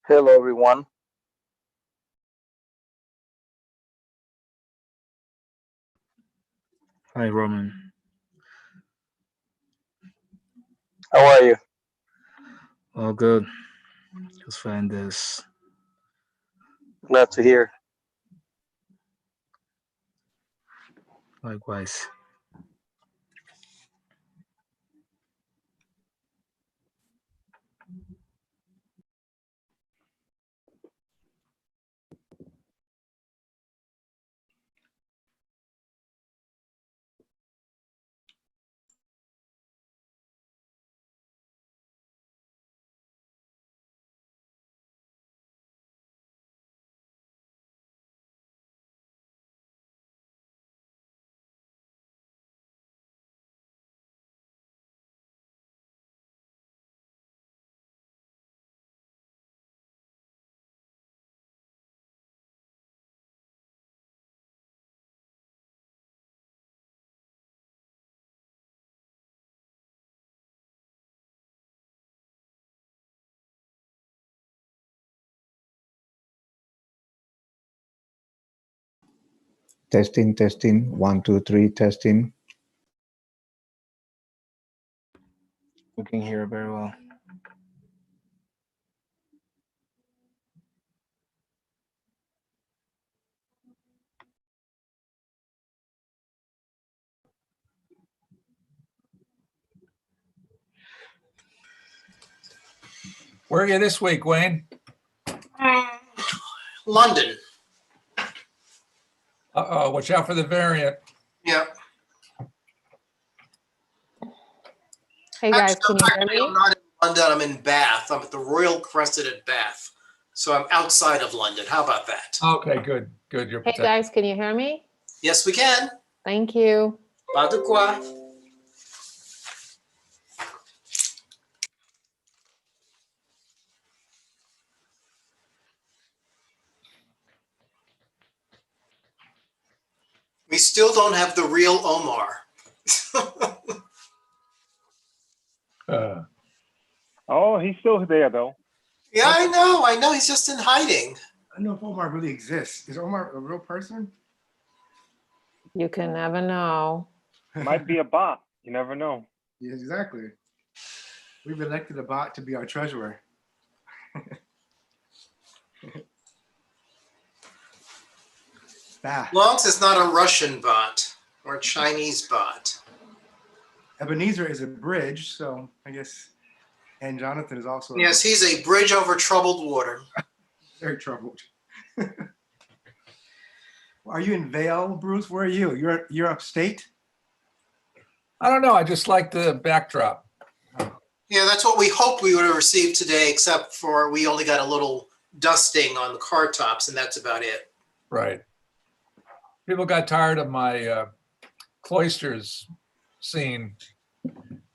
Hello, everyone. Hi, Roman. How are you? All good. Just find this. Glad to hear. Likewise. Testing, testing. 1, 2, 3, testing. We can hear it very well. Where are you this week, Wayne? London. Uh-oh, watch out for the variant. Yep. Hey guys, Actually, can you hear I'm me? not in London. I'm in Bath. I'm at the Royal Crescent at Bath. So I'm outside of London. How about that? Okay, good, good. You're Hey protected. guys, can you hear me? Yes, we can. Thank you. Pas de quoi. We still don't have the real Omar. Oh, he's still there though. Yeah, I know. He's just in hiding. I don't know if Omar really exists. Is Omar a real person? You can never know. Might be a bot. You never know. Yeah, exactly. We've elected a bot to be our treasurer. As long as it's not a Russian bot or a Chinese bot. Ebenezer is a bridge, so I guess, and Jonathan is also Yes, he's a bridge over troubled water. very troubled. Are you in Vail, Bruce? Where are you? You're upstate? I don't know. I just like the backdrop. Yeah, that's what we hoped we would have received today, except for we only got a little dusting on the car tops, and that's about it. Right. People got tired of my cloisters scene,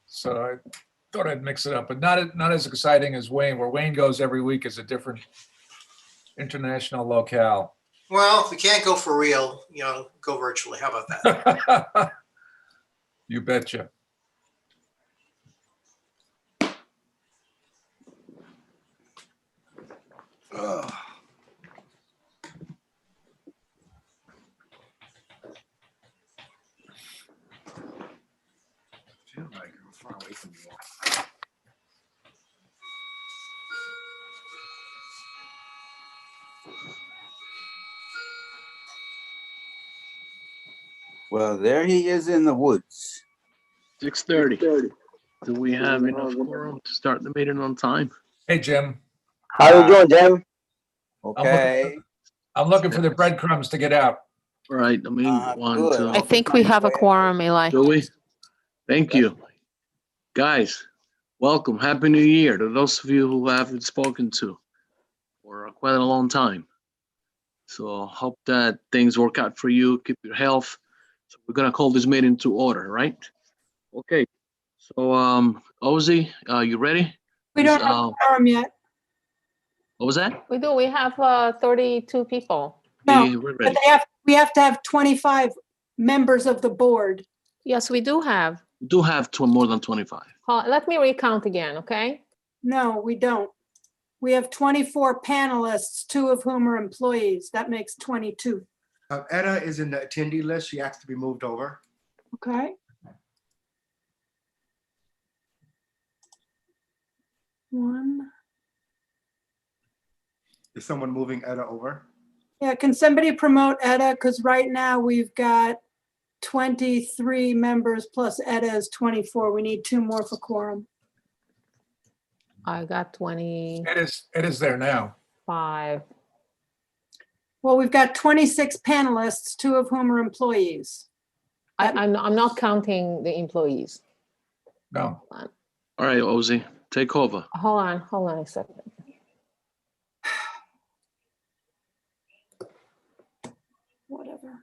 so I thought I'd mix it up, but not as exciting as Wayne, where Wayne goes every week is a different international locale. Well, if we can't go for real, go virtually. How about that? You betcha. Ugh. I feel like I'm far away from you all. Well, there he is in the woods. 6:30. Do we have enough quorum to start the meeting on time? Hey, Jim. How you doing, Jim? Okay. I'm looking for the breadcrumbs to get out. All right, I mean, one, good. two. I think we have a quorum, Eli. Do we? Thank you. Guys, welcome. Happy New Year to those of you who haven't spoken to for quite a long time. So hope that things work out for you. Keep your health. So we're gonna call this meeting to order, right? Okay. So, Ozzy, you ready? We don't have a quorum yet. What was that? We do. We have 32 people. No, Yeah, we're ready. but we have to have 25 members of the board. Yes, we do have. We do have more than 25. Let me recount again, okay? No, we don't. We have 24 panelists, 2 of whom are employees. That makes 22. Etta is in the attendee list. She asked to be moved over. Okay. One. Is someone moving Etta over? Yeah, can somebody promote Etta? Because right now we've got 23 members plus Etta is 24. We need 2 more for quorum. I got 25. It is there now. Well, we've got 26 panelists, 2 of whom are employees. I'm not counting the employees. No. All right, Ozzy, take over. Hold on a second. Whatever.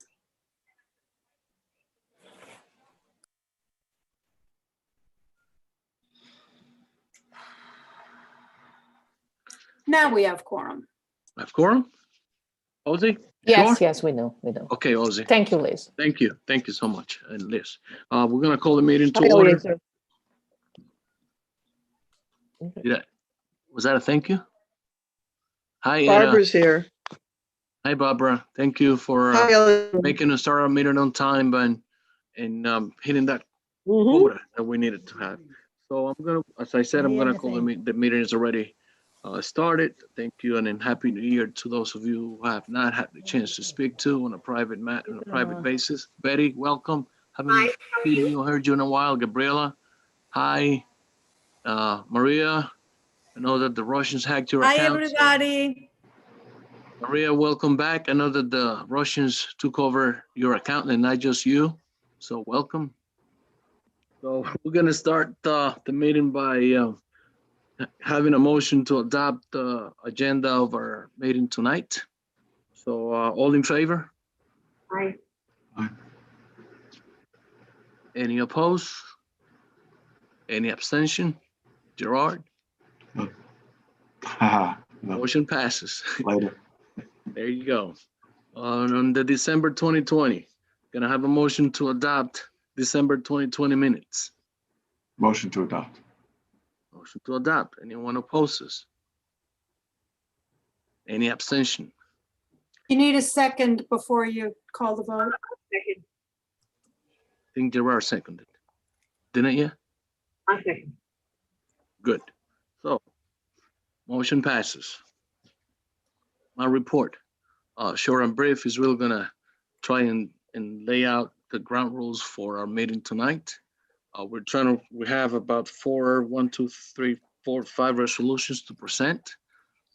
Now we have quorum. Have quorum? Ozzy? Yes, Sure? yes, we do. Okay, Ozzy. Thank you, Liz. Thank you. Thank you so much. And Liz, we're gonna call the meeting to order. Was that a thank you? Hi, Eda. Barbara's here. Hi, Barbara. Thank you for Hi, Ellen. making us start our meeting on time and hitting that Mhm. quota that we needed to have. So I'm gonna, as I said, I'm gonna call the meeting is already started. Thank you, and then happy New Year to those of you who have not had the chance to speak to on a private basis. Betty, welcome. Haven't seen you, heard you in a while. Gabriela, hi. Maria, I know that the Russians hacked your account. Hi, everybody. Maria, welcome back. I know that the Russians took over your account and not just you, so welcome. So we're gonna start the meeting by having a motion to adopt the agenda of our meeting tonight. So all in favor? Aye. Any opposed? Any abstention? Gerard? No. Motion passes. Later. There you go. On the December 2020, gonna have a motion to adopt December 2020 minutes. Motion to adopt. Motion to adopt. Anyone opposes? Any abstention? You need a second before you call the vote. I think Gerard seconded. Didn't you? I second. Good. So, motion passes. My report, short and brief, is really gonna try and lay out the ground rules for our meeting tonight. We have about 5 resolutions to present.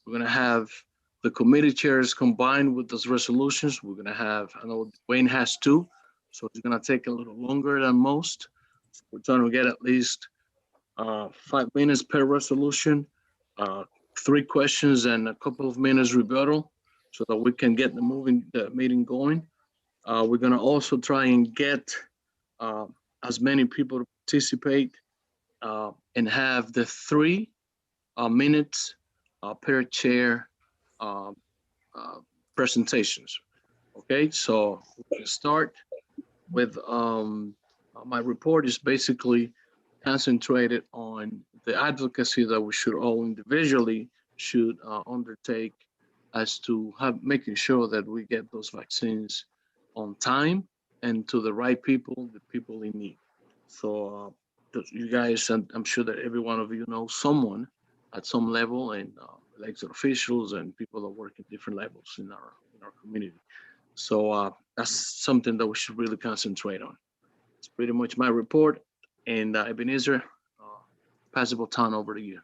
We're gonna have the committee chairs combined with those resolutions. We're gonna have, I know Wayne has 2, so it's gonna take a little longer than most. We're trying to get at least 5 minutes per resolution, 3 questions and a couple of minutes rebuttal so that we can get the meeting going. We're gonna also try and get as many people to participate and have the 3 minutes per chair presentations. Okay, so we can start with my report is basically concentrated on the advocacy that we should all individually should undertake as to making sure that we get those vaccines on time and to the right people, the people in need. So you guys, and I'm sure that every one of you knows someone at some level, and elected officials and people that work at different levels in our community. So that's something that we should really concentrate on. It's pretty much my report. And Ebenezer, pass the baton over to you.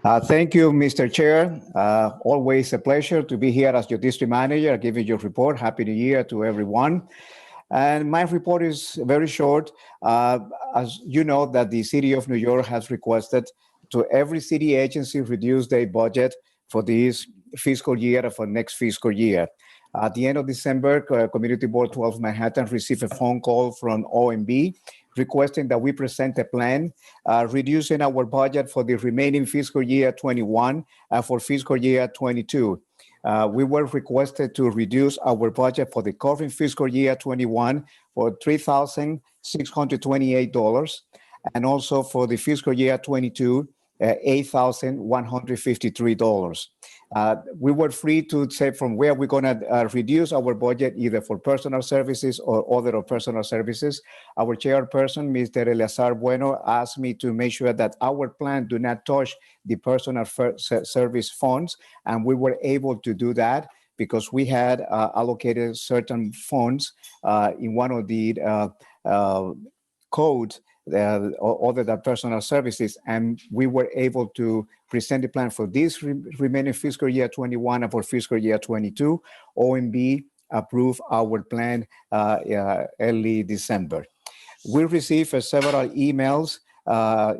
Thank you, Mr. Chair. Always a pleasure to be here as your district manager, giving your report. Happy New Year to everyone. And my report is very short. As you know, that the City of New York has requested to every city agency reduce their budget for this fiscal year and for next fiscal year. At the end of December, Community Board 12 Manhattan received a phone call from OMB requesting that we present a plan reducing our budget for the remaining fiscal year 21 and for fiscal year 22. We were requested to reduce our budget for the current fiscal year 21 for $3,628, and also for the fiscal year 22 $8,153. We were free to say from where we're going to reduce our budget, either for personal services or other personal services. Our chairperson, Mr. Eleazar Bueno, asked me to make sure that our plan do not touch the personal service funds, and we were able to do that because we had allocated certain funds in one of the codes other than personal services, and we were able to present the plan for this remaining fiscal year 21 and for fiscal year 22. OMB approved our plan early December. We received several emails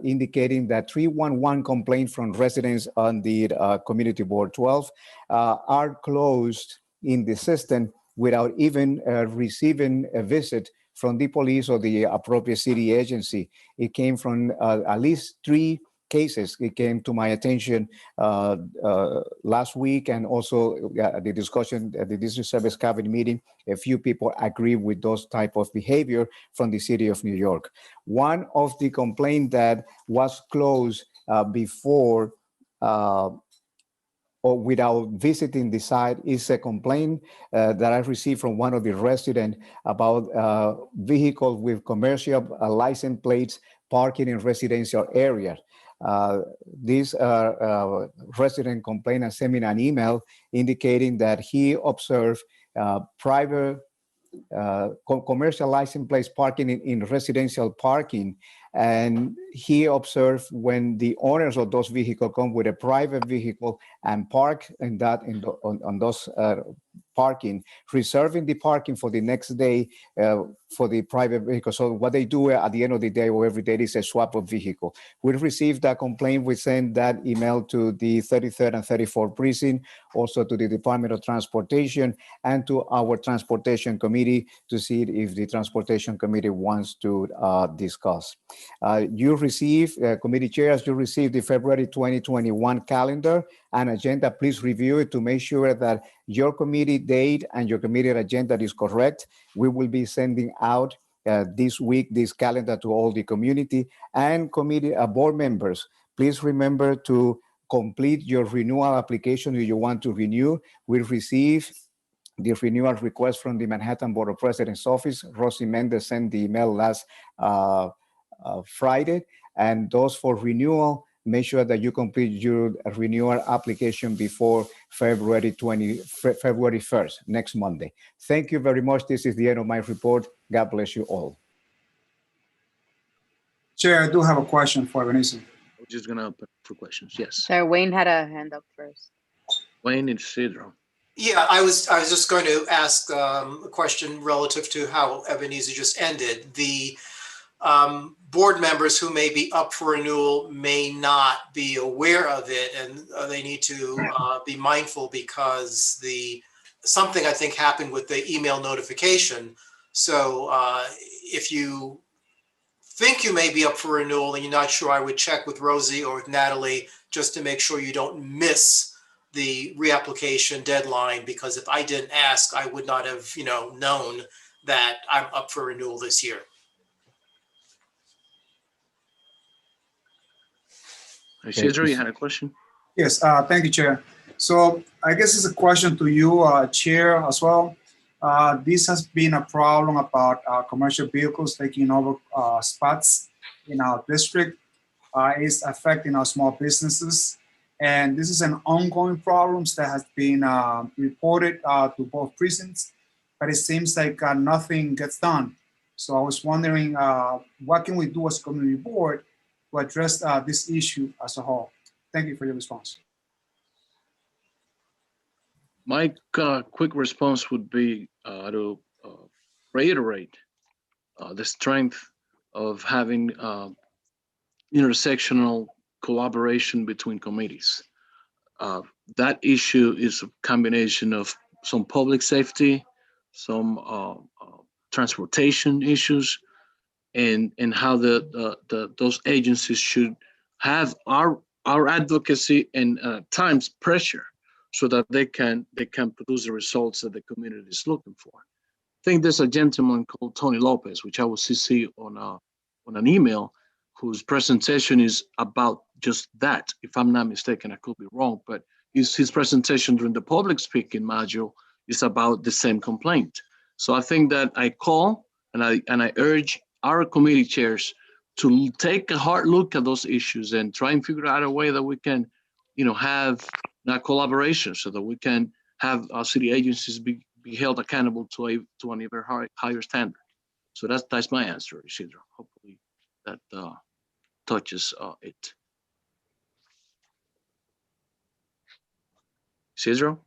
indicating that 311 complaints from residents on the Community Board 12 are closed in the system without even receiving a visit from the police or the appropriate city agency. It came from at least 3 cases. It came to my attention last week, and also the discussion at the District Service Cabinet meeting. A few people agree with those type of behavior from the city of New York. One of the complaints that was closed before or without visiting the site is a complaint that I received from one of the residents about vehicles with commercial license plates parking in residential area. This resident complained and sent me an email indicating that he observed private commercial license plates parking in residential parking. And he observed when the owners of those vehicles come with a private vehicle and park in that on those parking, reserving the parking for the next day for the private vehicle. So what they do at the end of the day or every day is a swap of vehicle. We received that complaint. We sent that email to the 33rd and 34th precinct, also to the Department of Transportation and to our Transportation Committee to see if the Transportation Committee wants to discuss. You receive, committee chairs, you received the February 2021 calendar and agenda. Please review it to make sure that your committee date and your committee agenda is correct. We will be sending out this week this calendar to all the community and committee board members. Please remember to complete your renewal application if you want to renew. We receive the renewal request from the Manhattan Board of President's office. Rosie Mendez sent the email last Friday, and those for renewal, make sure that you complete your renewal application before February 1st, next Monday. Thank you very much. This is the end of my report. God bless you all. Chair, I do have a question for Ebenezer. We're just gonna open for questions. Yes. Sir, Wayne had a hand up first. Wayne and Isidro. Yeah, I was just going to ask a question relative to how Ebenezer just ended. The board members who may be up for renewal may not be aware of it, and they need to be mindful because something I think happened with the email notification. So if you think you may be up for renewal and you're not sure, I would check with Rosie or with Natalie just to make sure you don't miss the reapplication deadline, because if I didn't ask, I would not have, known that I'm up for renewal this year. Isidro, you had a question? Yes, thank you, Chair. So I guess it's a question to you, Chair, as well. This has been a problem about commercial vehicles taking over spots in our district. It's affecting our small businesses. And this is an ongoing problem that has been reported to both precincts, but it seems like nothing gets done. So I was wondering, what can we do as a community board to address this issue as a whole? Thank you for your response. My quick response would be to reiterate the strength of having intersectional collaboration between committees. That issue is a combination of some public safety, some transportation issues, and how those agencies should have our advocacy and times pressure so that they can produce the results that the community is looking for. I think there's a gentleman called Tony Lopez, which I will CC on an email, whose presentation is about just that. If I'm not mistaken, I could be wrong, but his presentation during the public speaking module is about the same complaint. So I think that I call and I urge our committee chairs to take a hard look at those issues and try and figure out a way that we can, have that collaboration so that we can have our city agencies be held accountable to an even higher standard. So that's my answer, Isidro. Hopefully that touches it. Isidro?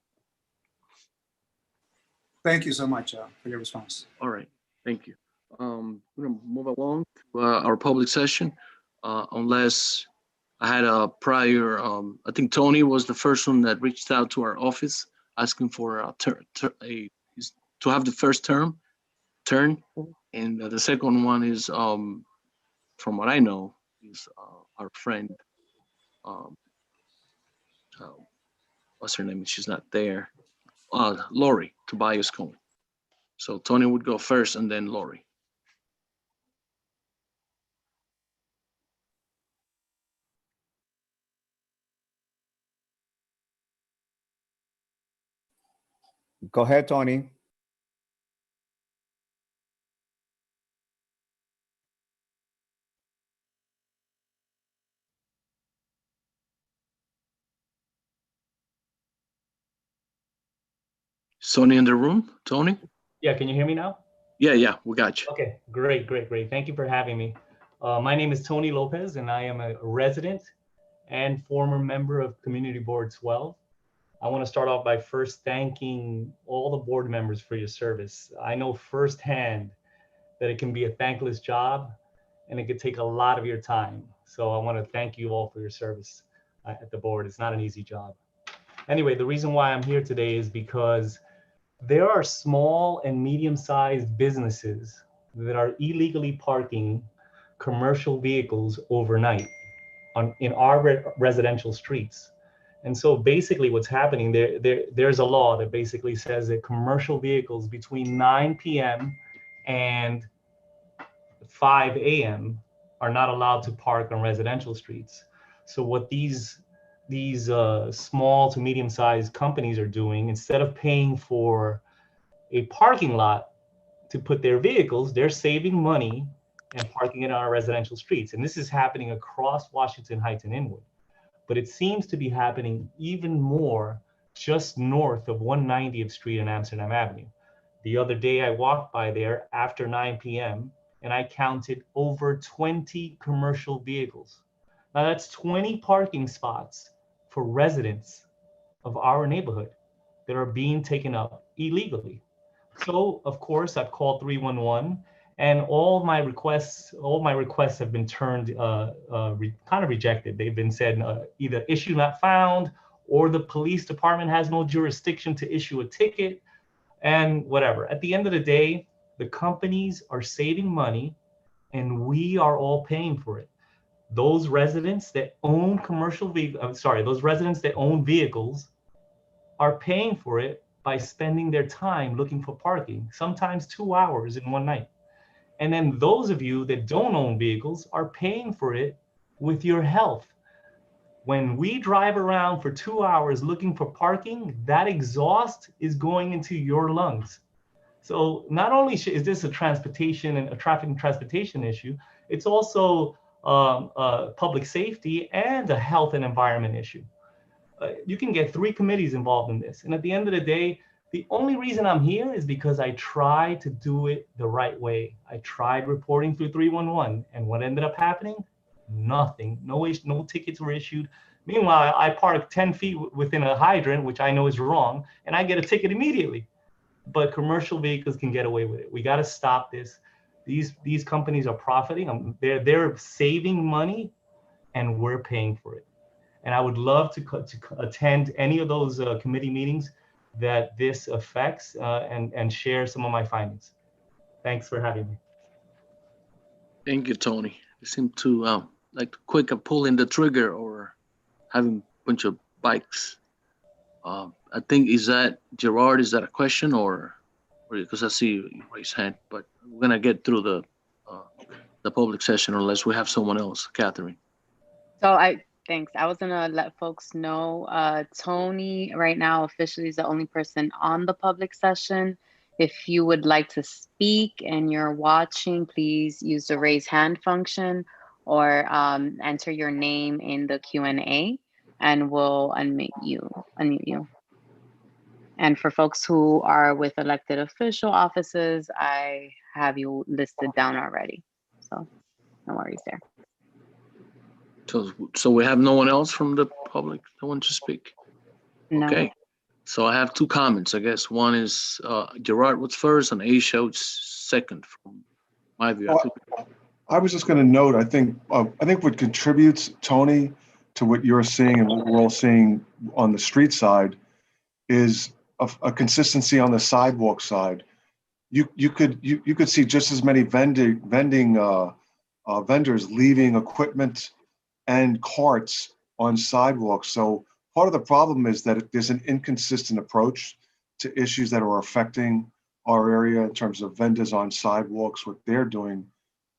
Thank you so much for your response. All right, thank you. We're gonna move along to our public session, unless I had a prior, I think Tony was the first one that reached out to our office asking for to have the first turn, and the second one is, from what I know, is our friend, what's her name? She's not there. Lori Tobias Cohen. So Tony would go first and then Lori. Go ahead, Tony. Tony in the room? Tony? Yeah, can you hear me now? Yeah, we got you. Okay, great. Thank you for having me. My name is Tony Lopez, and I am a resident and former member of Community Board 12. I want to start off by first thanking all the board members for your service. I know firsthand that it can be a thankless job, and it could take a lot of your time. So I want to thank you all for your service at the board. It's not an easy job. Anyway, the reason why I'm here today is because there are small and medium-sized businesses that are illegally parking commercial vehicles overnight in our residential streets. And so basically what's happening, there's a law that basically says that commercial vehicles between 9 p.m. and 5 a.m. are not allowed to park on residential streets. So what these small to medium-sized companies are doing, instead of paying for a parking lot to put their vehicles, they're saving money and parking it on our residential streets. And this is happening across Washington Heights and Inwood. But it seems to be happening even more just north of 190th Street and Amsterdam Avenue. The other day I walked by there after 9 p.m. and I counted over 20 commercial vehicles. Now that's 20 parking spots for residents of our neighborhood that are being taken up illegally. So of course I've called 311, and all my requests have been turned, kind of rejected. They've been said either issue not found, or the police department has no jurisdiction to issue a ticket, and whatever. At the end of the day, the companies are saving money and we are all paying for it. Those residents that own those residents that own vehicles are paying for it by spending their time looking for parking, sometimes 2 hours in one night. And then those of you that don't own vehicles are paying for it with your health. When we drive around for 2 hours looking for parking, that exhaust is going into your lungs. So not only is this a transportation and a traffic and transportation issue, it's also public safety and a health and environment issue. You can get 3 committees involved in this. And at the end of the day, the only reason I'm here is because I tried to do it the right way. I tried reporting through 311, and what ended up happening? Nothing. No tickets were issued. Meanwhile, I parked 10 feet within a hydrant, which I know is wrong, and I get a ticket immediately. But commercial vehicles can get away with it. We got to stop this. These companies are profiting. They're saving money, and we're paying for it. And I would love to attend any of those committee meetings that this affects and share some of my findings. Thanks for having me. Thank you, Tony. You seem to like quick at pulling the trigger or having a bunch of bikes. I think, is that Gerard, is that a question or because I see you raise hand, but we're gonna get through the the public session unless we have someone else. Catherine. So thanks. I was gonna let folks know, Tony right now officially is the only person on the public session. If you would like to speak and you're watching, please use the raise hand function or enter your name in the Q&A and we'll unmute you. And for folks who are with elected official offices, I have you listed down already. So no worries there. So we have no one else from the public that wants to speak? No. Okay. So I have two comments, I guess. One is Gerard was first and Aisha was second from my view. I was just going to note, I think what contributes, Tony, to what you're seeing and what we're all seeing on the street side is a consistency on the sidewalk side. You could see just as many vendors leaving equipment and carts on sidewalks. So part of the problem is that there's an inconsistent approach to issues that are affecting our area in terms of vendors on sidewalks, what they're doing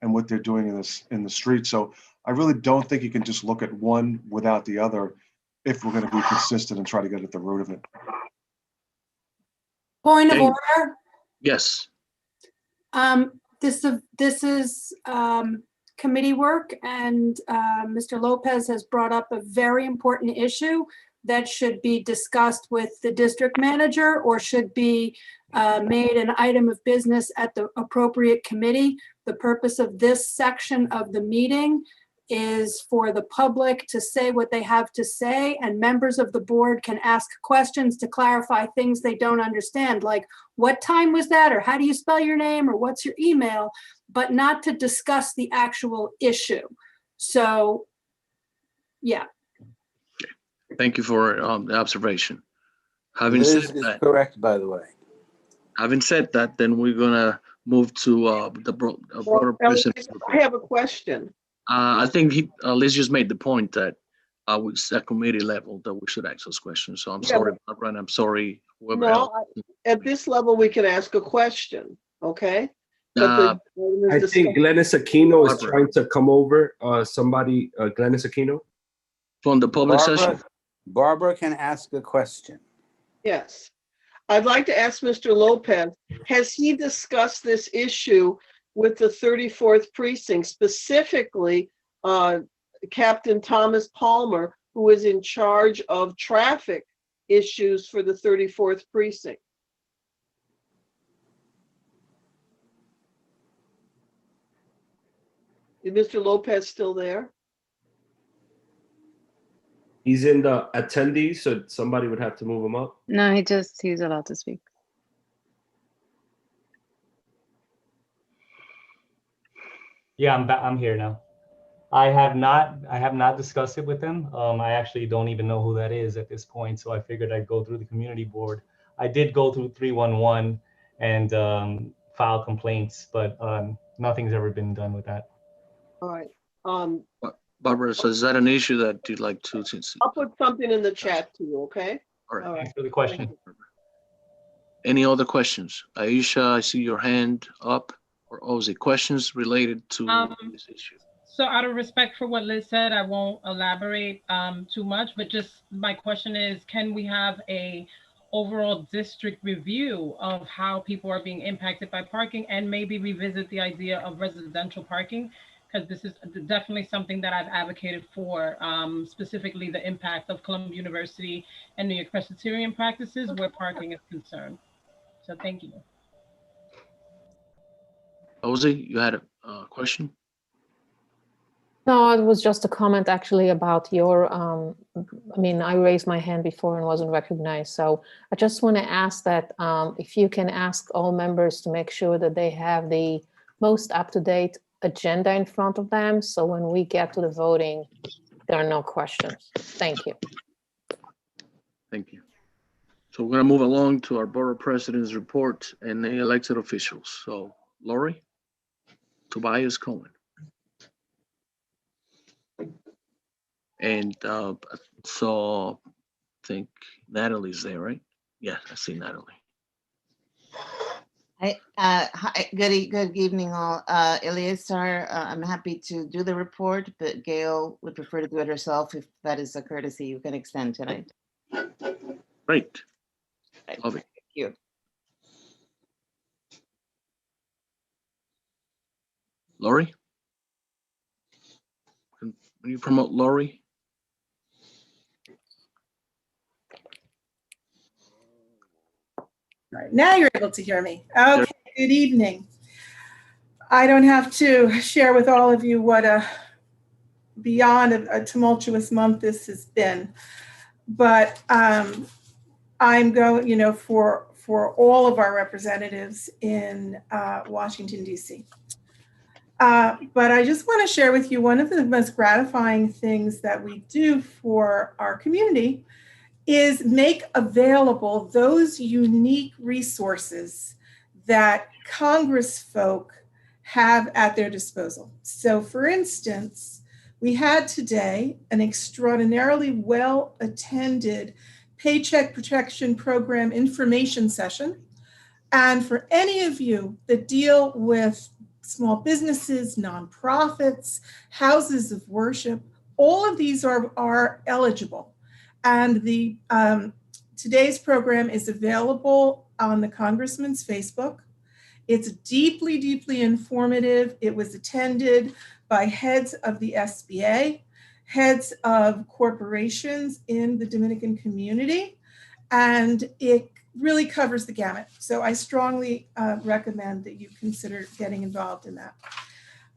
and what they're doing in the street. So I really don't think you can just look at one without the other if we're going to be consistent and try to get at the root of it. Point of order. Yes. This is committee work, and Mr. Lopez has brought up a very important issue that should be discussed with the district manager or should be made an item of business at the appropriate committee. The purpose of this section of the meeting is for the public to say what they have to say, and members of the board can ask questions to clarify things they don't understand, like what time was that, or how do you spell your name, or what's your email, but not to discuss the actual issue. So, yeah. Thank you for the observation. Having Liz said is that, correct, by the way. having said that, then we're gonna move to the broader president. I have a question. I think Liz just made the point that it's at committee level that we should ask those questions. So I'm sorry, Barbara, and I'm sorry, whoever else. At this level, we can ask a question, okay? I think Glennis Aquino is trying to come over. Glennis Aquino? From the public session? Barbara can ask a question. Yes. I'd like to ask Mr. Lopez, has he discussed this issue with the 34th precinct, specifically Captain Thomas Palmer, who is in charge of traffic issues for the 34th precinct? Is Mr. Lopez still there? He's in the attendees, so somebody would have to move him up. No, he's allowed to speak. Yeah, I'm here now. I have not discussed it with him. I actually don't even know who that is at this point, so I figured I'd go through the community board. I did go through 311 and file complaints, but nothing's ever been done with that. All right. Barbara, so is that an issue that you'd like to? I'll put something in the chat to you, okay? All right. Thanks for the question. Any other questions? Aisha, I see your hand up. Or Ozzy, questions related to this issue? So out of respect for what Liz said, I won't elaborate too much, but just my question is, can we have a overall district review of how people are being impacted by parking and maybe revisit the idea of residential parking? Because this is definitely something that I've advocated for, specifically the impact of Columbia University and New York Presbyterian practices where parking is concerned. So thank you. Ozzy, you had a question? No, it was just a comment actually about your, I mean, I raised my hand before and wasn't recognized. So I just want to ask that if you can ask all members to make sure that they have the most up-to-date agenda in front of them. So when we get to the voting, there are no questions. Thank you. Thank you. So we're going to move along to our borough president's report and the elected officials. So Lori, Tobias Cohen. And so I think Natalie's there, right? Yeah, I see Natalie. Hi, good evening all. Eleazar, I'm happy to do the report, but Gail would prefer to do it herself if that is a courtesy you can extend tonight. Great. Right. Love it. Thank you. Lori? Can you promote Lori? All right, now you're able to hear me. Okay, good evening. I don't have to share with all of you what beyond a tumultuous month this has been, but I'm going, for all of our representatives in Washington, D.C. But I just want to share with you one of the most gratifying things that we do for our community is make available those unique resources that Congress folk have at their disposal. So for instance, we had today an extraordinarily well-attended Paycheck Protection Program information session. And for any of you that deal with small businesses, nonprofits, houses of worship, all of these are eligible. And the today's program is available on the Congressman's Facebook. It's deeply, deeply informative. It was attended by heads of the SBA, heads of corporations in the Dominican community, and it really covers the gamut. So I strongly recommend that you consider getting involved in that.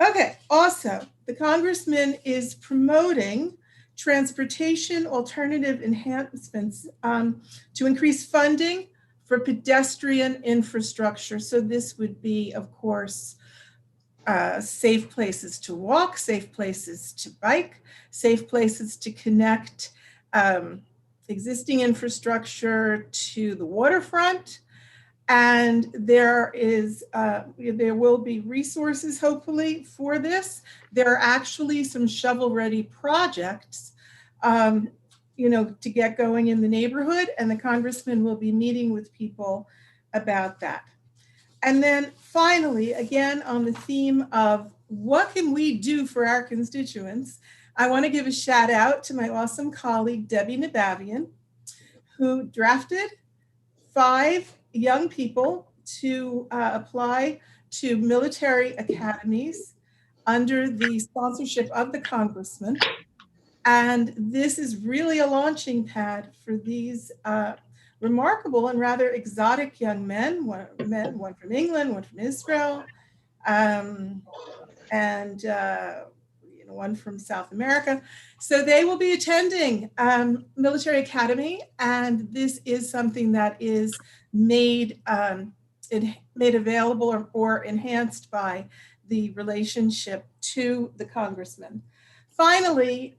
Okay, also, the Congressman is promoting transportation alternative enhancements to increase funding for pedestrian infrastructure. So this would be, of course, safe places to walk, safe places to bike, safe places to connect existing infrastructure to the waterfront. And there will be resources, hopefully, for this. There are actually some shovel-ready projects, to get going in the neighborhood, and the Congressman will be meeting with people about that. And then finally, again, on the theme of what can we do for our constituents, I want to give a shout out to my awesome colleague, Debbie Nabavian, who drafted 5 young people to apply to military academies under the sponsorship of the Congressman. And this is really a launching pad for these remarkable and rather exotic young men, one from England, one from Israel, and one from South America. So they will be attending military academy, and this is something that is made available or enhanced by the relationship to the Congressman. Finally,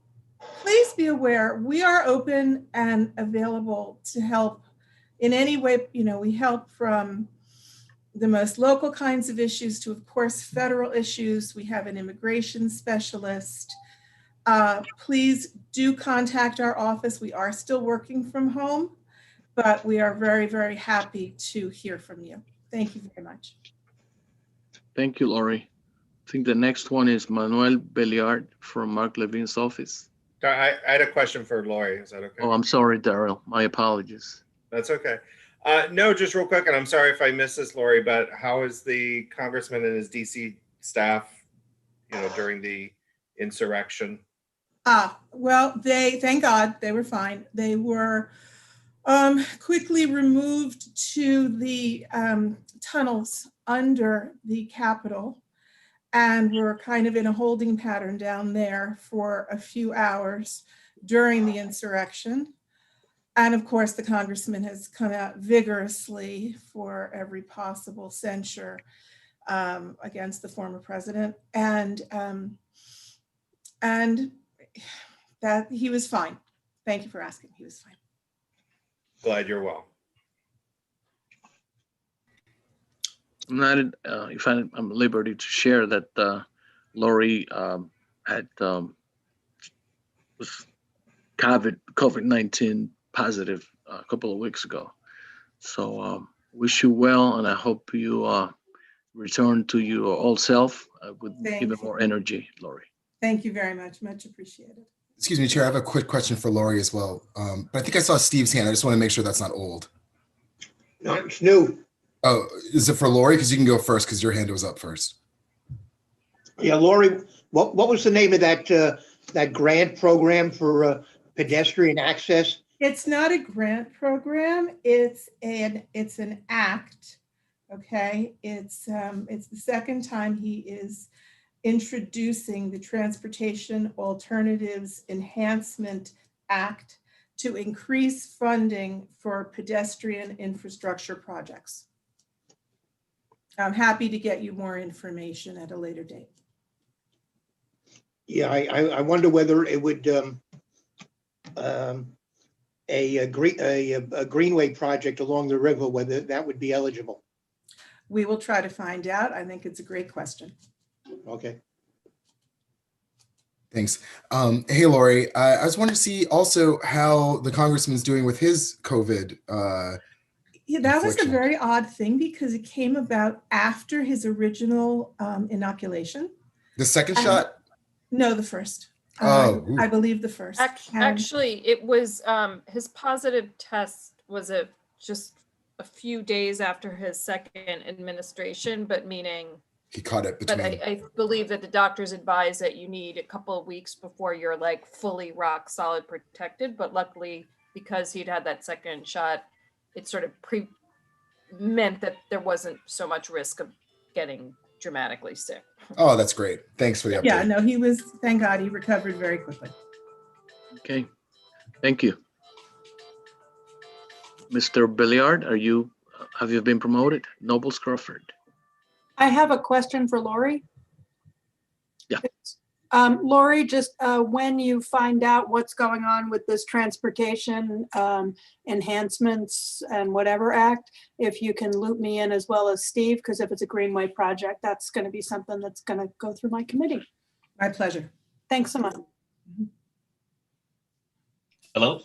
please be aware we are open and available to help in any way. We help from the most local kinds of issues to, of course, federal issues. We have an immigration specialist. Please do contact our office. We are still working from home, but we are very, very happy to hear from you. Thank you very much. Thank you, Lori. I think the next one is Manuel Belliard from Mark Levine's office. I had a question for Lori. Is that okay? Oh, I'm sorry, Daryl. My apologies. That's okay. No, just real quick, and I'm sorry if I missed this, Lori, but how is the Congressman and his DC staff, during the insurrection? Well, thank God, they were fine. They were quickly removed to the tunnels under the Capitol, and were kind of in a holding pattern down there for a few hours during the insurrection. And of course, the Congressman has come out vigorously for every possible censure against the former president, and that he was fine. Thank you for asking. He was fine. Glad you're well. I'm at liberty to share that Lori was COVID-19 positive a couple of weeks ago. So wish you well, and I hope you return to your old self with Thank even you. more energy, Lori. Thank you very much. Much appreciated. Excuse me, Chair, I have a quick question for Lori as well. But I think I saw Steve's hand. I just want to make sure that's not old. No, it's new. Oh, is it for Lori? Because you can go first because your hand was up first. Yeah, Lori, what was the name of that grant program for pedestrian access? It's not a grant program. It's an act. Okay. It's the second time he is introducing the Transportation Alternatives Enhancement Act to increase funding for pedestrian infrastructure projects. I'm happy to get you more information at a later date. Yeah, I wonder whether it would a greenway project along the river, whether that would be eligible. We will try to find out. I think it's a great question. Okay. Thanks. Hey, Lori, I just wanted to see also how the congressman's doing with his COVID. Yeah, that was a infliction. very odd thing because it came about after his original inoculation. The second shot? No, the first. Oh, I believe the first. And- Actually, it was his positive test was just a few days after his second administration, but meaning he caught it but between. I believe that the doctors advise that you need a couple of weeks before you're like fully rock solid protected. But luckily, because he'd had that second shot, it sort of meant that there wasn't so much risk of getting dramatically sick. Oh, that's great. Thanks for the update. Yeah, no, he was, thank God, he recovered very quickly. Okay, thank you. Mr. Billiard, have you been promoted? Nobles Crawford. I have a question for Lori. Yeah. Lori, just when you find out what's going on with this transportation enhancements and whatever act, if you can loop me in as well as Steve, because if it's a Greenway project, that's going to be something that's going to go through my committee. My pleasure. Thanks so much. Hello?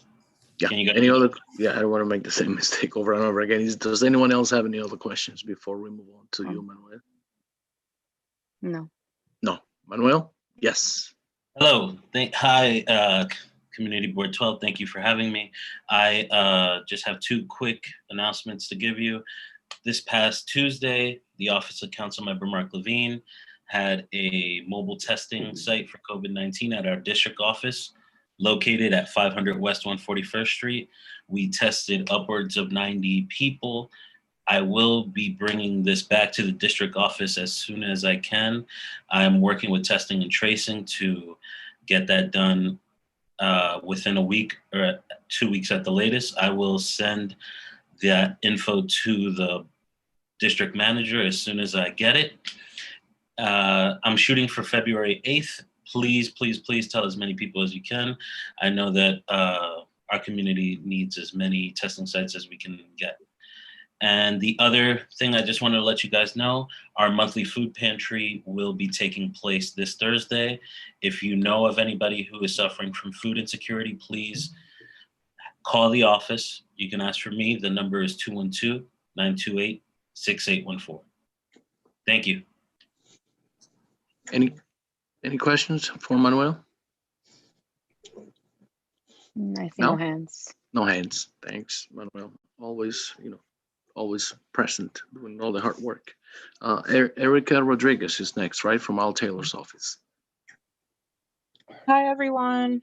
Yeah. Can you guys Any other? Yeah, I don't want to make the same mistake over and over again. Does anyone else have any other questions before we move on to you, Manuel? No. No, Manuel. Yes. Hello. Hi, Community Board 12. Thank you for having me. I just have two quick announcements to give you. This past Tuesday, the Office of Councilmember Mark Levine had a mobile testing site for COVID-19 at our district office located at 500 West 141st Street. We tested upwards of 90 people. I will be bringing this back to the district office as soon as I can. I'm working with testing and tracing to get that done within a week or 2 weeks at the latest. I will send that info to the district manager as soon as I get it. I'm shooting for February 8th. Please, please, please tell as many people as you can. I know that our community needs as many testing sites as we can get. And the other thing I just wanted to let you guys know, our monthly food pantry will be taking place this Thursday. If you know of anybody who is suffering from food insecurity, please call the office. You can ask for me. The number is 212-928-6814. Thank you. Any questions for Manuel? I see no hands. No hands. Thanks, Manuel. Always, always present, doing all the hard work. Erika Rodriguez is next, right? From Al Taylor's office. Hi, everyone.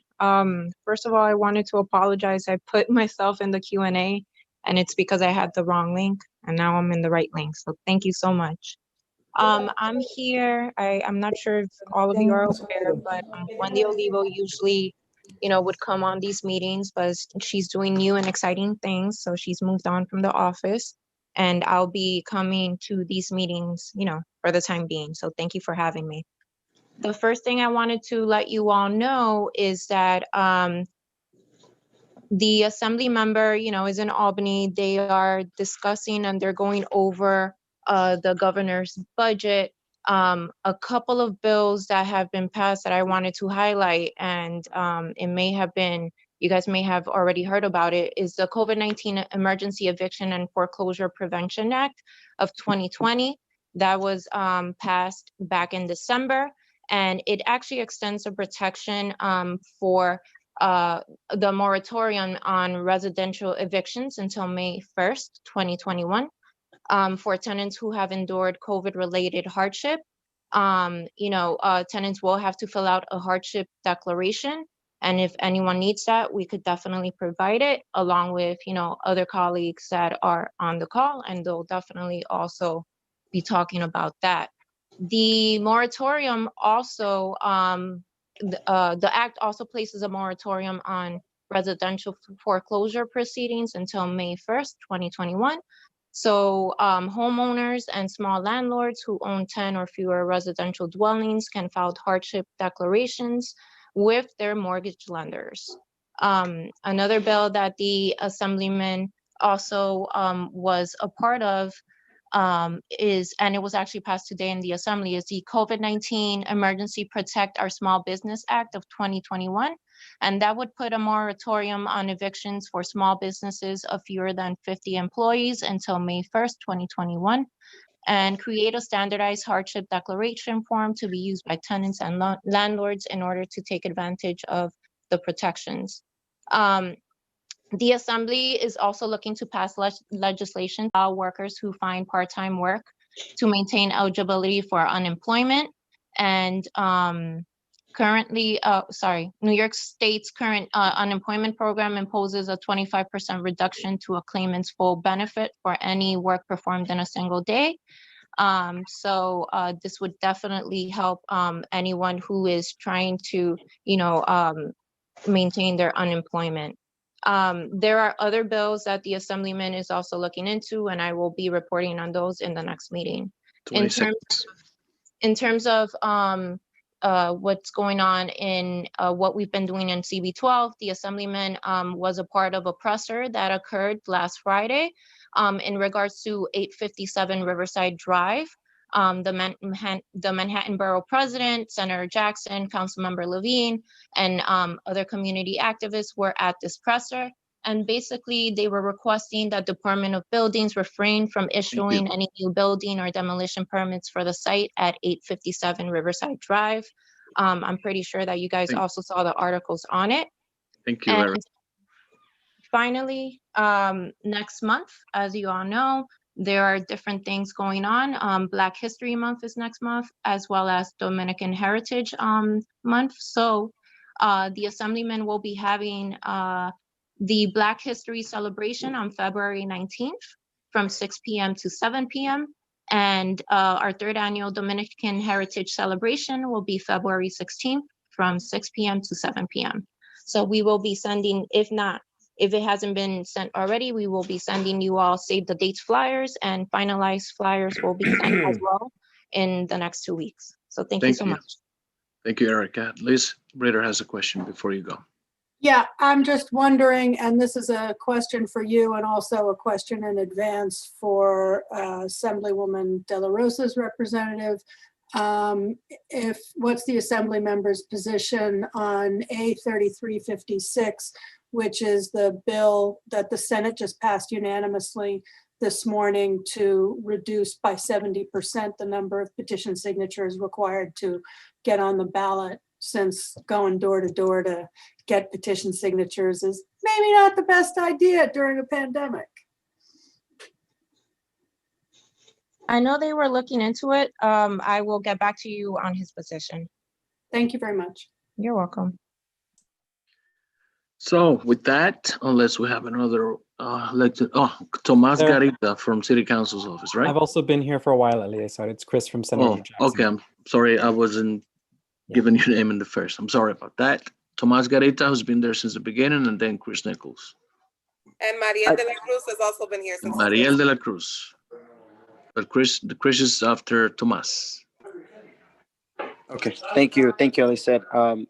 First of all, I wanted to apologize. I put myself in the Q&A and it's because I had the wrong link and now I'm in the right link. So thank you so much. I'm here. I'm not sure if all of you are aware, but Wendy Olivo usually, would come on these meetings, but she's doing new and exciting things. So she's moved on from the office and I'll be coming to these meetings, for the time being. So thank you for having me. The first thing I wanted to let you all know is that the assembly member, is in Albany. They are discussing and they're going over the governor's budget. A couple of bills that have been passed that I wanted to highlight, and it may have been you guys may have already heard about it, is the COVID-19 Emergency Eviction and Foreclosure Prevention Act of 2020 that was passed back in December. And it actually extends the protection for the moratorium on residential evictions until May 1st, 2021, for tenants who have endured COVID-related hardship. Tenants will have to fill out a hardship declaration. And if anyone needs that, we could definitely provide it along with, other colleagues that are on the call, and they'll definitely also be talking about that. The moratorium also, the act also places a moratorium on residential foreclosure proceedings until May 1st, 2021. So homeowners and small landlords who own 10 or fewer residential dwellings can file hardship declarations with their mortgage lenders. Another bill that the Assemblyman also was a part of and it was actually passed today in the Assembly, is the COVID-19 Emergency Protect Our Small Business Act of 2021. And that would put a moratorium on evictions for small businesses of fewer than 50 employees until May 1st, 2021, and create a standardized hardship declaration form to be used by tenants and landlords in order to take advantage of the protections. The Assembly is also looking to pass legislation to allow workers who find part-time work to maintain eligibility for unemployment. And New York State's current unemployment program imposes a 25% reduction to a claimant's full benefit for any work performed in a single day. So this would definitely help anyone who is trying to, maintain their unemployment. There are other bills that the Assemblyman is also looking into, and I will be reporting on those in the next meeting. In terms of what's going on in what we've been doing in CB12, the Assemblyman was a part of a presser that occurred last Friday in regards to 857 Riverside Drive. The Manhattan Borough President, Senator Jackson, Councilmember Levine, and other community activists were at this presser. And basically, they were requesting that Department of Buildings refrain from issuing any new building or demolition permits for the site at 857 Riverside Drive. I'm pretty sure that you guys also saw the articles on it. Thank you, And Eric. finally, next month, as you all know, there are different things going on. Black History Month is next month, as well as Dominican Heritage Month. So the Assemblyman will be having the Black History celebration on February 19th from 6 p.m. to 7 p.m. And our third annual Dominican Heritage celebration will be February 16th from 6 p.m. to 7 p.m. So we will be sending, if it hasn't been sent already, we will be sending you all save the dates flyers, and finalized flyers will be sent as well in the next 2 weeks. So thank you so much. Thank you, Erica. Liz Ritter has a question before you go. Yeah, I'm just wondering, and this is a question for you and also a question in advance for Assemblywoman De La Rosa's representative. What's the Assembly member's position on A3356, which is the bill that the Senate just passed unanimously this morning to reduce by 70% the number of petition signatures required to get on the ballot, since going door to door to get petition signatures is maybe not the best idea during a pandemic. I know they were looking into it. I will get back to you on his position. Thank you very much. You're welcome. So with that, unless we have another elected, Tomas Garita from City Council's office, right? I've also been here for a while, Eliezer. It's Chris from Senator Jackson. Okay. I'm sorry, I wasn't giving your name in the first. I'm sorry about that. Tomas Garita, who's been there since the beginning, and then Chris Nichols. And Mariel de la Cruz has also been here since. Mariel de la Cruz. But Chris is after Tomas. Okay, thank you, Eliezer. I'm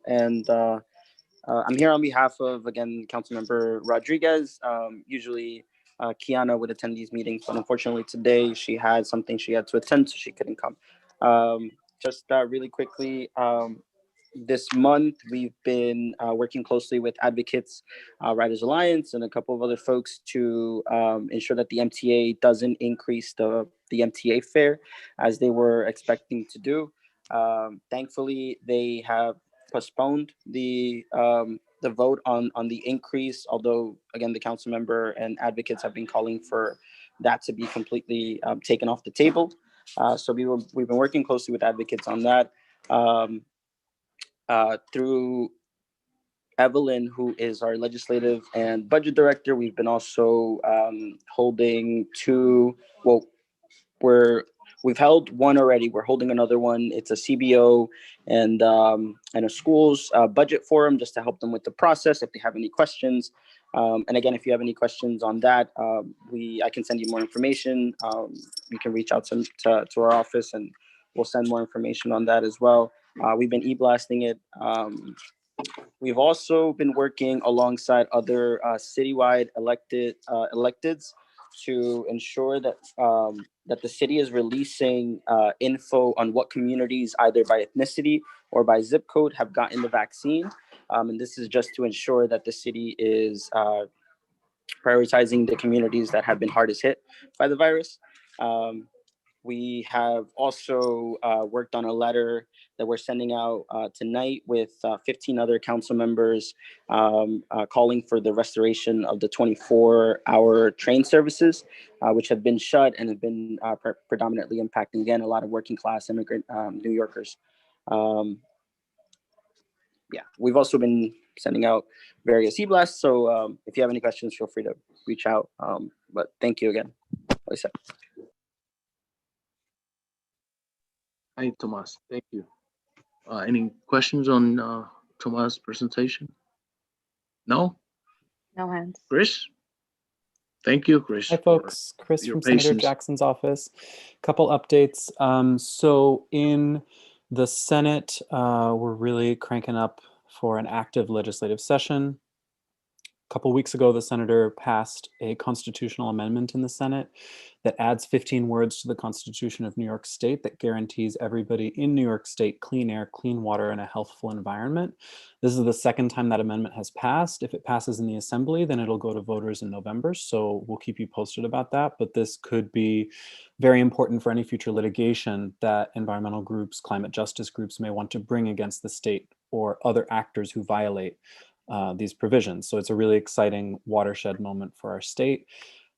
here on behalf of, again, Councilmember Rodriguez. Usually Kiana would attend these meetings, but unfortunately today she had something she had to attend, so she couldn't come. Just really quickly, This month, we've been working closely with Advocates Riders Alliance and a couple of other folks to ensure that the MTA doesn't increase the MTA fare as they were expecting to do. Thankfully, they have postponed the vote on the increase, although again, the council member and advocates have been calling for that to be completely taken off the table. So we've been working closely with advocates on that. Through Evelyn, who is our legislative and budget director, we've been also holding two, well, we've held one already. We're holding another one. It's a CBO and a schools budget forum just to help them with the process if they have any questions. And again, if you have any questions on that, I can send you more information. You can reach out to our office and we'll send more information on that as well. We've been e-blasting it. We've also been working alongside other citywide electeds to ensure that that the city is releasing info on what communities, either by ethnicity or by zip code, have gotten the vaccine. And this is just to ensure that the city is prioritizing the communities that have been hardest hit by the virus. We have also worked on a letter that we're sending out tonight with 15 other council members calling for the restoration of the 24-hour train services, which have been shut and have been predominantly impacting, again, a lot of working class immigrant New Yorkers. Yeah, we've also been sending out various e-blasts. So if you have any questions, feel free to reach out. But thank you again. Lisa. Hi, Tomas. Thank you. Any questions on Tomas' presentation? No? No hands. Chris? Thank you, Chris. Hi, folks. Chris from Senator Jackson's office. Couple updates. So in the Senate, we're really cranking up for an active legislative session. A couple weeks ago, the senator passed a constitutional amendment in the Senate that adds 15 words to the Constitution of New York State that guarantees everybody in New York State clean air, clean water, and a healthful environment. This is the second time that amendment has passed. If it passes in the Assembly, then it'll go to voters in November. So we'll keep you posted about that. But this could be very important for any future litigation that environmental groups, climate justice groups may want to bring against the state or other actors who violate these provisions. So it's a really exciting watershed moment for our state.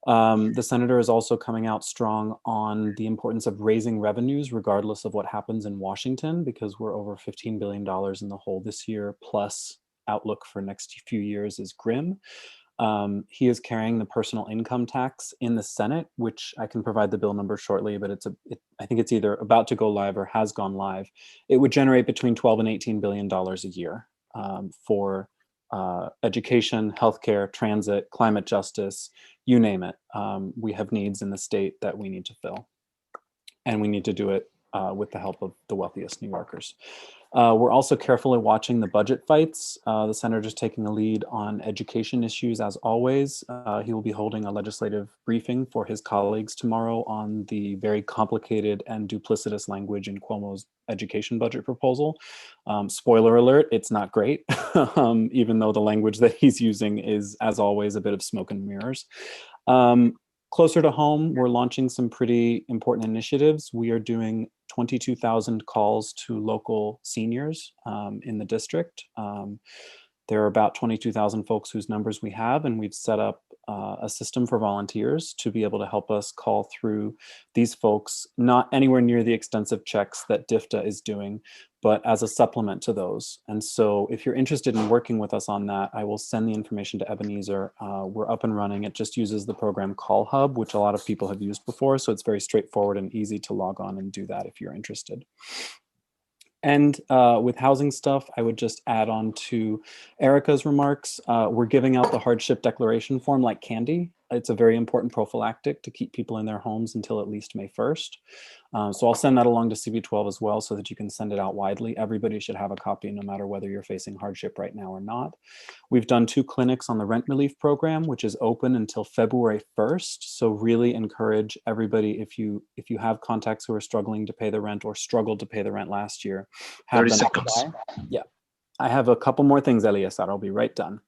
The senator is also coming out strong on the importance of raising revenues regardless of what happens in Washington, because we're over $15 billion in the hole this year, plus outlook for next few years is grim. He is carrying the personal income tax in the Senate, which I can provide the bill number shortly, but I think it's either about to go live or has gone live. It would generate between $12 and $18 billion a year for education, healthcare, transit, climate justice, you name it. We have needs in the state that we need to fill, and we need to do it with the help of the wealthiest New Yorkers. We're also carefully watching the budget fights. The senator is taking a lead on education issues as always. He will be holding a legislative briefing for his colleagues tomorrow on the very complicated and duplicitous language in Cuomo's education budget proposal. Spoiler alert, it's not great, even though the language that he's using is, as always, a bit of smoke and mirrors. Closer to home, we're launching some pretty important initiatives. We are doing 22,000 calls to local seniors in the district. There are about 22,000 folks whose numbers we have, and we've set up a system for volunteers to be able to help us call through these folks, not anywhere near the extensive checks that DFTA is doing, but as a supplement to those. And so if you're interested in working with us on that, I will send the information to Ebenezer. We're up and running. It just uses the program Call Hub, which a lot of people have used before. So it's very straightforward and easy to log on and do that if you're interested. And with housing stuff, I would just add on to Erika's remarks. We're giving out the Hardship Declaration form like candy. it's a very important prophylactic to keep people in their homes until at least May 1st. So I'll send that along to CB12 as well so that you can send it out widely. Everybody should have a copy no matter whether you're facing hardship right now or not. We've done 2 clinics on the rent relief program, which is open until February 1st. So really encourage everybody, if you have contacts who are struggling to pay the rent or struggled to pay the rent last year, have 30 them seconds. apply. Yeah. I have a couple more things, Eliezer. I'll be right done.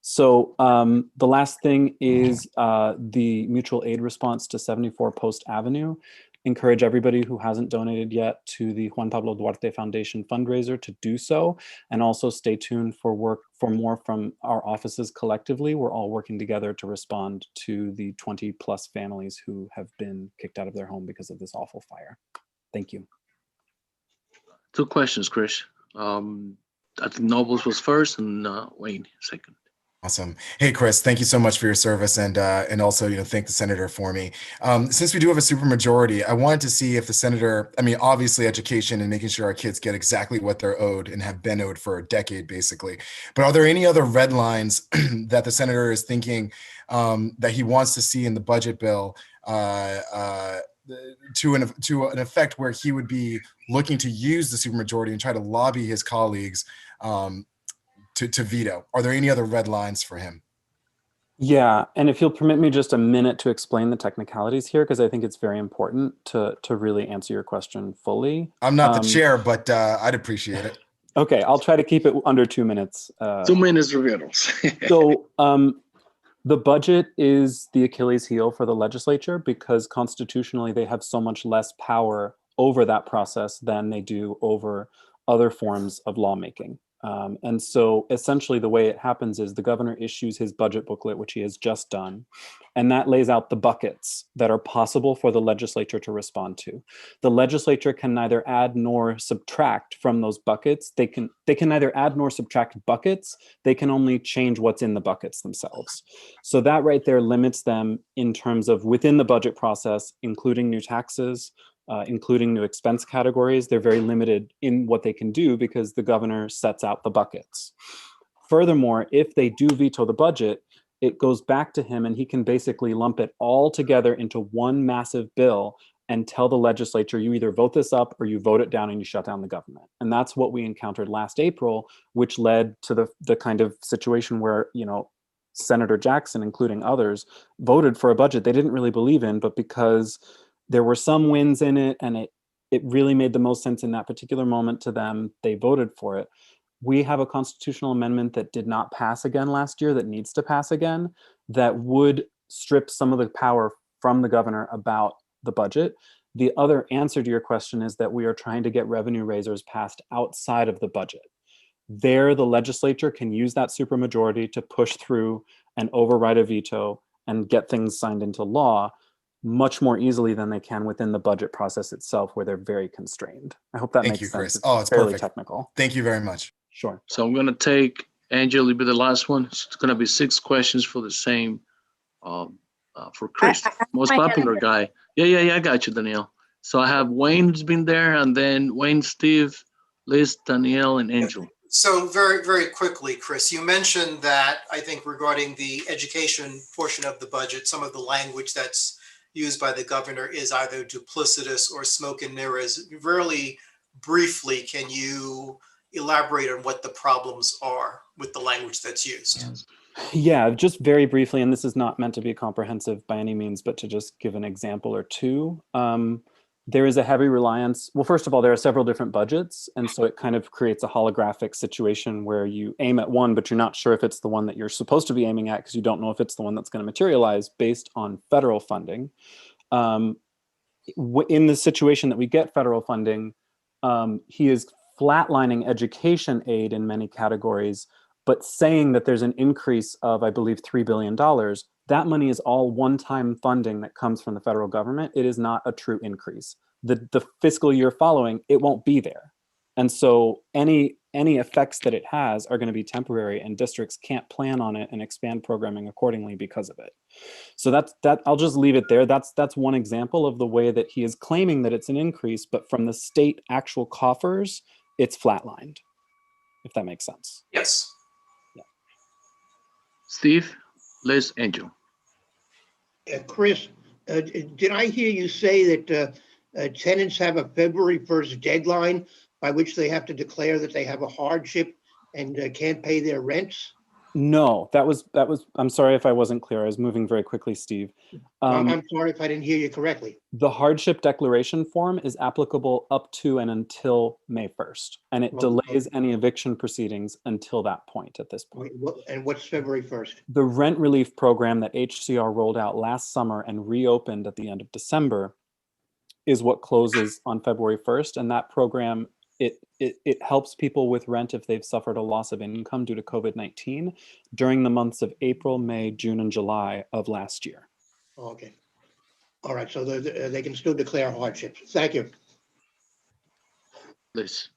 So the last thing is the mutual aid response to 74 Post Avenue. Encourage everybody who hasn't donated yet to the Juan Pablo Duarte Foundation fundraiser to do so, and also stay tuned for more from our offices collectively. We're all working together to respond to the 20+ families who have been kicked out of their home because of this awful fire. Thank you. 2 questions, Chris. I think Nobles was first and Wayne second. Awesome. Hey, Chris, thank you so much for your service, and also, thank the senator for me. Since we do have a supermajority, I wanted to see if the senator, obviously education and making sure our kids get exactly what they're owed and have been owed for a decade, basically. But are there any other red lines that the senator is thinking that he wants to see in the budget bill to an effect where he would be looking to use the supermajority and try to lobby his colleagues to veto? Are there any other red lines for him? Yeah, and if you'll permit me just a minute to explain the technicalities here, because I think it's very important to really answer your question fully. I'm not the chair, but I'd appreciate it. Okay, I'll try to keep it under 2 minutes. 2 minutes, Riveros. So the budget is the Achilles heel for the legislature because constitutionally they have so much less power over that process than they do over other forms of lawmaking. And so essentially the way it happens is the governor issues his budget booklet, which he has just done, and that lays out the buckets that are possible for the legislature to respond to. The legislature can neither add nor subtract from those buckets. They can neither add nor subtract buckets. They can only change what's in the buckets themselves. So that right there limits them in terms of within the budget process, including new taxes, including new expense categories. They're very limited in what they can do because the governor sets out the buckets. Furthermore, if they do veto the budget, it goes back to him and he can basically lump it all together into one massive bill and tell the legislature, you either vote this up or you vote it down and you shut down the government. And that's what we encountered last April, which led to the kind of situation where, Senator Jackson, including others, voted for a budget they didn't really believe in, but because there were some wins in it and it really made the most sense in that particular moment to them, they voted for it. We have a constitutional amendment that did not pass again last year that needs to pass again, that would strip some of the power from the governor about the budget. The other answer to your question is that we are trying to get revenue raisers passed outside of the budget. There, the legislature can use that supermajority to push through and override a veto and get things signed into law much more easily than they can within the budget process itself, where they're very constrained. I hope that makes sense. Chris. It's fairly perfect. Technical. Thank you very much. Sure. So I'm going to take Angela will be the last one. It's going to be 6 questions for the same, for Chris, most popular guy. Yeah, I got you, Danielle. So I have Wayne who's been there, and then Wayne, Steve, Liz, Danielle, and Angel. So very, very quickly, Chris, you mentioned that I think regarding the education portion of the budget, some of the language that's used by the governor is either duplicitous or smoke and mirrors. Really briefly, can you elaborate on what the problems are with the language that's used? Yeah, just very briefly, and this is not meant to be comprehensive by any means, but to just give an example or two. There is a heavy reliance. Well, first of all, there are several different budgets. And so it kind of creates a holographic situation where you aim at one, but you're not sure if it's the one that you're supposed to be aiming at because you don't know if it's the one that's going to materialize based on federal funding. In the situation that we get federal funding, he is flatlining education aid in many categories, but saying that there's an increase of, I believe, $3 billion. That money is all one-time funding that comes from the federal government. It is not a true increase. The fiscal year following, it won't be there. And so any effects that it has are going to be temporary, and districts can't plan on it and expand programming accordingly because of it. So that I'll just leave it there. That's one example of the way that he is claiming that it's an increase, but from the state actual coffers, it's flatlined, if that makes sense. Yes. Steve, Liz, Angel. Chris, did I hear you say that tenants have a February 1st deadline by which they have to declare that they have a hardship and can't pay their rents? No, that was, I'm sorry if I wasn't clear. I was moving very quickly, Steve. I'm sorry if I didn't hear you correctly. The hardship declaration form is applicable up to and until May 1st, and it delays any eviction proceedings until that point at this point. And what's February 1st? The rent relief program that HCR rolled out last summer and reopened at the end of December is what closes on February 1st, and that program, it helps people with rent if they've suffered a loss of income due to COVID-19 during the months of April, May, June, and July of last year. Okay. All right, so they can still declare hardships. Thank you. Please.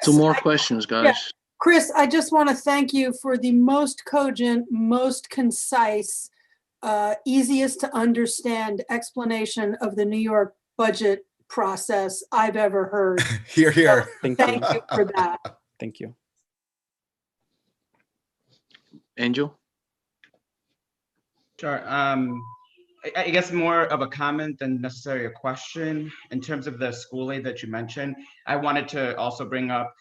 Two more questions, guys. Yeah. Chris, I just want to thank you for the most cogent, most concise, easiest to understand explanation of the New York budget process I've ever heard. Hear, hear. So thank you for that. Thank you. Angel? Sure. I guess more of a comment than necessarily a question. In terms of the school aid that you mentioned, I wanted to also bring up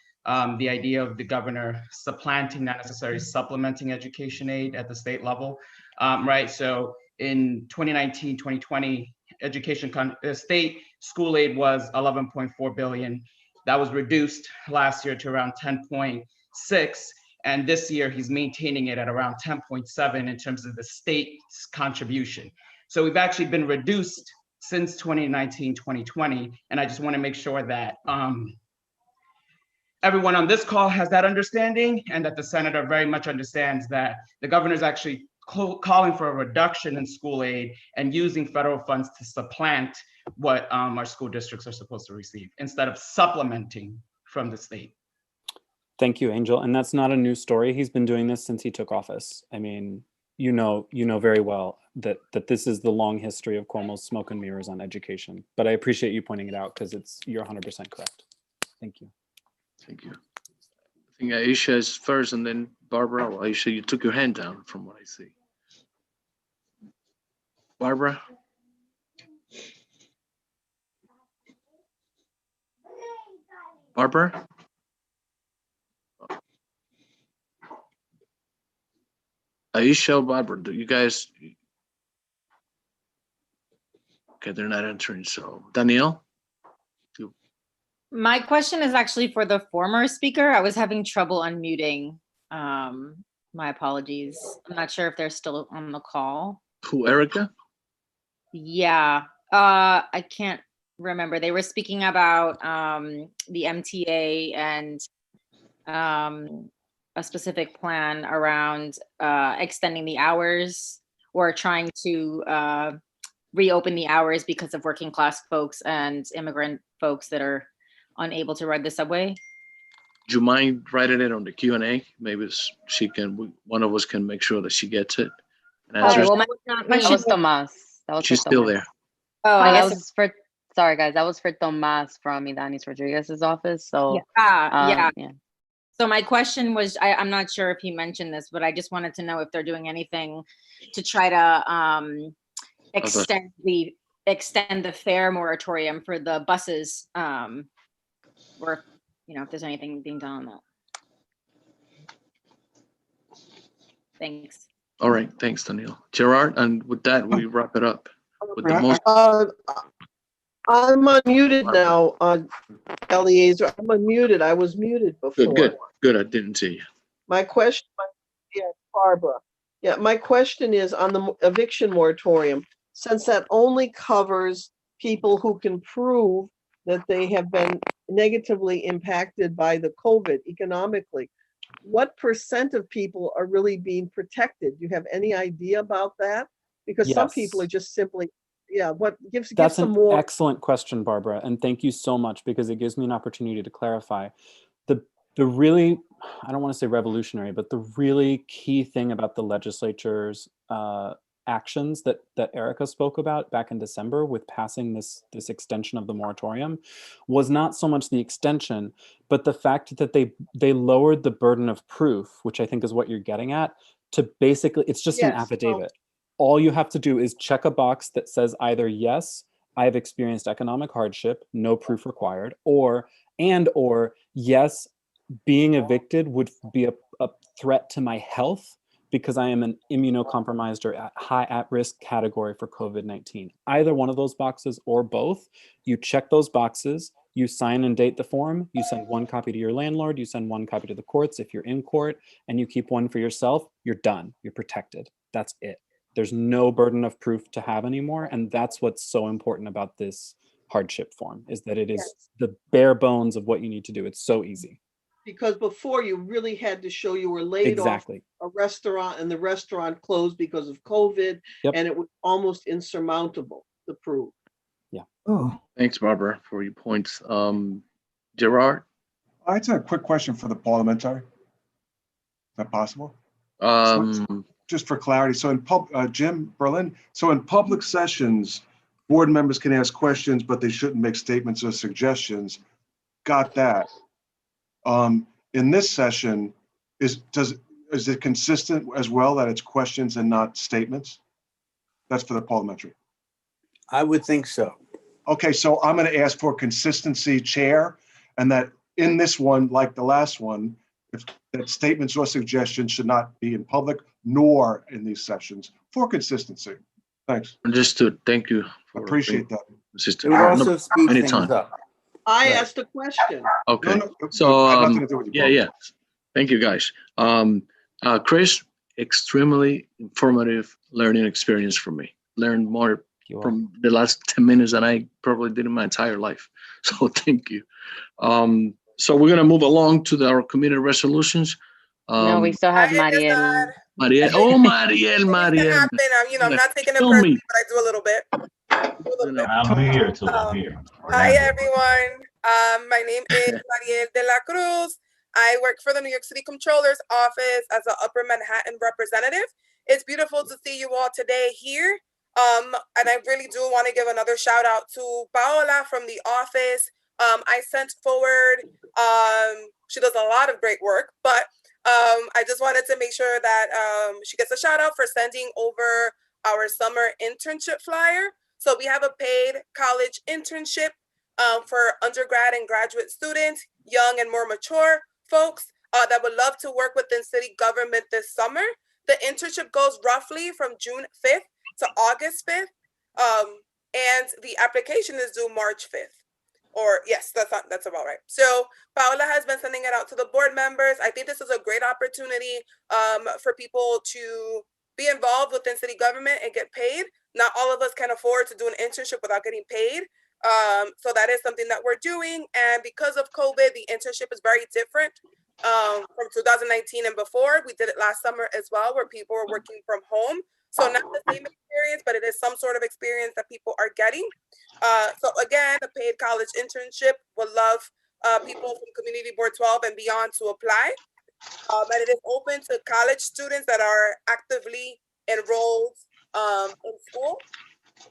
the idea of the governor supplanting, not necessarily supplementing education aid at the state level, right? So in 2019, 2020, state school aid was 11.4 billion. That was reduced last year to around 10.6. And this year he's maintaining it at around 10.7 in terms of the state's contribution. So we've actually been reduced since 2019, 2020. And I just want to make sure that everyone on this call has that understanding, and that the senator very much understands that the governor's actually calling for a reduction in school aid and using federal funds to supplant what our school districts are supposed to receive instead of supplementing from the state. Thank you, Angel. And that's not a new story. He's been doing this since he took office. I mean, you know very well that this is the long history of Cuomo's smoke and mirrors on education. But I appreciate you pointing it out because you're 100% correct. Thank you. Thank you. I think Aisha is first and then Barbara. Well, Aisha, you took your hand down from what I see. Barbara? Barbara? Aisha, Barbara, do you guys? Okay, they're not answering. So Danielle? My question is actually for the former speaker. I was having trouble unmuting. My apologies. I'm not sure if they're still on the call. Who, Erika? Yeah, I can't remember. They were speaking about the MTA and a specific plan around extending the hours or trying to reopen the hours because of working class folks and immigrant folks that are unable to ride the subway. Do you mind writing it on the Q&A? Maybe she can, one of us can make sure that she gets it. And Okay, well, that was Tomas. She's still there. Oh, I that guess was for, sorry guys, that was for Tomas from Idanis Rodriguez's office. So yeah. yeah. So my question was, I'm not sure if he mentioned this, but I just wanted to know if they're doing anything to try to extend the fare moratorium for the buses, or if there's anything being done on that. Thanks. All right, thanks, Danielle. Gerard, and with that, we wrap it up. With the most. I'm unmuted now, Eliezer. I'm unmuted. I was muted before. Good. I didn't see you. My question, Barbara. Yeah, my question is on the eviction moratorium. Since that only covers people who can prove that they have been negatively impacted by the COVID economically, what % of people are really being protected? Do you have any idea about that? Because some people are just simply, That's an excellent question, Barbara, and thank you so much because it gives me an opportunity to clarify. The really, I don't want to say revolutionary, but the really key thing about the legislature's actions that Erika spoke about back in December with passing this extension of the moratorium was not so much the extension, but the fact that they lowered the burden of proof, which I think is what you're getting at, to basically, it's just an affidavit. All you have to do is check a box that says either yes, I have experienced economic hardship, no proof required, or yes, being evicted would be a threat to my health because I am an immunocompromised or at risk category for COVID-19. Either one of those boxes or both, you check those boxes, you sign and date the form, you send one copy to your landlord, you send one copy to the courts if you're in court, and you keep one for yourself, you're done, you're protected. That's it. There's no burden of proof to have anymore. And that's what's so important about this hardship form, is that it is the bare bones of what you need to do. It's so easy. Because before you really had to show you were laid off a restaurant and the restaurant closed because of COVID, and it was almost insurmountable to prove. Yeah. Oh. Thanks, Barbara, for your points. Gerard? I just have a quick question for the parliamentary. Is that possible? Just for clarity, so in Jim Berlin, so in public sessions, board members can ask questions, but they shouldn't make statements or suggestions. Got that. In this session, is it consistent as well that it's questions and not statements? That's for the parliamentary. I would think so. Okay, so I'm going to ask for consistency, Chair, and that in this one, like the last one, that statements or suggestions should not be in public nor in these sessions for consistency. Thanks. Understood. Thank you. Appreciate that. It would also speed things up. I asked a question. Okay. So yeah. Thank you, guys. Chris, extremely informative learning experience for me. Learned more from the last 10 minutes than I probably did in my entire life. So thank you. So we're gonna move along to our community resolutions. No, we still have Mariel. Mariel. Oh, Mariel. I'm not taking it personally, but I do a little bit. I'm here too. I'm here. Hi, everyone. My name is Mariel de la Cruz. I work for the New York City Comptroller's Office as an Upper Manhattan representative. It's beautiful to see you all today here. And I really do want to give another shout out to Paola from the office. I sent forward, she does a lot of great work, but I just wanted to make sure that she gets a shout out for sending over our summer internship flyer. So we have a paid college internship for undergrad and graduate students, young and more mature folks that would love to work within city government this summer. The internship goes roughly from June 5th to August 5th. And the application is due March 5th. Or yes, that's about right. So Paola has been sending it out to the board members. I think this is a great opportunity for people to be involved within city government and get paid. Not all of us can afford to do an internship without getting paid. So that is something that we're doing. And because of COVID, the internship is very different from 2019 and before. We did it last summer as well, where people were working from home. So not the same experience, but it is some sort of experience that people are getting. So again, a paid college internship, would love people from Community Board 12 and beyond to apply. And it is open to college students that are actively enrolled in school.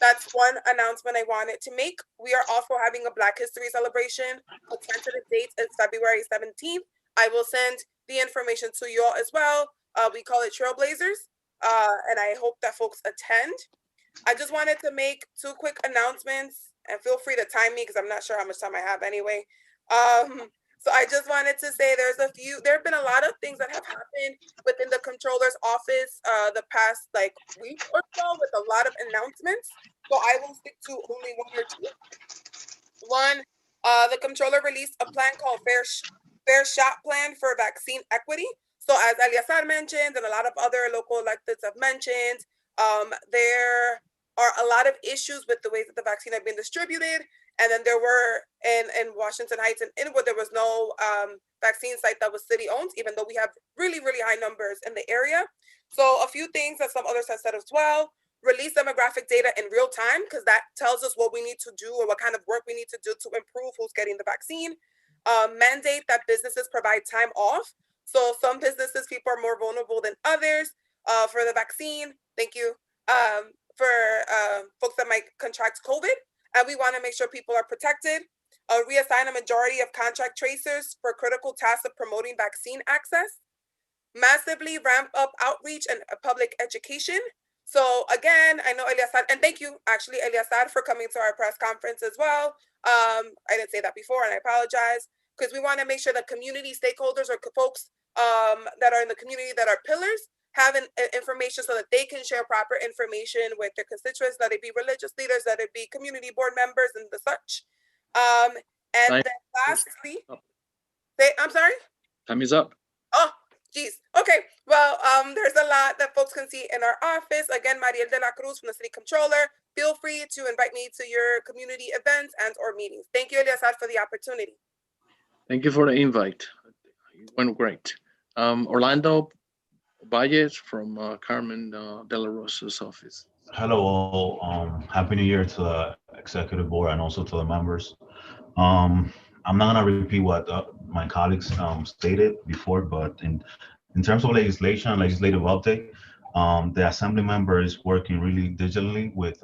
That's one announcement I wanted to make. We are also having a Black History celebration. The tentative date is February 17th. I will send the information to you all as well. We call it Trailblazers. And I hope that folks attend. I just wanted to make two quick announcements, and feel free to time me because I'm not sure how much time I have anyway. So I just wanted to say there have been a lot of things that have happened within the Comptroller's office the past week or so, with a lot of announcements. So I will stick to only one or two. One, the Comptroller released a plan called Fair Shot Plan for Vaccine Equity. So as Eliasar mentioned, and a lot of other local electeds have mentioned, there are a lot of issues with the ways that the vaccine have been distributed. And then there were in Washington Heights and Inwood, there was no vaccine site that was city owned, even though we have really, really high numbers in the area. So a few things that some others have said as well: release demographic data in real time, because that tells us what we need to do or what kind of work we need to do to improve who's getting the vaccine. Mandate that businesses provide time off. So some businesses, people are more vulnerable than others for the vaccine. Thank you. For folks that might contract COVID. And we want to make sure people are protected. Reassign a majority of contract tracers for critical tasks of promoting vaccine access. Massively ramp up outreach and public education. So again, I know Eliasad, and thank you actually Eliasad for coming to our press conference as well. I didn't say that before and I apologize, because we want to make sure that community stakeholders or folks that are in the community that are pillars have information so that they can share proper information with their constituents, that it be religious leaders, that it be community board members and the such. And then lastly, I'm sorry? Time is up. Oh, geez. Okay. Well, there's a lot that folks can see in our office. Again, Mariel de la Cruz from the City Controller. Feel free to invite me to your community events and or meetings. Thank you, Eliasad, for the opportunity. Thank you for the invite. It went great. Orlando Valles from Carmen De La Rosa's office. Hello all. Happy New Year to the executive board and also to the members. I'm not gonna repeat what my colleagues stated before, but in terms of legislation, legislative update, the assembly member is working really diligently with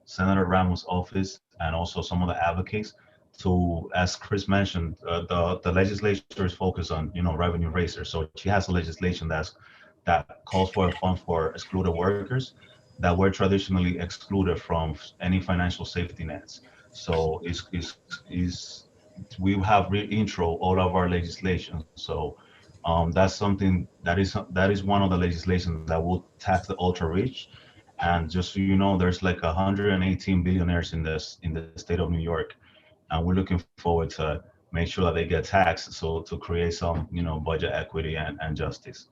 Senator Ramos' office and also some of the advocates to, as Chris mentioned, the legislature is focused on, revenue raisers. So she has a legislation that calls for a fund for excluded workers that were traditionally excluded from any financial safety nets. So we have re-intro all of our legislation. So that's something that is one of the legislations that will tax the ultra rich. And just so you know, there's like 118 billionaires in the state of New York, and we're looking forward to make sure that they get taxed. So to create some, budget equity and justice.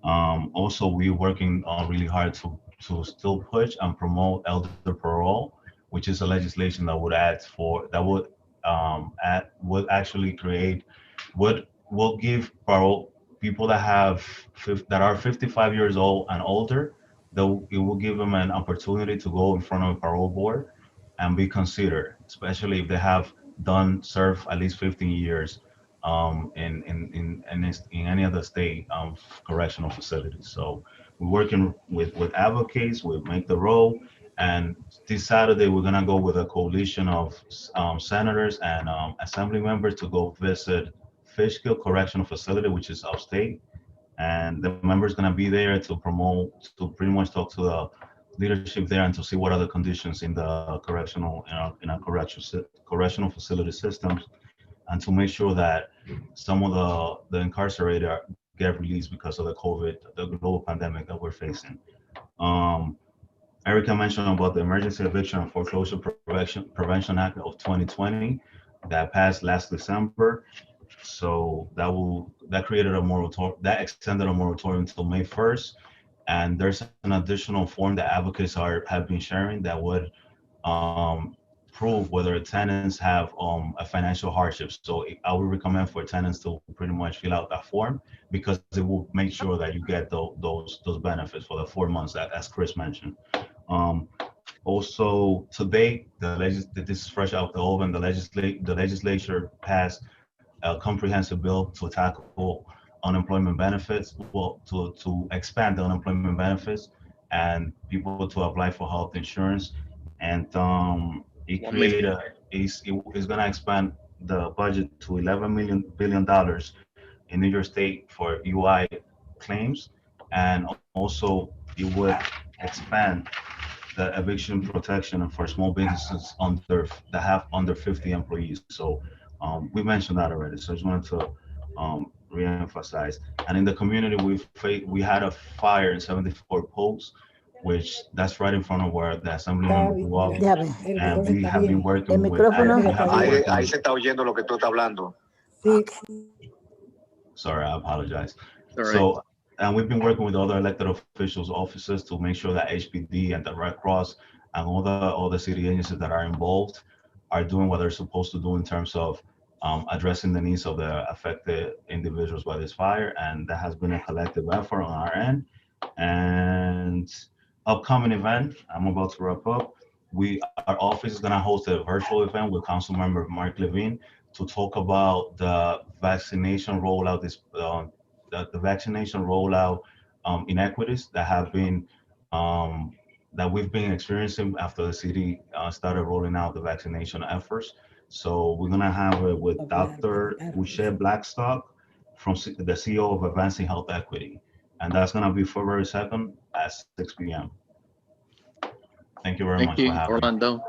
Also, we're working really hard to still push and promote elder parole, which is a legislation that would will give parole people that are 55 years old and older. It will give them an opportunity to go in front of a parole board and be considered, especially if they have served at least 15 years in any other state correctional facilities. So we're working with advocates, we Make the Road, and this Saturday we're gonna go with a coalition of senators and assembly members to go visit Fishkill Correctional Facility, which is upstate, and the members gonna be there to pretty much talk to the leadership there and to see what are the conditions in the correctional facility systems, and to make sure that some of the incarcerated get released because of the global pandemic that we're facing. Erika mentioned about the Emergency Eviction and Foreclosure Prevention Act of 2020 that passed last December. So that created a moratorium, that extended a moratorium until May 1st. And there's an additional form that advocates have been sharing that would prove whether tenants have a financial hardship. So I would recommend for tenants to pretty much fill out that form, because it will make sure that you get those benefits for the 4 months, as Chris mentioned. Also, today, this is fresh out the oven, the legislature passed a comprehensive bill to tackle unemployment benefits, to expand the unemployment benefits and people to apply for health insurance. And it is going to expand the budget to $11 billion in New York State for UI claims. And also it would expand the eviction protection for small businesses that have under 50 employees. So we mentioned that already. So I just wanted to re-emphasize. And in the community, we had a fire in 74 Posts, which that's right in front of where the assembly member grew up. And we have been working with. Ahí se está oyendo lo que tú estás hablando. Sorry, I apologize. Right. So, and we've been working with other elected officials' offices to make sure that HPD and the Red Cross and all the city agencies that are involved are doing what they're supposed to do in terms of addressing the needs of the affected individuals by this fire. And that has been a collective effort on our end. And upcoming event, I'm about to wrap up. Our office is going to host a virtual event with Councilmember Mark Levine to talk about the vaccination rollout, the vaccination rollout inequities that have been that we've been experiencing after the city started rolling out the vaccination efforts. So we're gonna have it with Dr. Ushe Blackstock, from the CEO of Advancing Health Equity, and that's gonna be February 2nd at 6 p.m. Thank you very much for having me. Orlando.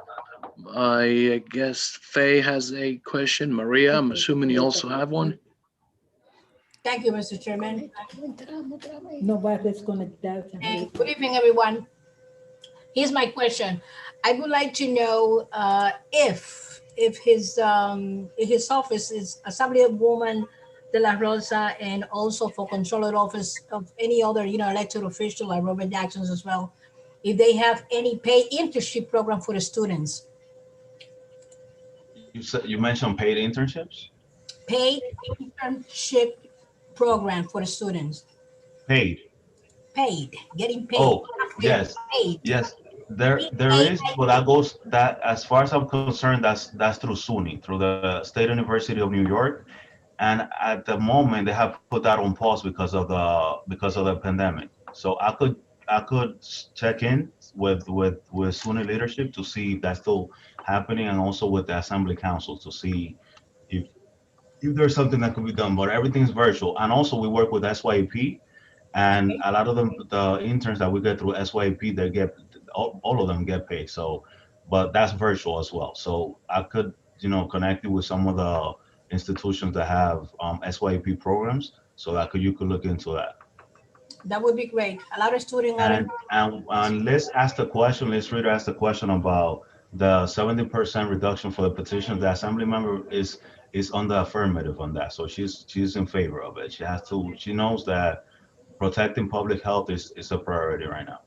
I guess Faye has a question. Maria, I'm assuming you also have one. Thank you, Mr. Chairman. Nobody's connected. Good evening, everyone. Here's my question. I would like to know if his office is Assemblywoman De La Rosa, and also for Controller Office of any other elected official like Robert Jackson's as well, if they have any paid internship program for the students. You mentioned paid internships? Paid internship program for the students. Paid. Getting paid. Oh, yes. Paid. Yes. There is, but that as far as I'm concerned, that's through SUNY, through the State University of New York. And at the moment they have put that on pause because of the pandemic. So I could check in with SUNY leadership to see if that's still happening, and also with the Assembly Council to see if there's something that could be done. But everything's virtual, and also we work with SYP, and a lot of the interns that we get through SYP, they get all of them get paid. So, but that's virtual as well. So I could connect you with some of the institutions that have SYP programs, so that you could look into that. That would be great. A lot of students and let's ask the question. Let's reader ask the question about the 70% reduction for the petition. The assembly member is on the affirmative on that, so she's in favor of it. She knows that protecting public health is a priority right now.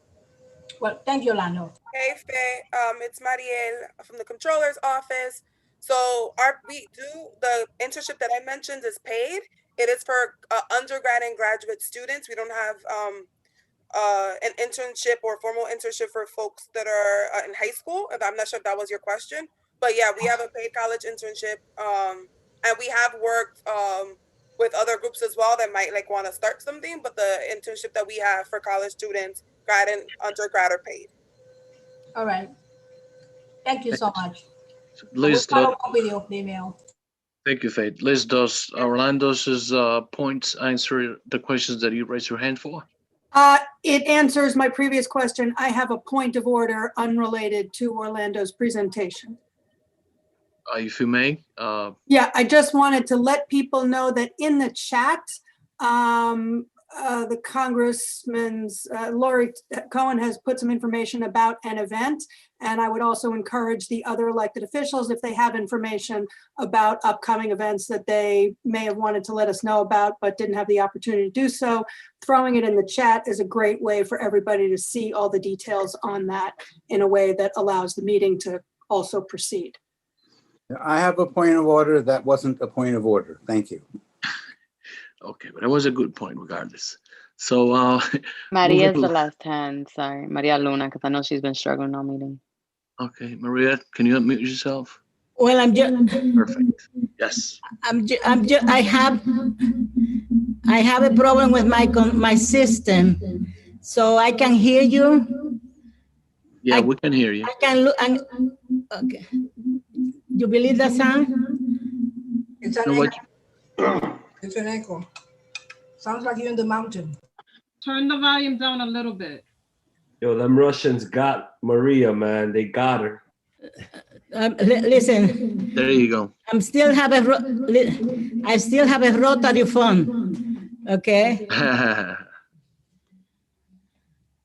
Well, thank you, Orlando. Hey, Faye. It's Mariel from the Controller's Office. So the internship that I mentioned is paid. It is for undergrad and graduate students. We don't have an internship or formal internship for folks that are in high school. I'm not sure if that was your question, but yeah, we have a paid college internship, and we have worked with other groups as well that might want to start something. But the internship that we have for college students, grad and undergrad, are paid. All right. Thank you so much. Liz, follow up with your email. Thank you, Faith. Liz, does Orlando's points answer the questions that you raised your hand for? It answers my previous question. I have a point of order unrelated to Orlando's presentation. If you may. Yeah, I just wanted to let people know that in the chat, the Congressman's Lori Cohen has put some information about an event, and I would also encourage the other elected officials, if they have information about upcoming events that they may have wanted to let us know about but didn't have the opportunity to do so, throwing it in the chat is a great way for everybody to see all the details on that in a way that allows the meeting to also proceed. I have a point of order that wasn't a point of order. Thank you. Okay, but it was a good point regardless. So Maria's the last hand. Sorry, Maria Luna, because I know she's been struggling all meeting. Okay, Maria, can you unmute yourself? Well, I'm just perfect. Yes. I have a problem with my system, so I can hear you. Yeah, we can hear you. I can look. Okay. You believe that sound? It's an echo. It's an echo. Sounds like you're in the mountain. Turn the volume down a little bit. Yo, them Russians got Maria, man. They got her. Listen. There you go. I still have a rotary phone. Okay.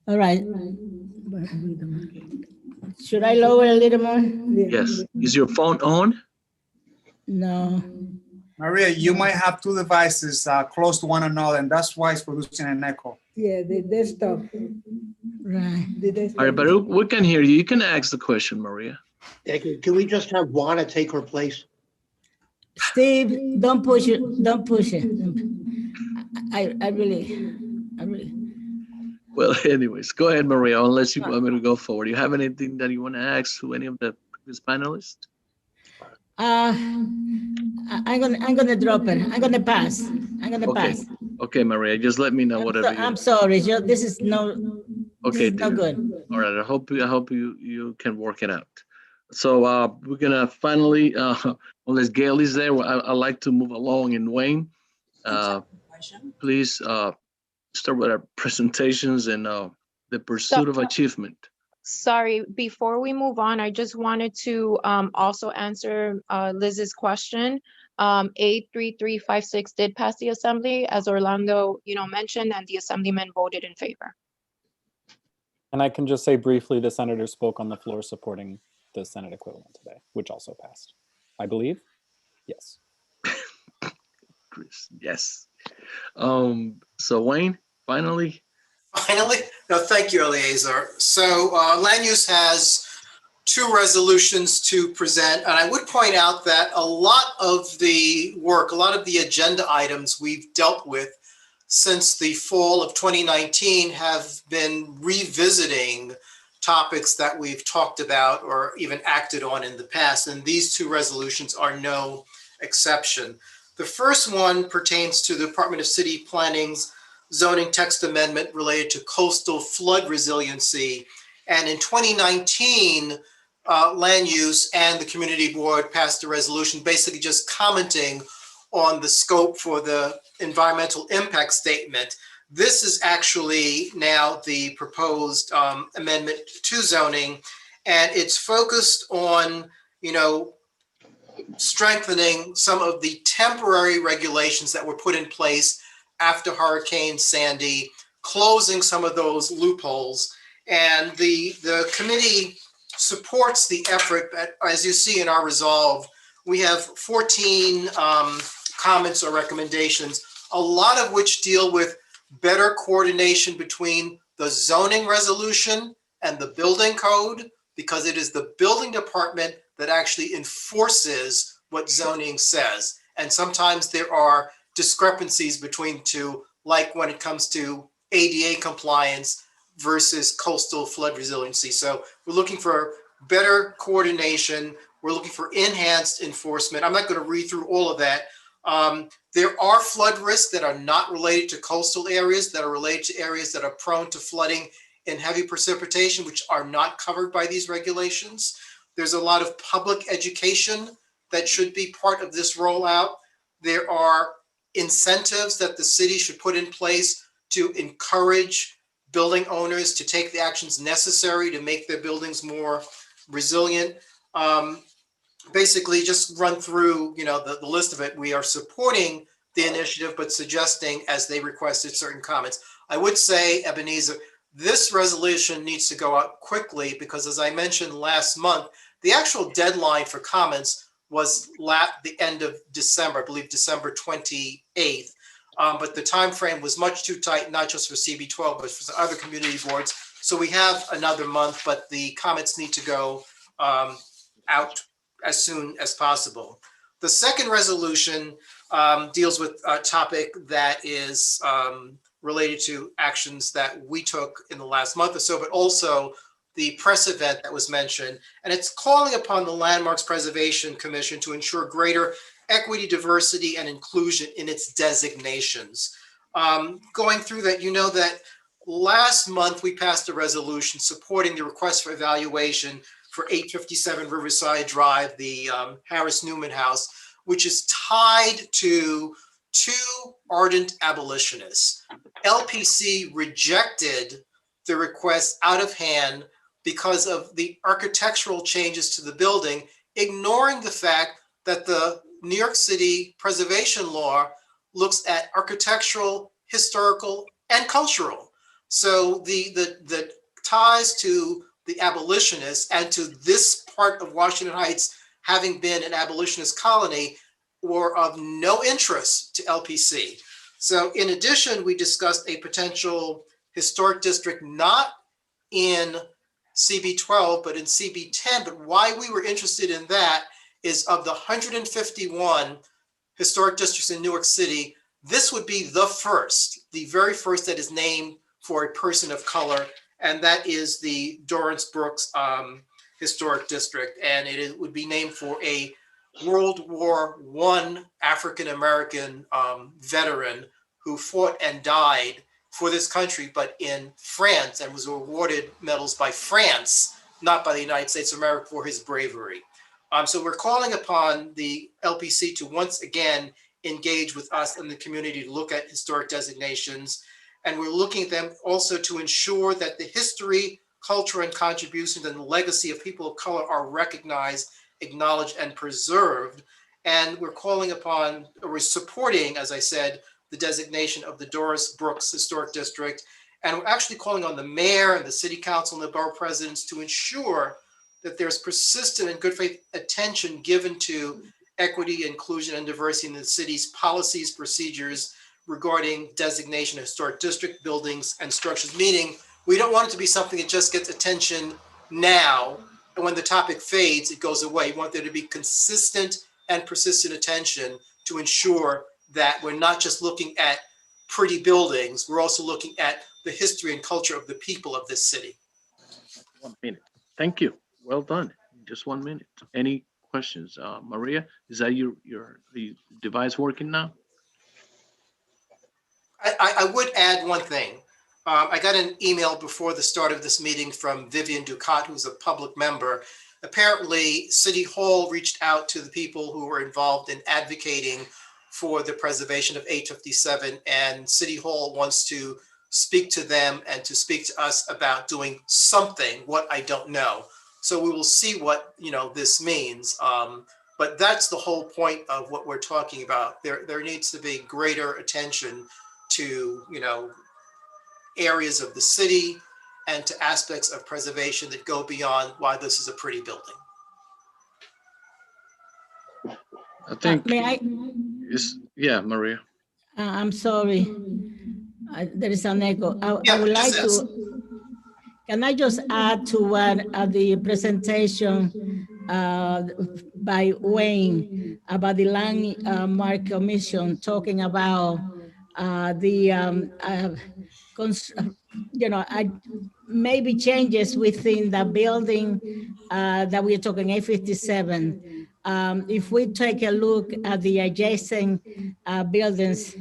All right. Should I lower a little more? Yes. Is your phone on? No. Maria, you might have two devices close to one another, and that's why it's producing an echo. Yeah, the desktop. Right. All right, but we can hear you. You can ask the question, Maria. Thank you. Can we just have Juana take her place? Steve, don't push it. Don't push it. I really. Well, anyways, go ahead, Maria, unless you want me to go forward. You have anything that you want to ask to any of the previous panelists? I'm gonna drop it. I'm gonna pass. Pass. Okay, Maria, just let me know whatever. I'm sorry. This is no. Okay, this is no good. All right. I hope you can work it out. So we're gonna finally, unless Gail is there, I like to move along. And Wayne, please start with our presentations and the pursuit of achievement. Sorry, before we move on, I just wanted to also answer Liz's question. 83356 did pass the assembly, as Orlando, mentioned, and the assemblyman voted in favor. And I can just say briefly, the senator spoke on the floor supporting the Senate equivalent today, which also passed, I believe. Yes. Chris, yes. So Wayne, finally. Finally, no, thank you, Eleazar. So land use has 2 resolutions to present, and I would point out that a lot of the work, a lot of the agenda items we've dealt with since the fall of 2019 have been revisiting topics that we've talked about or even acted on in the past, and these 2 resolutions are no exception. The first one pertains to the Department of City Planning's zoning text amendment related to coastal flood resiliency. And in 2019, land use and the community board passed a resolution basically just commenting on the scope for the environmental impact statement. This is actually now the proposed amendment to zoning, and it's focused on, strengthening some of the temporary regulations that were put in place after Hurricane Sandy, closing some of those loopholes. And the committee supports the effort. As you see in our resolve, we have 14 comments or recommendations, a lot of which deal with better coordination between the zoning resolution and the building code, because it is the building department that actually enforces what zoning says. And sometimes there are discrepancies between the 2, like when it comes to ADA compliance versus coastal flood resiliency. So we're looking for better coordination. We're looking for enhanced enforcement. I'm not going to read through all of that. There are flood risks that are not related to coastal areas, that are related to areas that are prone to flooding and heavy precipitation, which are not covered by these regulations. There's a lot of public education that should be part of this rollout. There are incentives that the city should put in place to encourage building owners to take the actions necessary to make their buildings more resilient. Basically, just run through, the list of it. We are supporting the initiative, but suggesting, as they requested, certain comments. I would say, Ebenezer, this resolution needs to go out quickly because, as I mentioned last month, the actual deadline for comments was the end of December, I believe December 28th. But the time frame was much too tight, not just for CB12, but for other community boards. So we have another month, but the comments need to go out as soon as possible. The second resolution deals with a topic that is related to actions that we took in the last month or so, but also the press event that was mentioned. And it's calling upon the Landmarks Preservation Commission to ensure greater equity, diversity, and inclusion in its designations. Going through that, that last month we passed a resolution supporting the request for evaluation for 857 Riverside Drive, the Harris Newman House, which is tied to 2 ardent abolitionists. LPC rejected the request out of hand because of the architectural changes to the building, ignoring the fact that the New York City preservation law looks at architectural, historical, and cultural. So the ties to the abolitionists and to this part of Washington Heights having been an abolitionist colony were of no interest to LPC. So in addition, we discussed a potential historic district not in CB12, but in CB10. But why we were interested in that is of the 151 historic districts in New York City, this would be the very first that is named for a person of color, and that is the Dorrance Brooks Historic District. And it would be named for a World War I African-American veteran who fought and died for this country, but in France, and was awarded medals by France, not by the United States of America, for his bravery. So we're calling upon the LPC to once again engage with us in the community to look at historic designations. And we're looking at them also to ensure that the history, culture and contributions and the legacy of people of color are recognized, acknowledged, and preserved. And we're calling upon, or we're supporting, as I said, the designation of the Doris Brooks Historic District. And we're actually calling on the mayor and the city council and the borough presidents to ensure that there's persistent and good faith attention given to equity, inclusion, and diversity in the city's policies, procedures regarding designation of historic district buildings and structures, meaning we don't want it to be something that just gets attention now, and when the topic fades, it goes away. We want there to be consistent and persistent attention to ensure that we're not just looking at pretty buildings, we're also looking at the history and culture of the people of this city. 1 minute. Thank you. Well done. Just 1 minute. Any questions? Maria, is that the device working now? I would add one thing. I got an email before the start of this meeting from Vivian Ducat, who's a public member. Apparently, City Hall reached out to the people who were involved in advocating for the preservation of 857, and City Hall wants to speak to them and to speak to us about doing something, what I don't know. So we will see what this means. But that's the whole point of what we're talking about. There needs to be greater attention to areas of the city and to aspects of preservation that go beyond why this is a pretty building. I think May I? Yeah, Maria. I'm sorry. There is an echo. I would like to, can I just add to what the presentation by Wayne about the Landmark Commission talking about maybe changes within the building that we're talking 857. If we take a look at the adjacent buildings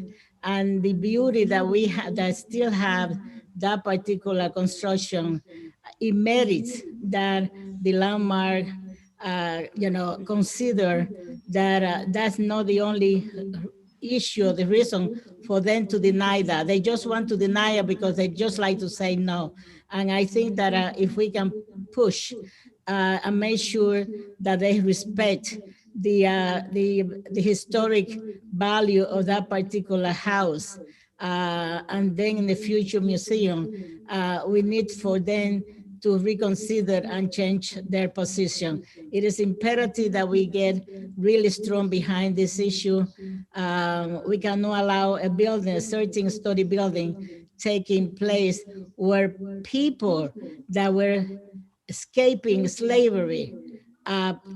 and the beauty that we have, that still have that particular construction, it merits that the landmark, consider that that's not the only issue, the reason for them to deny that. They just want to deny it because they just like to say no. And I think that if we can push and make sure that they respect the historic value of that particular house, and then in the future museum, we need for them to reconsider and change their position. It is imperative that we get really strong behind this issue. We cannot allow a building, a 13-story building, taking place where people that were escaping slavery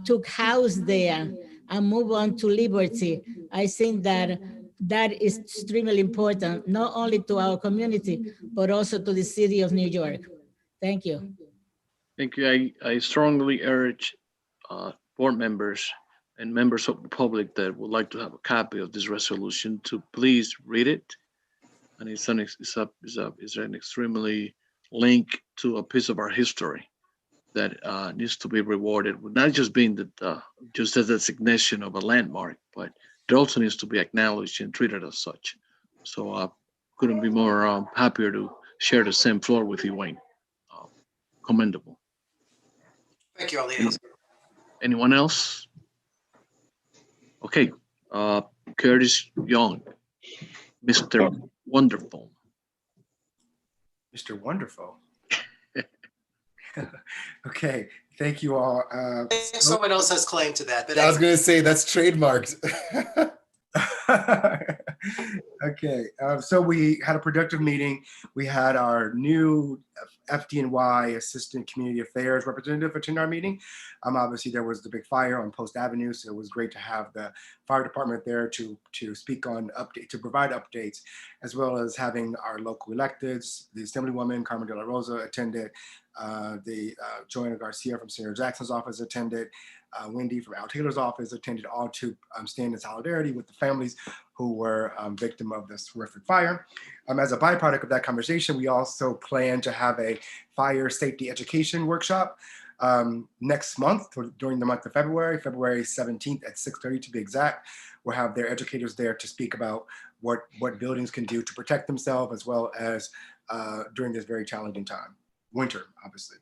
took house there and move on to liberty. I think that that is extremely important, not only to our community, but also to the city of New York. Thank you. Thank you. I strongly urge board members and members of the public that would like to have a copy of this resolution to please read it. And it's an extremely link to a piece of our history that needs to be rewarded, with not just being just a designation of a landmark, but it also needs to be acknowledged and treated as such. So couldn't be more happier to share the same floor with you, Wayne. Commendable. Thank you, Ali. Anyone else? Okay, Curtis Young, Mr. Wonderful. Mr. Wonderful. Okay, thank you all. I think someone else has claim to that. But I was going to say that's trademarked. Okay, so we had a productive meeting. We had our new FDNY Assistant Community Affairs representative attend our meeting. Obviously, there was the big fire on Post Avenue, so it was great to have the fire department there to speak on to provide updates, as well as having our local electeds. The Assemblywoman Carmen de la Rosa attended. Joanna Garcia from Senator Jackson's office attended. Wendy from Al Taylor's office attended, all to stand in solidarity with the families who were victim of this horrific fire. As a byproduct of that conversation, we also plan to have a fire safety education workshop next month, during the month of February 17th at 6:30 to be exact. We'll have their educators there to speak about what buildings can do to protect themselves, as well as during this very challenging time. winter, obviously.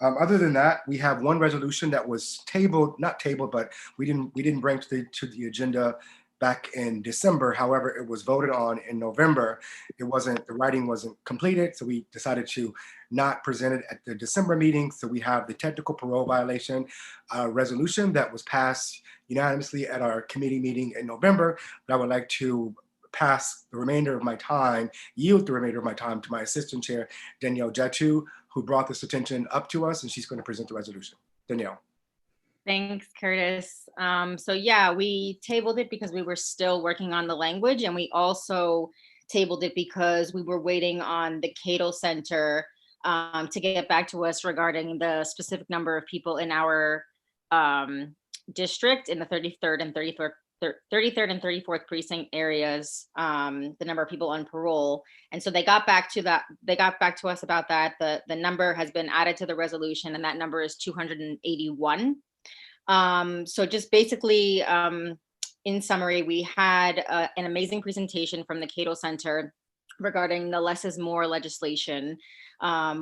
Other than that, we have one resolution that was tabled, not tabled, but we didn't bring to the agenda back in December. However, it was voted on in November. The writing wasn't completed, so we decided to not present it at the December meeting. So we have the technical parole violation resolution that was passed unanimously at our committee meeting in November. But I would like to yield the remainder of my time to my assistant chair, Danielle Jatu, who brought this attention up to us, and she's going to present the resolution. Danielle. Thanks, Curtis. So yeah, we tabled it because we were still working on the language, and we also tabled it because we were waiting on the Cato Center to get back to us regarding the specific number of people in our district in the 33rd and 34th precinct areas, the number of people on parole. And so they got back to us about that. The number has been added to the resolution, and that number is 281. So just basically, in summary, we had an amazing presentation from the Cato Center regarding the less is more legislation,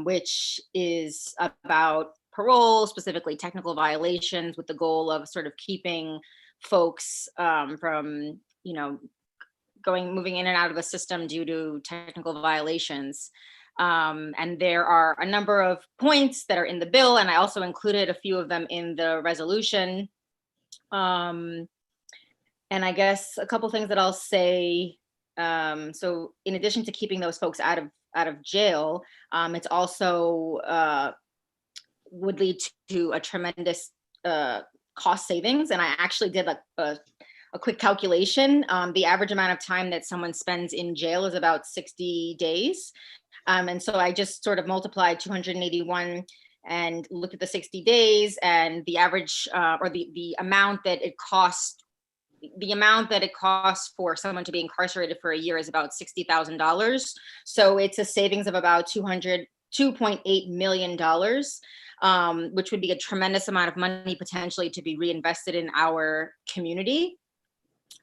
which is about parole, specifically technical violations, with the goal of sort of keeping folks from, moving in and out of the system due to technical violations. And there are a number of points that are in the bill, and I also included a few of them in the resolution. And I guess a couple things that I'll say. So in addition to keeping those folks out of jail, it's also would lead to a tremendous cost savings. And I actually did a quick calculation. The average amount of time that someone spends in jail is about 60 days. And so I just sort of multiplied 281 and looked at the 60 days, and the average or the amount that it costs. The amount that it costs for someone to be incarcerated for a year is about $60,000. So it's a savings of about $2.8 million, which would be a tremendous amount of money potentially to be reinvested in our community.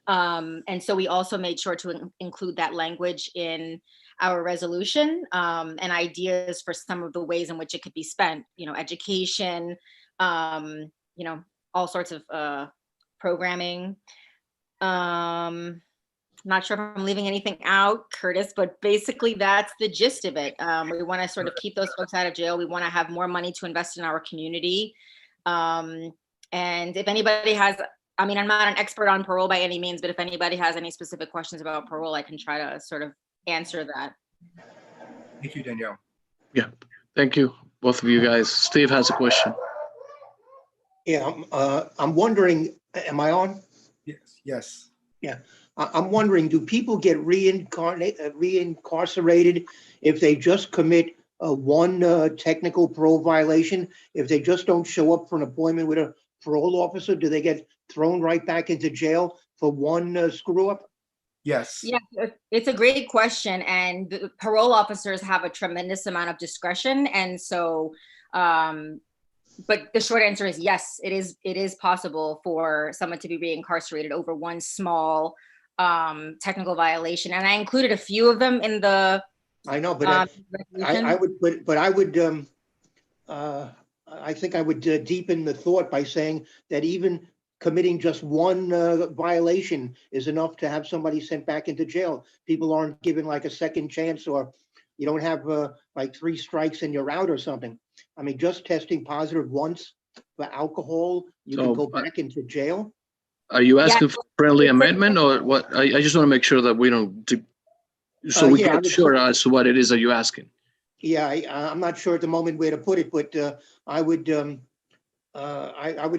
And so we also made sure to include that language in our resolution, and ideas for some of the ways in which it could be spent, education, all sorts of programming. Not sure if I'm leaving anything out, Curtis, but basically that's the gist of it. We want to sort of keep those folks out of jail. We want to have more money to invest in our community. And if anybody has, I'm not an expert on parole by any means, but if anybody has any specific questions about parole, I can try to sort of answer that. Thank you, Danielle. Yeah, thank you, both of you guys. Steve has a question. Yeah, I'm wondering, am I on? Yes. Yeah, I'm wondering, do people get reincarcerated if they just commit one technical parole violation? If they just don't show up for an appointment with a parole officer, do they get thrown right back into jail for one screw up? Yes. Yeah, it's a great question. And the parole officers have a tremendous amount of discretion. And so, but the short answer is yes, it is possible for someone to be reincarcerated over one small technical violation. And I included a few of them in the. I know, but I think I would deepen the thought by saying that even committing just one violation is enough to have somebody sent back into jail. People aren't given like a second chance, or you don't have like 3 strikes and you're out or something. Just testing positive once for alcohol, you can go back into jail. Are you asking for friendly amendment or what? I just want to make sure that we don't, so we get sure as to what it is that you're asking. Yeah, I'm not sure at the moment where to put it, but I would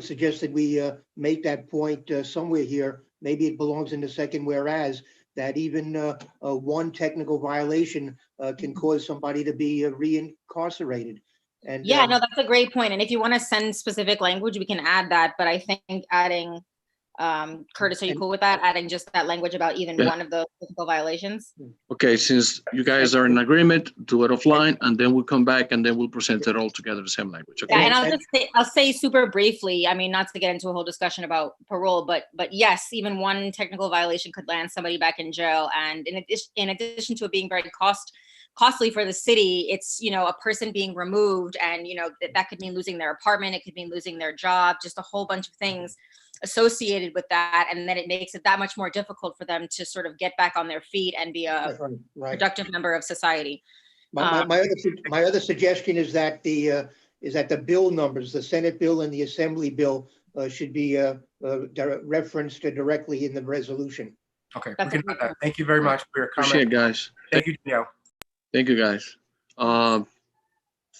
suggest that we make that point somewhere here. Maybe it belongs in the second whereas, that even one technical violation can cause somebody to be reincarcerated. And yeah, no, that's a great point. And if you want to send specific language, we can add that. But I think adding, Curtis, are you cool with that? Adding just that language about even one of the technical violations? Okay, since you guys are in agreement, do it offline, and then we'll come back and then we'll present it all together, the same language. Okay? Yeah, and I'll say super briefly, not to get into a whole discussion about parole, but yes, even one technical violation could land somebody back in jail. And in addition to it being very cost costly for the city. It's, you know, a person being removed, and, you know, that could mean losing their apartment. It could mean losing their job, just a whole bunch of things associated with that. And then it makes it that much more difficult for them to sort of get back on their feet and be a productive member of society. My other suggestion is that the bill numbers, the Senate bill and the Assembly bill, should be referenced directly in the resolution. Okay, we can do that. Thank you very much for your comment. Appreciate it, guys. Thank you, Danielle. Thank you, guys.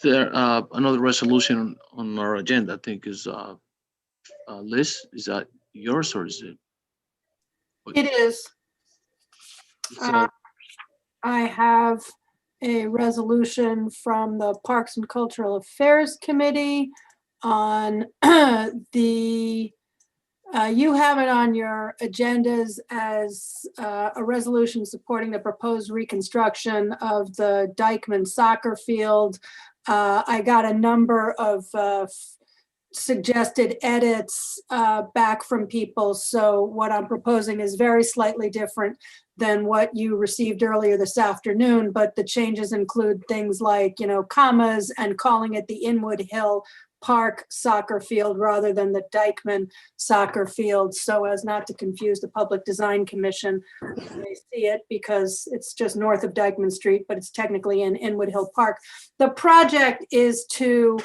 There another resolution on our agenda, I think, is Liz, is that yours or is it? It is. I have a resolution from the Parks and Cultural Affairs Committee on the, you have it on your agendas as a resolution supporting the proposed reconstruction of the Dikeman soccer field. I got a number of suggested edits back from people. So what I'm proposing is very slightly different than what you received earlier this afternoon, but the changes include things like, you know, commas and calling it the Inwood Hill Park soccer field rather than the Dikeman soccer field, so as not to confuse the Public Design Commission when they see it, because it's just north of Dikeman Street, but it's technically in Inwood Hill Park. The project is to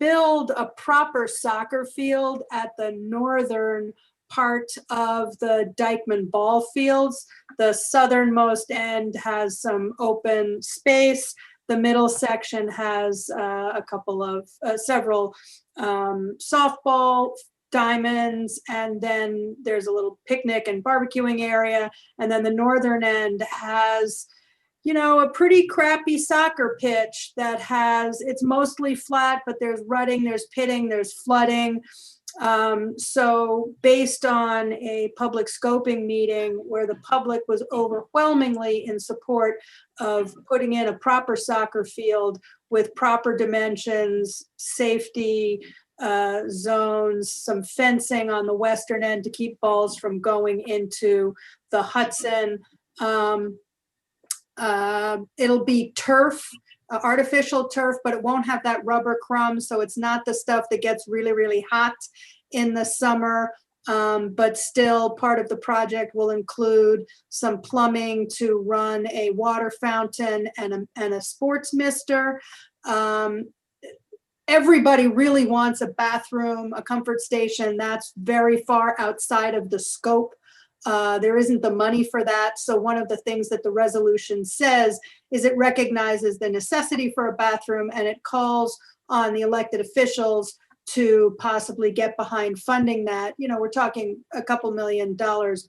build a proper soccer field at the northern part of the Dikeman ball fields. The southernmost end has some open space. The middle section has a couple of several softball diamonds, and then there's a little picnic and barbecuing area. And then the northern end has, you know, a pretty crappy soccer pitch that has, it's mostly flat, but there's rutting, there's pitting, there's flooding. So based on a public scoping meeting where the public was overwhelmingly in support of putting in a proper soccer field with proper dimensions, safety zones, some fencing on the western end to keep balls from going into the Hudson. It'll be turf, artificial turf, but it won't have that rubber crumb. So it's not the stuff that gets really, really hot in the summer. But still part of the project will include some plumbing to run a water fountain and a sports mister. Everybody really wants a bathroom, a comfort station. That's very far outside of the scope. There isn't the money for that. So one of the things that the resolution says is it recognizes the necessity for a bathroom, and it calls on the elected officials to possibly get behind funding that. You know, we're talking a couple $1 million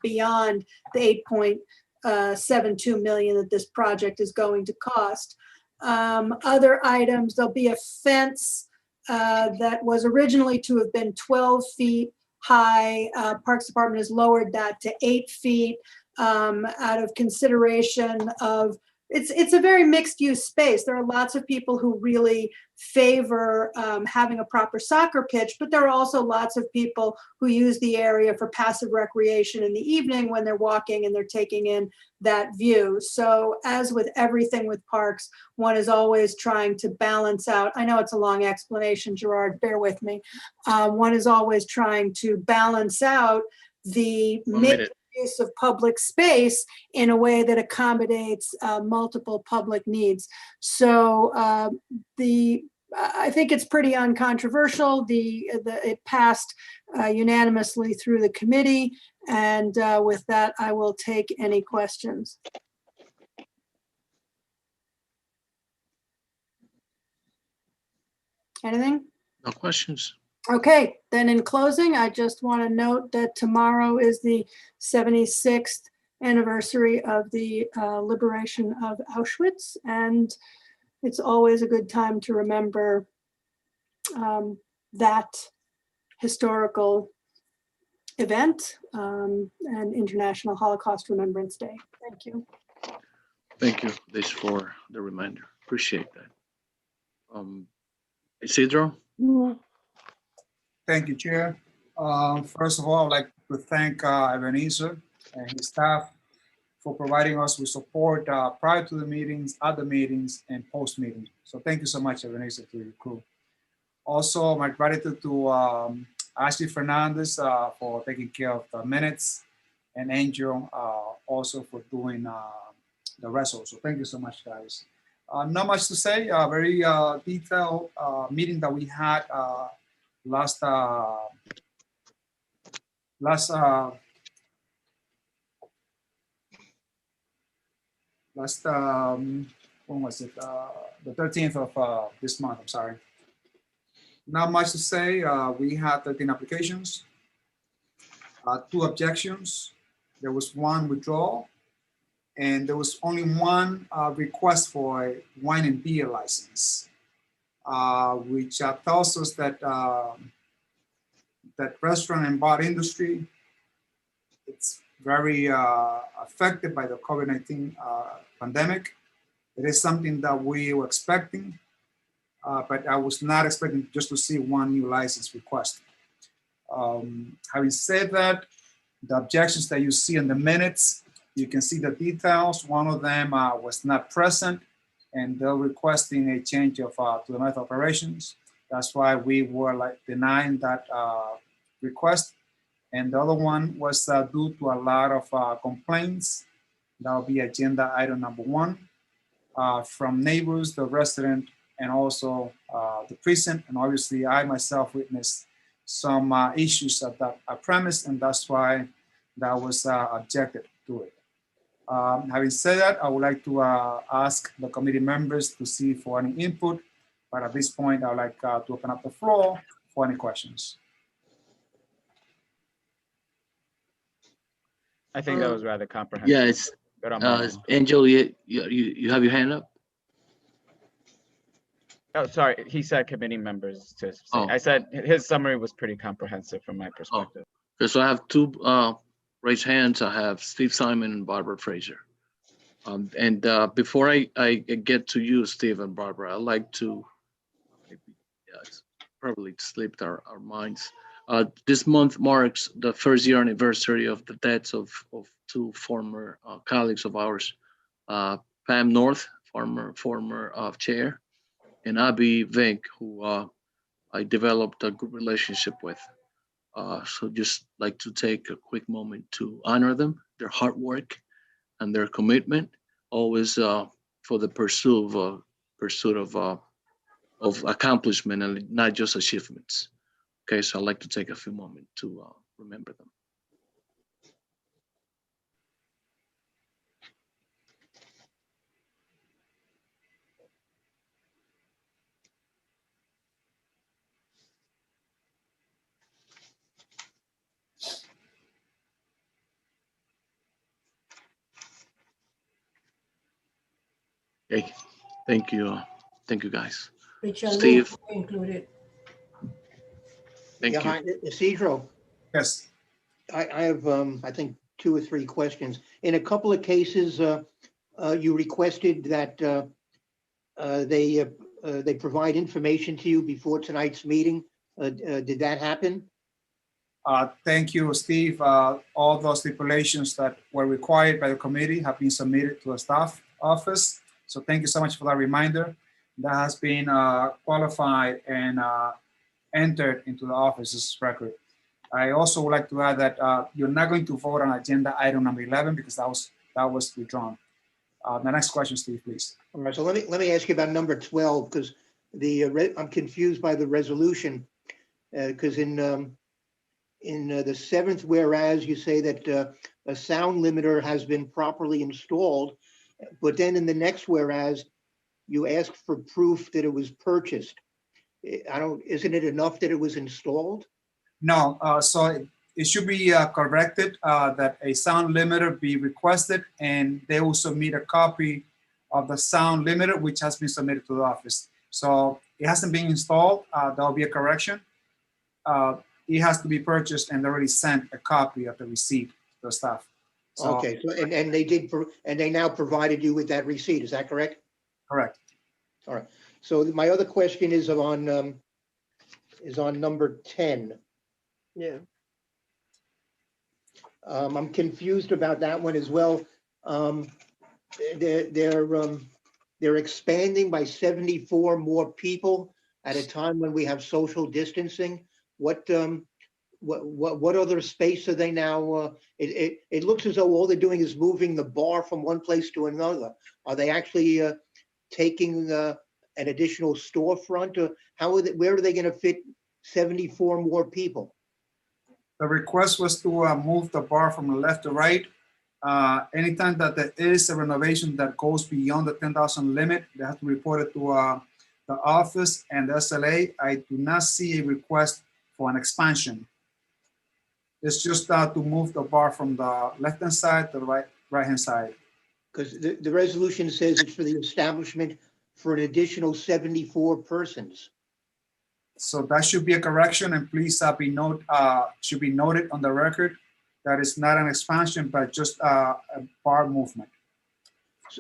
beyond the 8.72 million that this project is going to cost. Other items, there'll be a fence that was originally to have been 12 feet high. Parks Department has lowered that to 8 feet out of consideration of, it's a very mixed use space. There are lots of people who really favor having a proper soccer pitch, but there are also lots of people who use the area for passive recreation in the evening when they're walking and they're taking in that view. So as with everything with parks, one is always trying to balance out. I know it's a long explanation, Gerard, bear with me. One is always trying to balance out the use of public space in a way that accommodates multiple public needs. So I think it's pretty uncontroversial. It passed unanimously through the committee. And with that, I will take any questions. Anything? No questions. Okay, then in closing, I just want to note that tomorrow is the 76th anniversary of the liberation of Auschwitz, and it's always a good time to remember that historical event and International Holocaust Remembrance Day. Thank you. Thank you, Liz, for the reminder. Appreciate that. Isidro? Thank you, Chair. First of all, I'd like to thank Ebenezer and his staff for providing us with support prior to the meetings, at the meetings, and post-meeting. So thank you so much, Ebenezer, to your crew. Also, my gratitude to Ashley Fernandez for taking care of the minutes, and Angel also for doing the rest also. Thank you so much, guys. Not much to say, very detailed meeting that we had last when was it? The 13th of this month, I'm sorry. Not much to say. We had 13 applications, 2 objections. There was 1 withdrawal, and there was only 1 request for a wine and beer license, which tells us that that restaurant and bar industry, it's very affected by the COVID-19 pandemic. It is something that we were expecting, but I was not expecting just to see 1 new license request. Having said that, the objections that you see in the minutes, you can see the details. One of them was not present, and they're requesting a change of to the method of operations. That's why we were denying that request. And the other one was due to a lot of complaints. That will be agenda item number 1 from neighbors, the resident, and also the precinct. And obviously I myself witnessed some issues at that premise, and that's why that was objected to it. Having said that, I would like to ask the committee members to see for any input, but at this point, I would like to open up the floor for any questions. I think that was rather comprehensive. Yeah, it's Angel, you have your hand up? Oh, sorry, he said committee members to say. I said his summary was pretty comprehensive from my perspective. Okay, so I have 2 raised hands. I have Steve Simon and Barbara Fraser. And before I get to you, Steve and Barbara, I'd like to probably slipped our minds. This month marks the 1st year anniversary of the deaths of 2 former colleagues of ours, Pam North, former chair, and Abby Vink, who I developed a good relationship with. So just like to take a quick moment to honor them, their hard work and their commitment, always for the pursuit of accomplishment and not just achievements. Okay, so I'd like to take a few moments to remember them. Okay, thank you guys. Richard Steve. included. Thank you. Isidro. Yes. I have, I think, 2 or 3 questions. In a couple of cases, you requested that they provide information to you before tonight's meeting. Did that happen? Thank you, Steve. All those stipulations that were required by the committee have been submitted to the staff office. So thank you so much for that reminder. That has been qualified and entered into the office's record. I also would like to add that you're not going to vote on agenda item number 11 because that was withdrawn. The next question, Steve, please. All right, so let me ask you about number 12 because I'm confused by the resolution because in the 7th whereas you say that a sound limiter has been properly installed, but then in the next whereas you ask for proof that it was purchased. Isn't it enough that it was installed? No, so it should be corrected that a sound limiter be requested and they will submit a copy of the sound limiter which has been submitted to the office. So it hasn't been installed, there will be a correction. It has to be purchased and they already sent a copy of the receipt to the staff. So, okay, so and they did, and they now provided you with that receipt, is that correct? Correct. All right, so my other question is on number 10. Yeah. I'm confused about that one as well. They're expanding by 74 more people at a time when we have social distancing. What other space are they now? It looks as though all they're doing is moving the bar from one place to another. Are they actually taking an additional storefront? Or where are they going to fit 74 more people? The request was to move the bar from left to right. Anytime that there is a renovation that goes beyond the 10,000 limit, they have to report it to the office and the SLA. I do not see a request for an expansion. It's just to move the bar from the left-hand side to the right-hand side. Because the resolution says it's for the establishment for an additional 74 persons. So that should be a correction, and please should be noted on the record that it's not an expansion, but just a bar movement.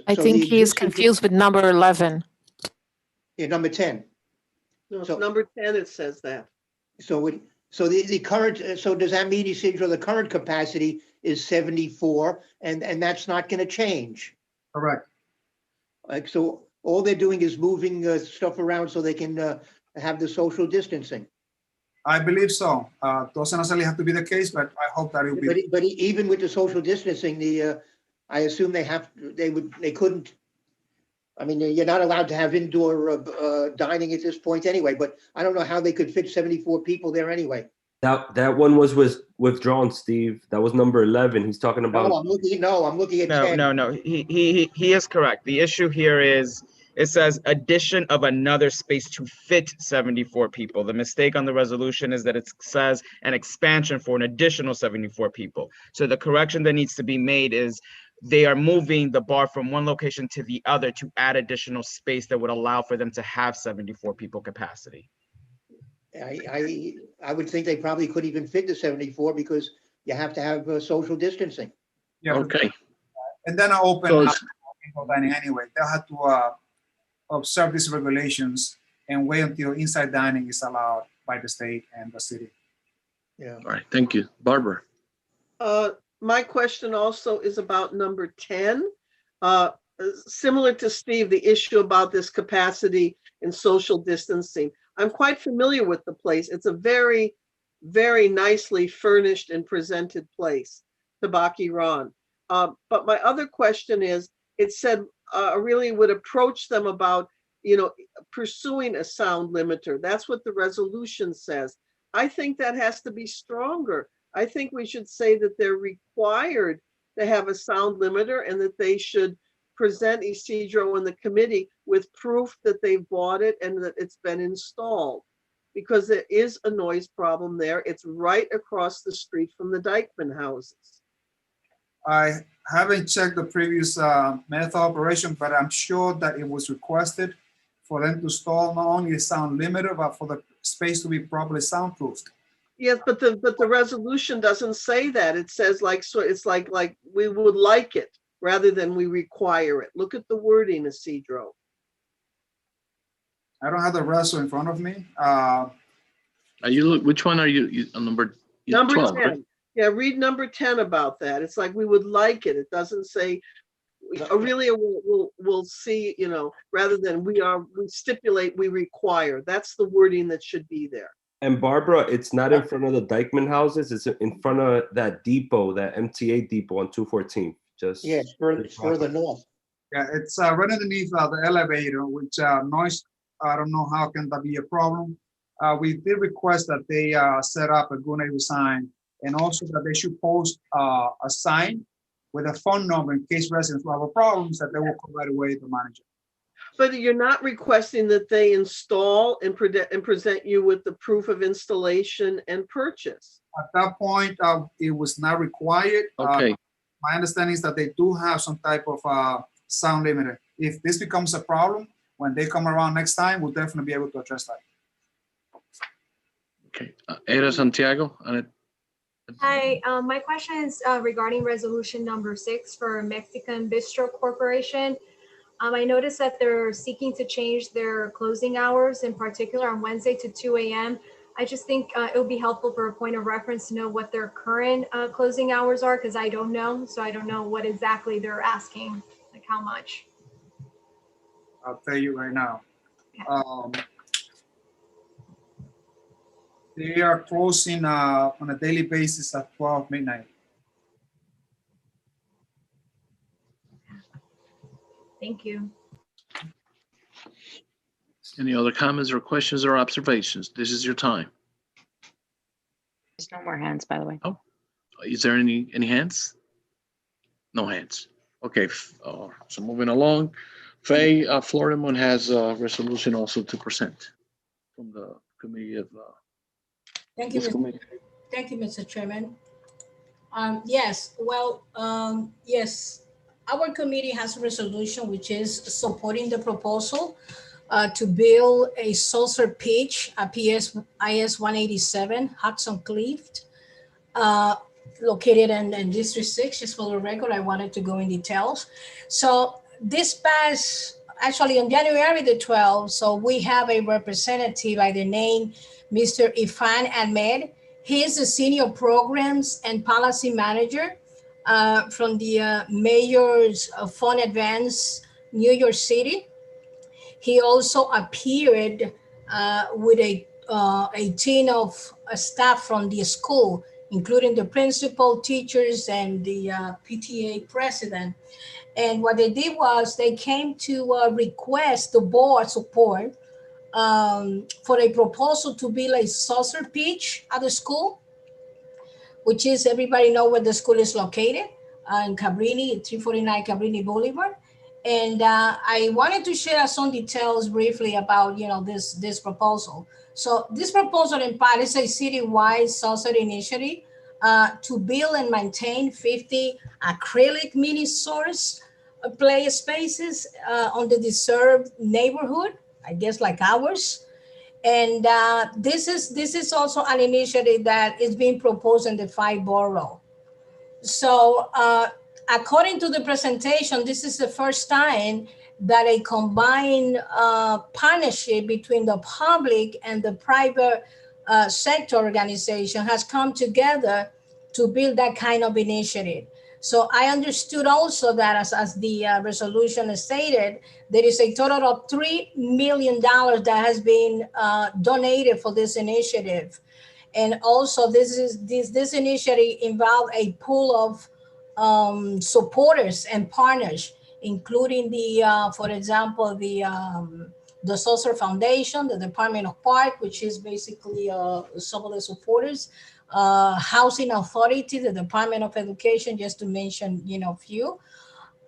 I think he is confused with number 11. Yeah, number 10. No, so, number 10, it says that. So the current, so does that mean, Isidro, the current capacity is 74 and that's not going to change? Correct. Like, so all they're doing is moving stuff around so they can have the social distancing. I believe so. Doesn't necessarily have to be the case, but I hope that it will be. But even with the social distancing, I assume they couldn't. I mean, you're not allowed to have indoor dining at this point anyway. But I don't know how they could fit 74 people there anyway. That one was withdrawn, Steve. That was number 11. He's talking about. No, I'm looking at 10. No. He is correct. The issue here is. It says addition of another space to fit 74 people. The mistake on the resolution is that it says an expansion for an additional 74 people. So the correction that needs to be made is they are moving the bar from one location to the other to add additional space that would allow for them to have 74 people capacity. I would think they probably couldn't even fit the 74 because you have to have social distancing. Yeah. Okay. And then I open up dining anyway. They'll have to observe these regulations and wait until inside dining is allowed by the state and the city. Yeah. All right. Thank you. Barbara. My question also is about number 10. Similar to Steve, the issue about this capacity and social distancing. I'm quite familiar with the place. It's a very, very nicely furnished and presented place, Tabaki Ron. But my other question is, it said really would approach them about, pursuing a sound limiter. That's what the resolution says. I think that has to be stronger. I think we should say that they're required to have a sound limiter and that they should present Isidro and the committee with proof that they've bought it and that it's been installed, because there is a noise problem there. It's right across the street from the Dikeman houses. I haven't checked the previous method operation, but I'm sure that it was requested for them to install not only a sound limiter, but for the space to be properly soundproofed. Yes, but the resolution doesn't say that. It says it's like we would like it rather than we require it. Look at the wording, Isidro. I don't have the resol in front of me. Which one are you on number 12? 10. Right? Yeah, read number 10 about that. It's like we would like it. It doesn't say really we'll see, rather than we stipulate, we require. That's the wording that should be there. And Barbara, it's not in front of the Dikeman houses. It's in front of that depot, that MTA depot on 214. Just it's further north. Yeah, it's right underneath the elevator, which noise. I don't know how can that be a problem. We did request that they set up a good neighbor sign, and also that they should post a sign with a phone number in case residents will have problems, that they will call right away the manager. But you're not requesting that they install and present you with the proof of installation and purchase. At that point, it was not required. Okay. My understanding is that they do have some type of sound limiter. If this becomes a problem, when they come around next time, we'll definitely be able to address that. Okay. Era Santiago. Hi, my question is regarding resolution number 6 for Mexican Bistro Corporation. I noticed that they're seeking to change their closing hours, in particular on Wednesday to 2 a.m. I just think it would be helpful for a point of reference to know what their current closing hours are, because I don't know. So I don't know what exactly they're asking, like how much. I'll tell you right now. They are closing on a daily basis at 12 midnight. Thank you. Any other comments or questions or observations? This is your time. There's no more hands, by the way. Oh, is there any hands? No hands. Okay, so moving along. Faye Florimon has a resolution also to present from the committee of. Thank you, thank you, Mr. Chairman. Yes, well, yes, our committee has a resolution which is supporting the proposal to build a saucer pitch, a IS 187 Hudson Cleft, located in District 6. Just for the record, I wanted to go in details. So this past, actually on January the 12th, so we have a representative by the name Mr. Ifan Ahmed. He is the Senior Programs and Policy Manager from the Mayor's Fund Advance, New York City. He also appeared with a team of staff from the school, including the principal, teachers, and the PTA president. And what they did was they came to request the board support for a proposal to build a saucer pitch at the school, which is, everybody know where the school is located, in Cabrini, 349 Cabrini Boulevard. And I wanted to share some details briefly about, this proposal. So this proposal in part is a citywide saucer initiative to build and maintain 50 acrylic mini source play spaces on the deserved neighborhood, I guess like ours. And this is also an initiative that is being proposed in the 5 borough. So according to the presentation, this is the first time that a combined partnership between the public and the private sector organization has come together to build that kind of initiative. So I understood also that as the resolution stated, there is a total of $3 million that has been donated for this initiative. And also this initiative involved a pool of supporters and partners, including for example, the Saucer Foundation, the Department of Park, which is basically some of the supporters, Housing Authority, the Department of Education, just to mention, a few.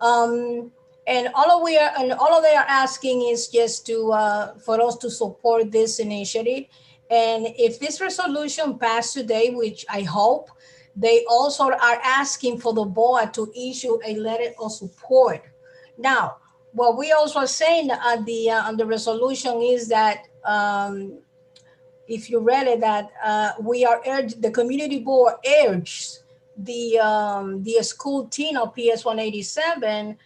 And all they are asking is just for us to support this initiative. And if this resolution passed today, which I hope, they also are asking for the board to issue a letter of support. Now, what we also are saying on the resolution is that if you read it, that the community board urged the school team of PS 187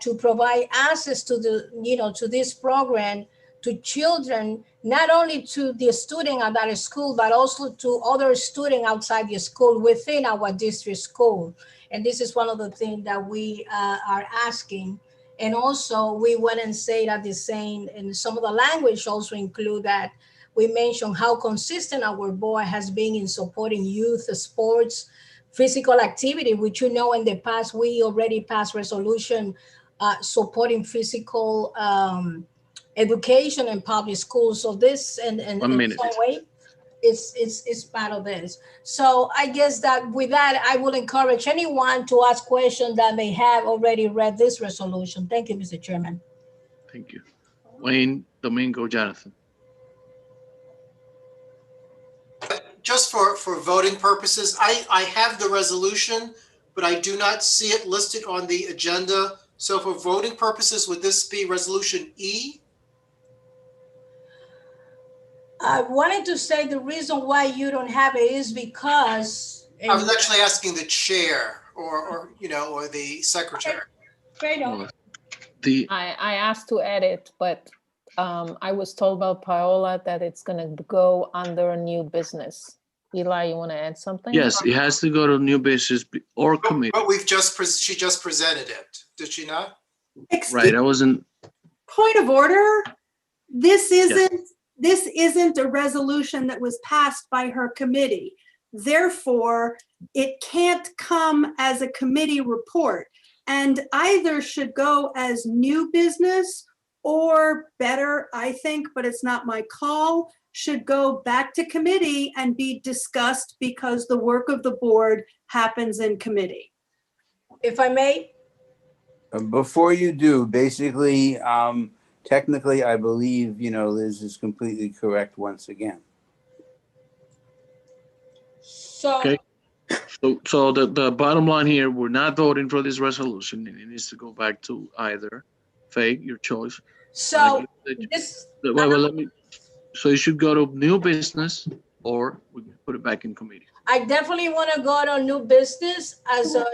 to provide access to to this program to children, not only to the student at that school, but also to other students outside the school within our district school. And this is one of the things that we are asking. And also we went and say that and some of the language also include that we mentioned how consistent our board has been in supporting youth sports, physical activity, which in the past, we already passed resolution supporting physical education in public schools. So this in some way, it's part of this. So I guess that with that, I will encourage anyone to ask questions that may have already read this resolution. Thank you, Mr. Chairman. Thank you. Wayne, Domingo, Jonathan. Just for voting purposes, I have the resolution, but I do not see it listed on the agenda. So for voting purposes, would this be resolution E? I wanted to say the reason why you don't have it is because I was actually asking the chair or the secretary. Fredo. I asked to edit, but I was told by Paola that it's gonna go under a new business. Eli, you wanna add something? Yes, it has to go to new business or committee. But she just presented it, did she not? Right, I wasn't, Point of order. This isn't a resolution that was passed by her committee. Therefore, it can't come as a committee report, and either should go as new business, or better, I think, but it's not my call, should go back to committee and be discussed because the work of the board happens in committee. If I may, Before you do, basically, technically, I believe, Liz is completely correct once again. so okay. So the bottom line here, we're not voting for this resolution, and it needs to go back to either Faye, your choice. so this So it should go to new business, or we can put it back in committee. I definitely want to go to new business as a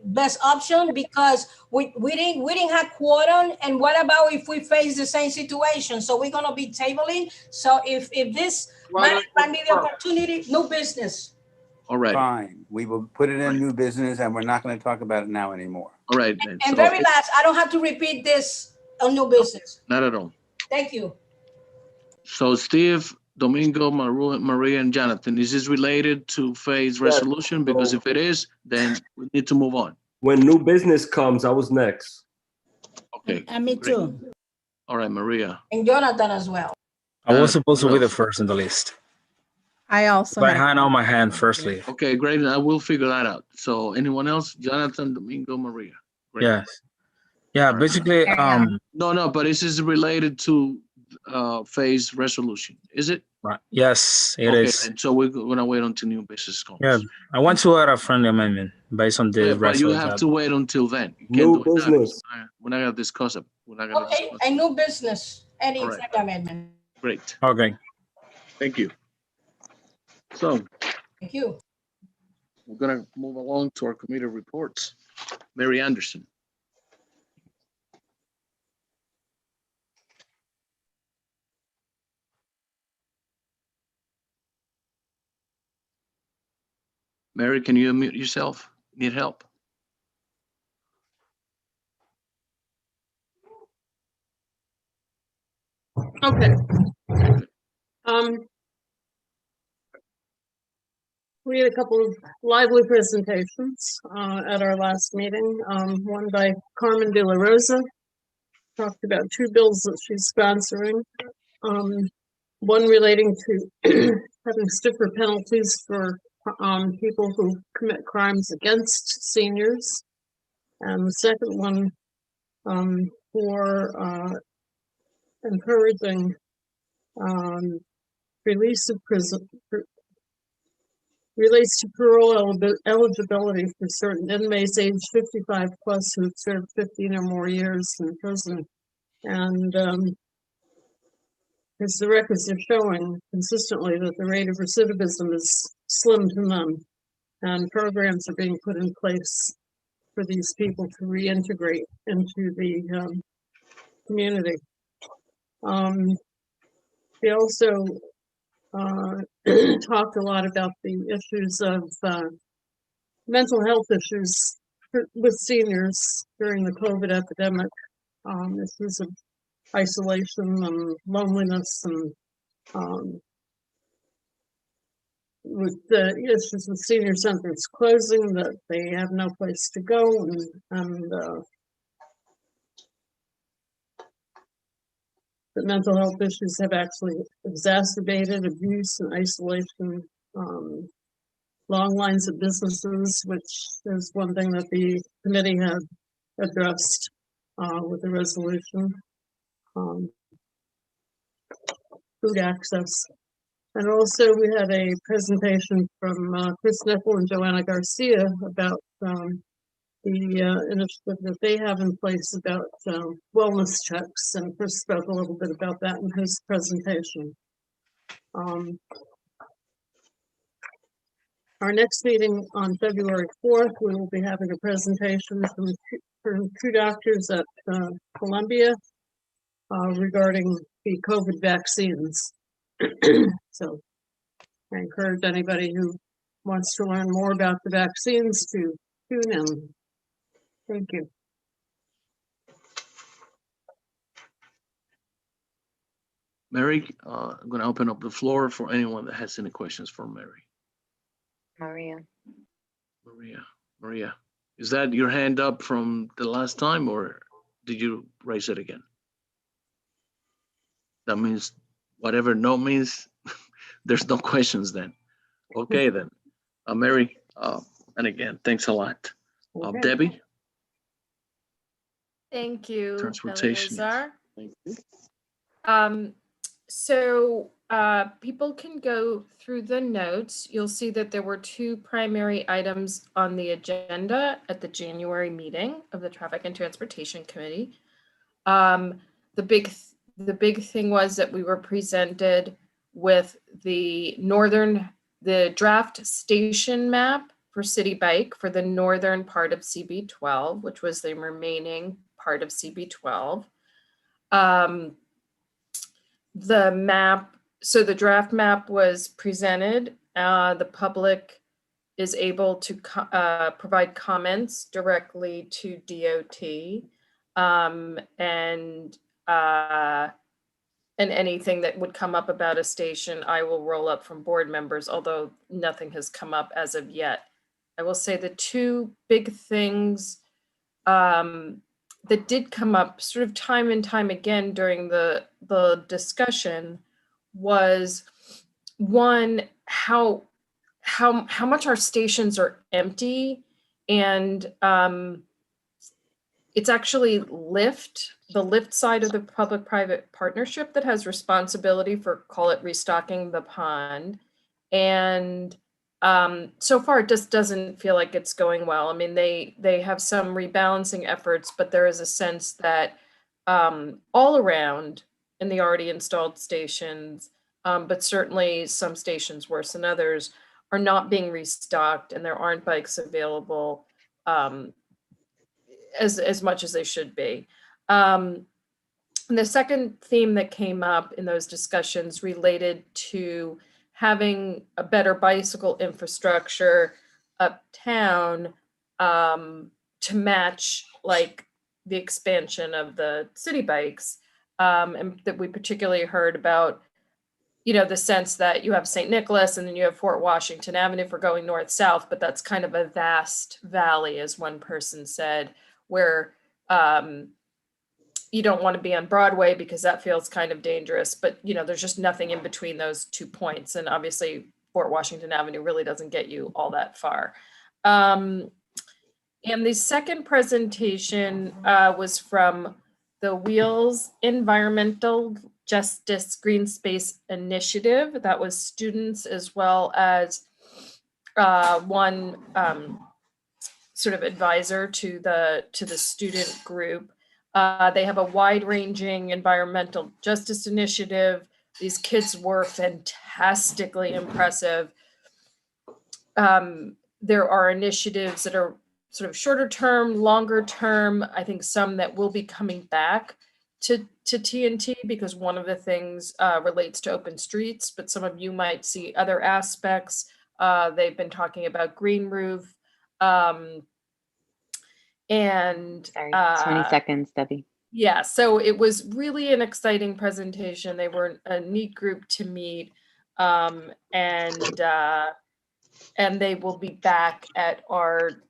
best option, because we didn't have quorum. And what about if we face the same situation? So we're gonna be tabling. So if this might be the opportunity, new business. All right. Fine. We will put it in new business, and we're not going to talk about it now anymore. All right. Then. And very last, I don't have to repeat this on new business. Not at all. Thank you. So Steve, Domingo, Maria, and Jonathan, is this related to Faye's resolution? Because if it is, then we need to move on. When new business comes, I was next. Okay. And me too. All right, Maria. And Jonathan as well. I was supposed to be the first in the list. I also But I had on my hand firstly. Okay, great. I will figure that out. So anyone else? Jonathan, Domingo, Maria. Great. Yes. Yeah, basically, No, but this is related to Faye's resolution, is it? right. Yes, it is. And so we're gonna wait until new business comes. Yeah, I want to add a friendly amendment based on the But you resolution. have to wait until then. You can't New do it now. business. We're not gonna discuss it. We're not gonna Okay, discuss a new business. Any All right. amendment. it. Great. Okay. Thank you. So Thank you. we're gonna move along to our committee reports. Mary Anderson. Mary, can you unmute yourself? Need help? Okay. We had a couple of lively presentations at our last meeting. One by Carmen De La Rosa, talked about 2 bills that she's sponsoring. One relating to having stiffer penalties for people who commit crimes against seniors. And the second one for encouraging release to parole eligibility for certain inmates aged 55 plus who've served 15 or more years in prison. And as the records are showing consistently that the rate of recidivism is slim to none, and programs are being put in place for these people to reintegrate into the community. We also talked a lot about the issues of mental health issues with seniors during the COVID epidemic, issues of isolation and loneliness, and with the issues with senior centers closing, that they have no place to go, and the mental health issues have actually exacerbated abuse and isolation, long lines of businesses, which is one thing that the committee had addressed with the resolution, food access. And also we had a presentation from Chris Nickel and Joanna Garcia about the initiative that they have in place about wellness checks, and Chris spoke a little bit about that in his presentation. Our next meeting on February 4th, we will be having a presentation from 2 doctors at Columbia regarding the COVID vaccines. So I encourage anybody who wants to learn more about the vaccines to tune in. Thank you. Mary, I'm going to open up the floor for anyone that has any questions for Mary. Maria. Maria, is that your hand up from the last time, or did you raise it again? That means whatever no means, there's no questions then. Okay then, Mary, and again, thanks a lot. Okay. Debbie? Thank you, Transportation. Eleazar. Thank you. So people can go through the notes. You'll see that there were two primary items on the agenda at the January meeting of the Traffic and Transportation Committee. The big thing was that we were presented with the draft station map for City Bike for the northern part of CB12, which was the remaining part of CB12. So the draft map was presented. The public is able to provide comments directly to DOT, and anything that would come up about a station, I will roll up from board members, although nothing has come up as of yet. I will say the two big things that did come up sort of time and time again during the discussion was, one, how much our stations are empty, and it's actually the Lyft side of the public-private partnership that has responsibility for, call it, restocking the pond. And so far, it just doesn't feel like it's going well. I mean, they have some rebalancing efforts, but there is a sense that all around in the already installed stations, but certainly some stations worse than others, are not being restocked, and there aren't bikes available as much as they should be. And the second theme that came up in those discussions related to having a better bicycle infrastructure uptown to match like the expansion of the city bikes, and that we particularly heard about, the sense that you have St. Nicholas and then you have Fort Washington Avenue for going north-south, but that's kind of a vast valley, as one person said, where you don't want to be on Broadway because that feels kind of dangerous, but there's just nothing in between those 2 points. And obviously Fort Washington Avenue really doesn't get you all that far. And the second presentation was from the Wheels Environmental Justice Green Space Initiative. That was students as well as one sort of advisor to the student group. They have a wide-ranging environmental justice initiative. These kids were fantastically impressive. There are initiatives that are sort of shorter term, longer term. I think some that will be coming back to TNT, because one of the things relates to open streets, but some of you might see other aspects. They've been talking about green roof. And sorry, 20 seconds, Debbie. Yeah, so it was really an exciting presentation. They were a neat group to meet, and they will be back at our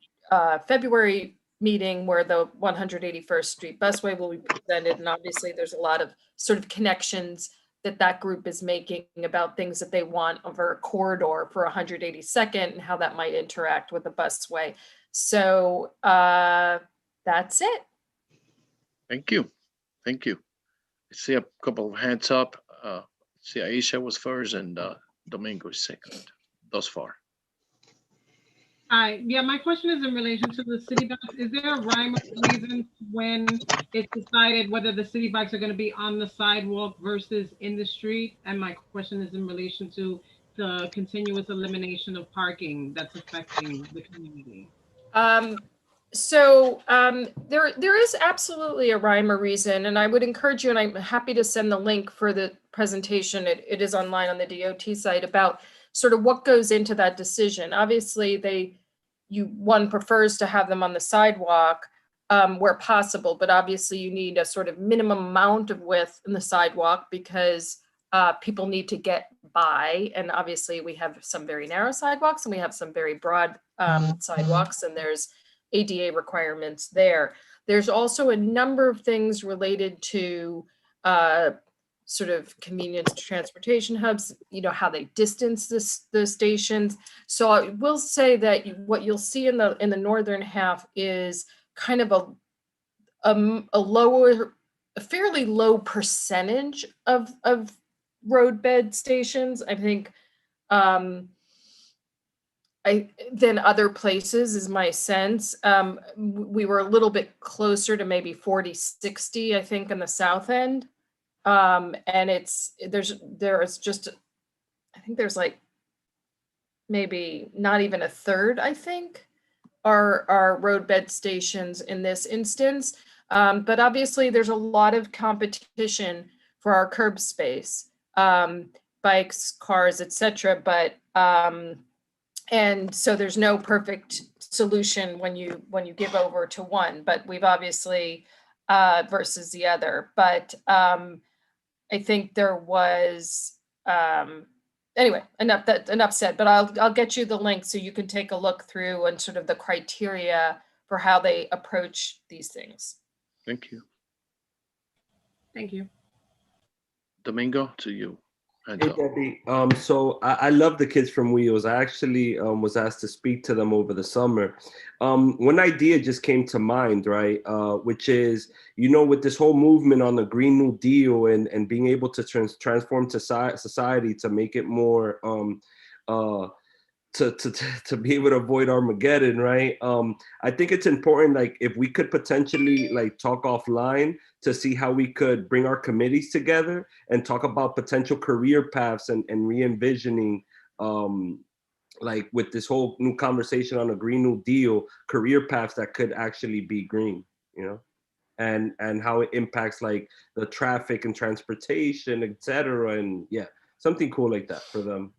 February meeting where the 181st Street Busway will be presented. And obviously there's a lot of sort of connections that group is making about things that they want over a corridor for 182nd and how that might interact with the busway. So that's it. Thank you. Thank you. I see a couple of hands up. See, Aisha was first and Domingo is second thus far. Hi, yeah, my question is in relation to the city bikes. Is there a rhyme or reason when it's decided whether the city bikes are going to be on the sidewalk versus in the street? And my question is in relation to the continuous elimination of parking that's affecting the community. So there is absolutely a rhyme or reason, and I would encourage you, and I'm happy to send the link for the presentation. It is online on the DOT site about sort of what goes into that decision. Obviously, one prefers to have them on the sidewalk where possible, but obviously you need a sort of minimum amount of width in the sidewalk because people need to get by. And obviously we have some very narrow sidewalks and we have some very broad sidewalks, and there's ADA requirements there. There's also a number of things related to sort of convenience transportation hubs, how they distance the stations. So I will say that what you'll see in the northern half is kind of a fairly low percentage of roadbed stations. I think than other places is my sense. We were a little bit closer to maybe 40, 60, I think, in the south end. And there's just, I think there's like maybe not even a third, I think, are roadbed stations in this instance. But obviously there's a lot of competition for our curb space, bikes, cars, etc. But and so there's no perfect solution when you give over to one, but we've obviously versus the other. But I think there was anyway, enough said, but I'll get you the link so you can take a look through and sort of the criteria for how they approach these things. Thank you. Thank you. Domingo, to you. Hey, Debbie. So I love the kids from Wheels. I actually was asked to speak to them over the summer. One idea just came to mind, right? Which is, with this whole movement on the Green New Deal and being able to transform society to make it more to be able to avoid Armageddon, right? I think it's important, like, if we could potentially like talk offline to see how we could bring our committees together and talk about potential career paths and re-envisioning, like with this whole new conversation on a Green New Deal, career paths that could actually be green, and how it impacts like the traffic and transportation, etc. And yeah, something cool like that for them,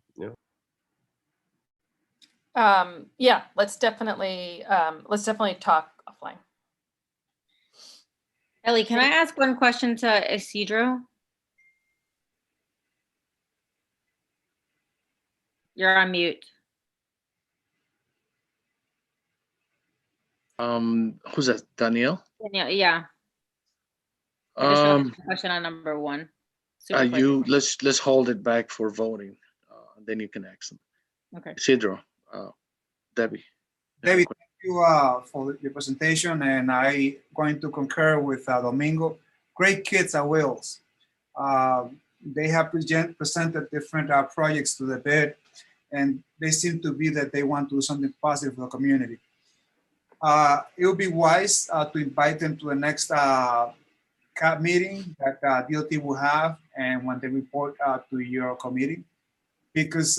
Yeah, let's definitely talk offline. Ellie, can I ask one question to Isidro? You're on mute. Who's that? Danielle? Yeah. I just have a question on number one. Let's hold it back for voting, then you can ask them. Okay. Isidro, Debbie. David, thank you for your presentation, and I'm going to concur with Domingo. Great kids at Wheels. They have presented different projects to the bid, and they seem to be that they want to do something positive for the community. It would be wise to invite them to the next CAB meeting that DOT will have, and when they report to your committee, because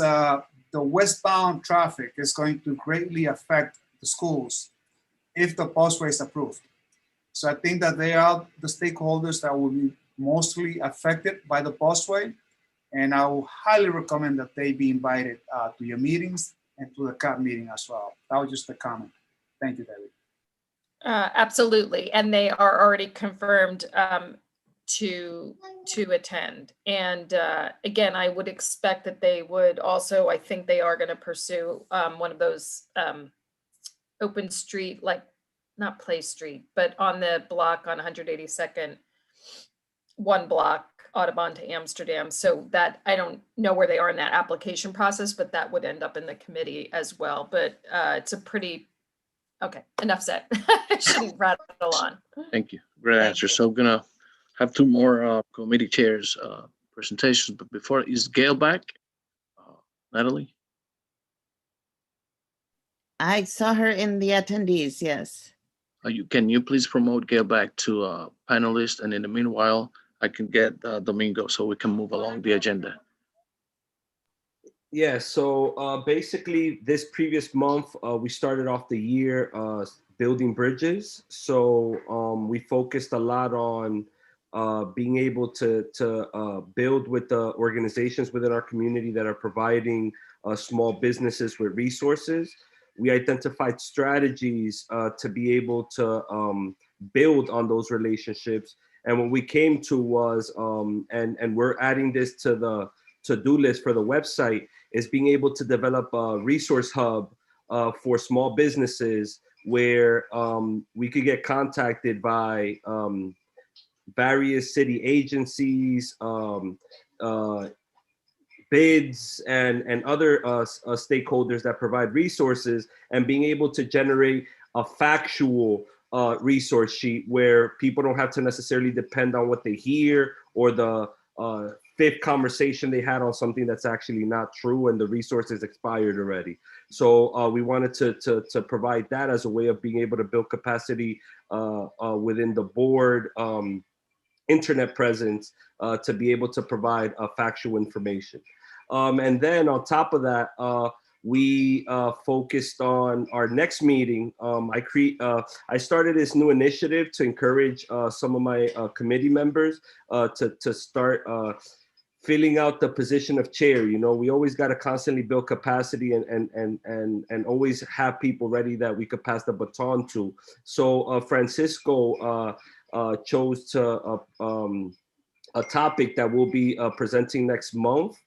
the westbound traffic is going to greatly affect the schools if the busway is approved. So I think that they are the stakeholders that will be mostly affected by the busway, and I will highly recommend that they be invited to your meetings and to the CAB meeting as well. That was just a comment. Thank you, David. Absolutely, and they are already confirmed to attend. And again, I would expect that they would also, I think they are going to pursue one of those open street, like not Play Street, but on the block on 182nd, one block Audubon to Amsterdam. So that, I don't know where they are in that application process, but that would end up in the committee as well. But it's a pretty, okay, enough said. I shouldn't rattle on. Thank you. Great answer. So I'm gonna have two more committee chairs presentations, but before, is Gail back? Natalie? I saw her in the attendees, yes. Can you please promote Gail back to panelist, and in the meanwhile, I can get Domingo so we can move along the agenda. Yeah, so basically this previous month, we started off the year building bridges. So we focused a lot on being able to build with the organizations within our community that are providing small businesses with resources. We identified strategies to be able to build on those relationships. And what we came to was, and we're adding this to the to-do list for the website, is being able to develop a resource hub for small businesses where we could get contacted by various city agencies, bids, and other stakeholders that provide resources, and being able to generate a factual resource sheet where people don't have to necessarily depend on what they hear or the fifth conversation they had on something that's actually not true and the resource is expired already. So we wanted to provide that as a way of being able to build capacity within the board internet presence to be able to provide factual information. And then on top of that, we focused on our next meeting. I started this new initiative to encourage some of my committee members to start filling out the position of chair. You know, we always got to constantly build capacity and always have people ready that we could pass the baton to. So Francisco chose to a topic that we'll be presenting next month.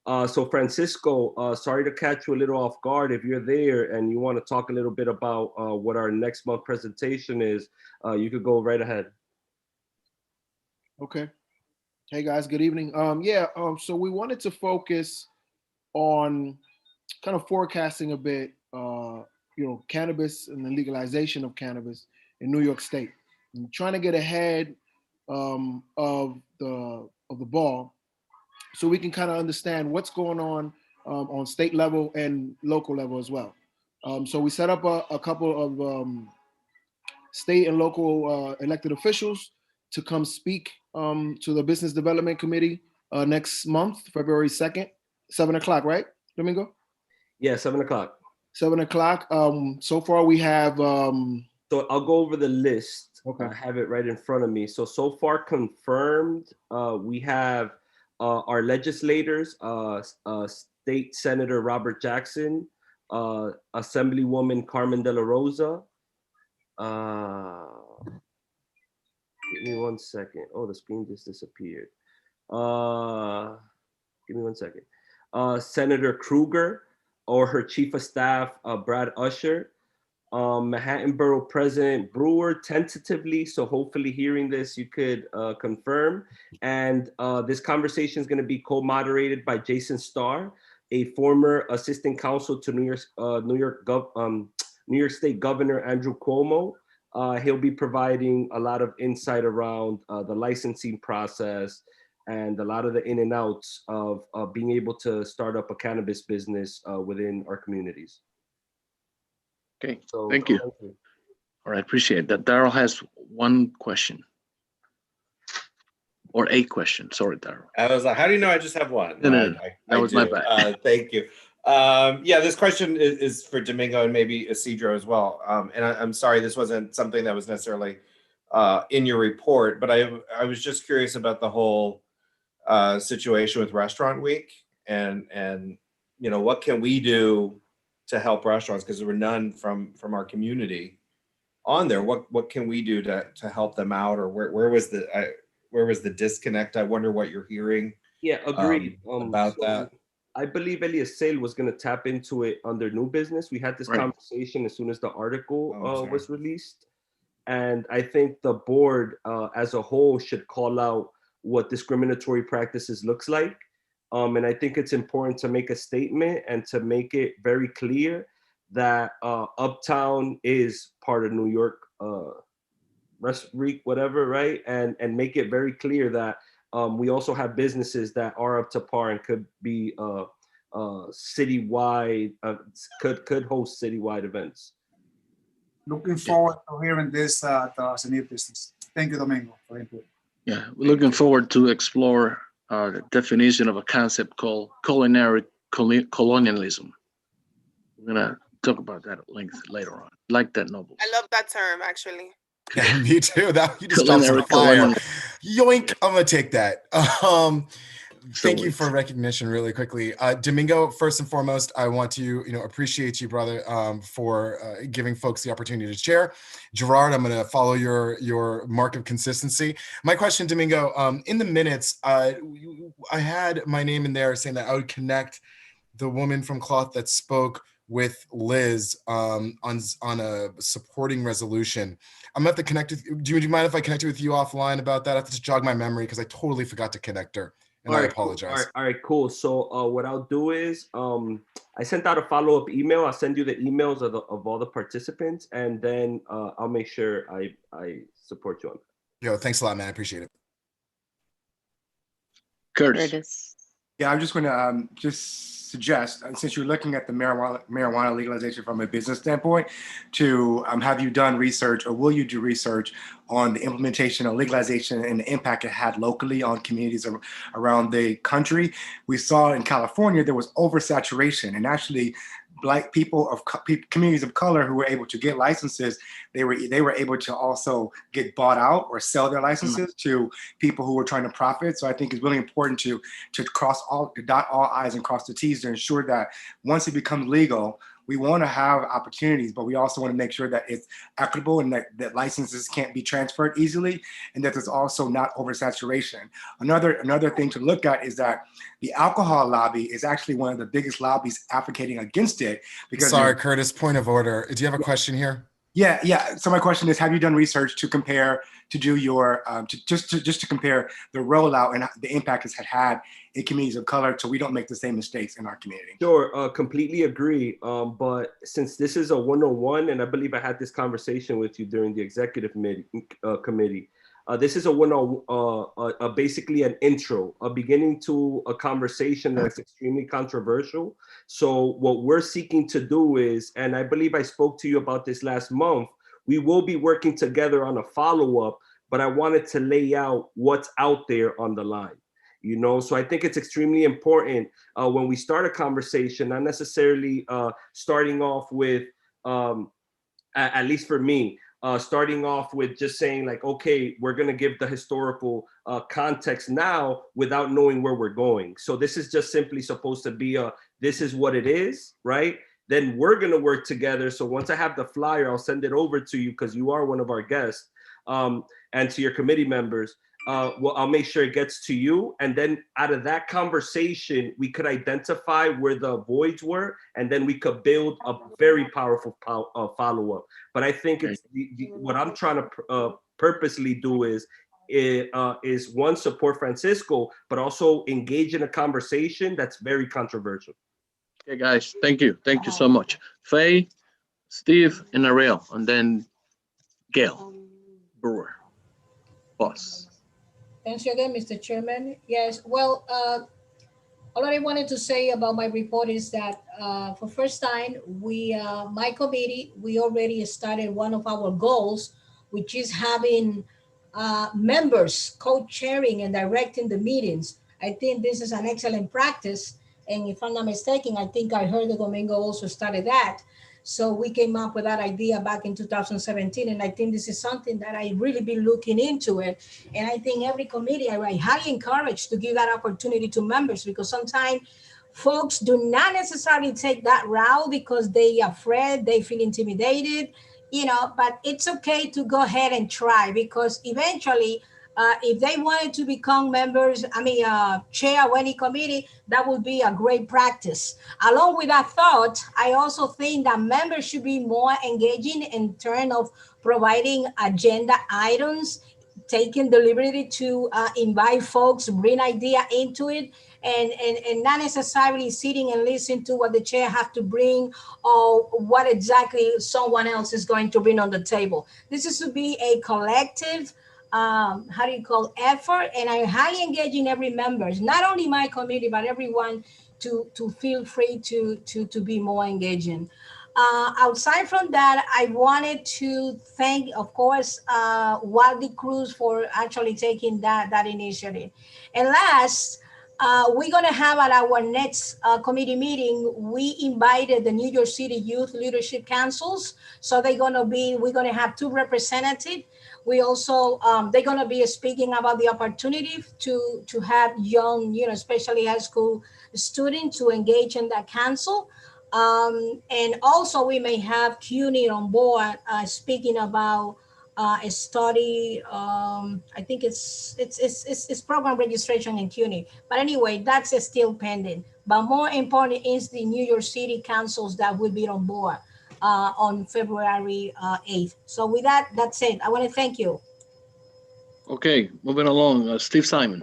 So Francisco, sorry to catch you a little off guard. If you're there and you want to talk a little bit about what our next month presentation is, you could go right ahead. Okay. Hey guys, good evening. So we wanted to focus on kind of forecasting a bit, cannabis and the legalization of cannabis in New York State. I'm trying to get ahead of the ball, so we can kind of understand what's going on state level and local level as well. So we set up a couple of state and local elected officials to come speak to the Business Development Committee next month, February 2nd, 7 o'clock, right, Domingo? Yeah, 7 o'clock. 7 o'clock. So far we have... So I'll go over the list. Okay. I have it right in front of me. So far confirmed, we have our legislators, State Senator Robert Jackson, Assemblywoman Carmen De La Rosa. Give me 1 second. Oh, the screen just disappeared. Give me 1 second. Senator Kruger, or her Chief of Staff, Brad Usher. Manhattan Borough President Brewer, tentatively, so hopefully hearing this, you could confirm. And this conversation is going to be co-moderated by Jason Starr, a former assistant counsel to New York State Governor Andrew Cuomo. He'll be providing a lot of insight around the licensing process and a lot of the in and outs of being able to start up a cannabis business within our communities. Okay, thank you. All right, appreciate that. Daryl has one question. Or a question, sorry, Daryl. I was like, how do you know I just have one? No, that was my do. bad. Thank you. Yeah, this question is for Domingo and maybe Isidro as well. And I'm sorry, this wasn't something that was necessarily in your report, but I was just curious about the whole situation with Restaurant Week and what can we do to help restaurants, because there were none from our community on there. What can we do to help them out, or where was the disconnect? I wonder what you're hearing. Yeah, agreed. About that. I believe Elias Sale was going to tap into it under new business. We had this conversation as soon as the article was released. And I think the board as a whole should call out what discriminatory practices looks like. And I think it's important to make a statement and to make it very clear that Uptown is part of New York whatever, right? And make it very clear that we also have businesses that are up to par and could be citywide, could host citywide events. Looking forward to hearing this as a new business. Thank you, Domingo, for input. Yeah, we're looking forward to explore the definition of a concept called culinary colonialism. We're gonna talk about that at length later on. Like that, Noble. I love that term, actually. Yeah, me too. That you just dropped some fire. Yoink! I'm gonna take that. Thank you for recognition really quickly. Domingo, first and foremost, I want to, appreciate you, brother, for giving folks the opportunity to share. Gerard, I'm going to follow your mark of consistency. My question, Domingo, in the minutes, I had my name in there saying that I would connect the woman from Cloth that spoke with Liz on a supporting resolution. I'm gonna have to connect with, do you mind if I connected with you offline about that? I have to just jog my memory because I totally forgot to connect her. And I apologize. All right, cool. So what I'll do is I sent out a follow-up email. I'll send you the emails of all the participants, and then I'll make sure I support you on that. Yo, thanks a lot, man. I appreciate it. Curtis. Yeah, I'm just going to just suggest, since you're looking at the marijuana legalization from a business standpoint, to have you done research, or will you do research on the implementation of legalization and the impact it had locally on communities around the country? We saw in California there was oversaturation, and actually Black people of communities of color who were able to get licenses, they were able to also get bought out or sell their licenses to people who were trying to profit. So I think it's really important to dot all I's and cross the T's to ensure that once it becomes legal, we want to have opportunities, but we also want to make sure that it's equitable and that licenses can't be transferred easily, and that there's also not oversaturation. Another thing to look at is that the alcohol lobby is actually one of the biggest lobbies advocating against it. Because sorry, Curtis, point of order. Do you have a question here? Yeah. So my question is, have you done research to compare, to do your, just to compare the rollout and the impact it's had in communities of color, so we don't make the same mistakes in our community? Sure, completely agree. But since this is a 101, and I believe I had this conversation with you during the executive committee, this is a basically an intro, a beginning to a conversation that's extremely controversial. So what we're seeking to do is, and I believe I spoke to you about this last month, we will be working together on a follow-up, but I wanted to lay out what's out there on the line. So I think it's extremely important when we start a conversation, not necessarily starting off with, at least for me, starting off with just saying like, okay, we're going to give the historical context now without knowing where we're going. So this is just simply supposed to be this is what it is, right? Then we're going to work together. So once I have the flyer, I'll send it over to you because you are one of our guests, and to your committee members. Well, I'll make sure it gets to you. And then out of that conversation, we could identify where the voids were, and then we could build a very powerful follow-up. But I think it's what I'm trying to purposely do is one, support Francisco, but also engage in a conversation that's very controversial. Okay, guys, thank you. Thank you so much. Faye, Steve, and Ariel, and then Gail Brewer, boss. Thanks again, Mr. Chairman. Yes, well, all I wanted to say about my report is that for first time, my committee, we already started one of our goals, which is having members co-chairing and directing the meetings. I think this is an excellent practice. And if I'm not mistaken, I think I heard that Domingo also started that. So we came up with that idea back in 2017. And I think this is something that I really been looking into it. And I think every committee, I highly encourage to give that opportunity to members, because sometimes folks do not necessarily take that route because they are afraid, they feel intimidated, but it's okay to go ahead and try, because eventually, if they wanted to become members, chair of any committee, that would be a great practice. Along with that thought, I also think that members should be more engaging in terms of providing agenda items, taking the liberty to invite folks, bring idea into it, and not necessarily sitting and listening to what the chair have to bring or what exactly someone else is going to bring on the table. This is to be a collective effort, and I highly engage in every member, not only my committee, but everyone to feel free to be more engaging. Outside from that, I wanted to thank, of course, Waldy Cruz for actually taking that initiative. And last, we're gonna have at our next committee meeting, we invited the New York City Youth Leadership Councils. So we're gonna have 2 representatives. We also, they're gonna be speaking about the opportunity to have young, especially high school students to engage in that council. And also we may have CUNY on board speaking about a study. I think it's program registration in CUNY. But anyway, that's still pending. But more important is the New York City councils that will be on board on February 8th. So with that, that's it. I want to thank you. Okay, moving along, Steve Simon.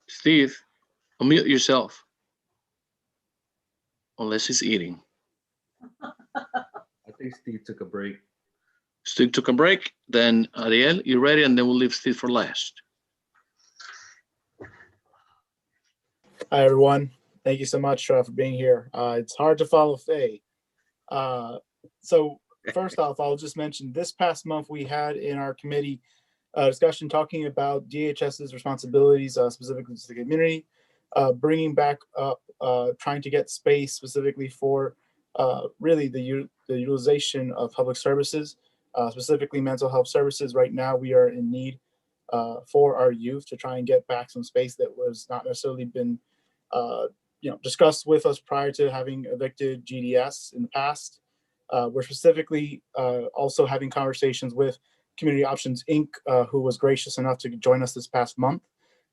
Steve, unmute yourself. Unless he's eating. I think Steve took a break. Steve took a break. Then Ariel, you ready? And then we'll leave Steve for last. Hi, everyone. Thank you so much for being here. It's hard to follow Faye. So first off, I'll just mention this past month we had in our committee a discussion talking about DHS's responsibilities, specifically to the community, bringing back up, trying to get space specifically for really the utilization of public services, specifically mental health services. Right now, we are in need for our youth to try and get back some space that was not necessarily been discussed with us prior to having evicted GDS in the past. We're specifically also having conversations with Community Options Inc., who was gracious enough to join us this past month.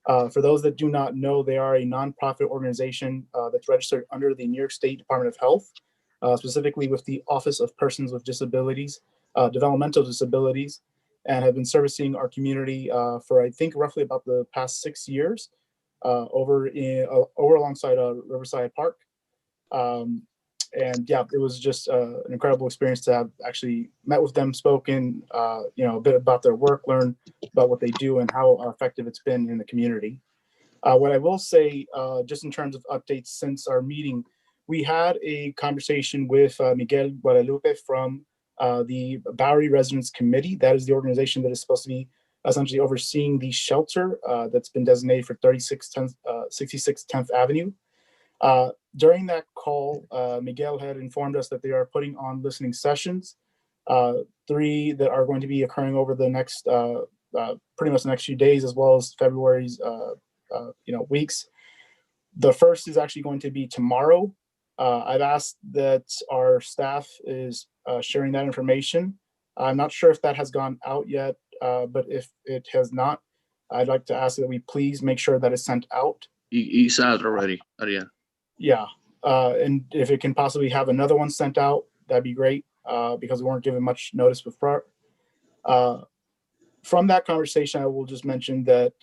For those that do not know, they are a nonprofit organization that's registered under the New York State Department of Health, specifically with the Office of Persons with Disabilities, Developmental Disabilities, and have been servicing our community for, I think, roughly about the past 6 years over alongside Riverside Park. And yeah, it was just an incredible experience to have actually met with them, spoken, a bit about their work, learn about what they do and how effective it's been in the community. What I will say, just in terms of updates since our meeting, we had a conversation with Miguel Guadalupe from the Bowery Residents Committee. That is the organization that is supposed to be essentially overseeing the shelter that's been designated for 66 10th Avenue. During that call, Miguel had informed us that they are putting on listening sessions, 3 that are going to be occurring over the next, pretty much the next few days, as well as February's, weeks. The first is actually going to be tomorrow. I've asked that our staff is sharing that information. I'm not sure if that has gone out yet, but if it has not, I'd like to ask that we please make sure that it's sent out. He's out already, Ariel. Yeah, and if it can possibly have another one sent out, that'd be great, because we weren't given much notice before. From that conversation, I will just mention that,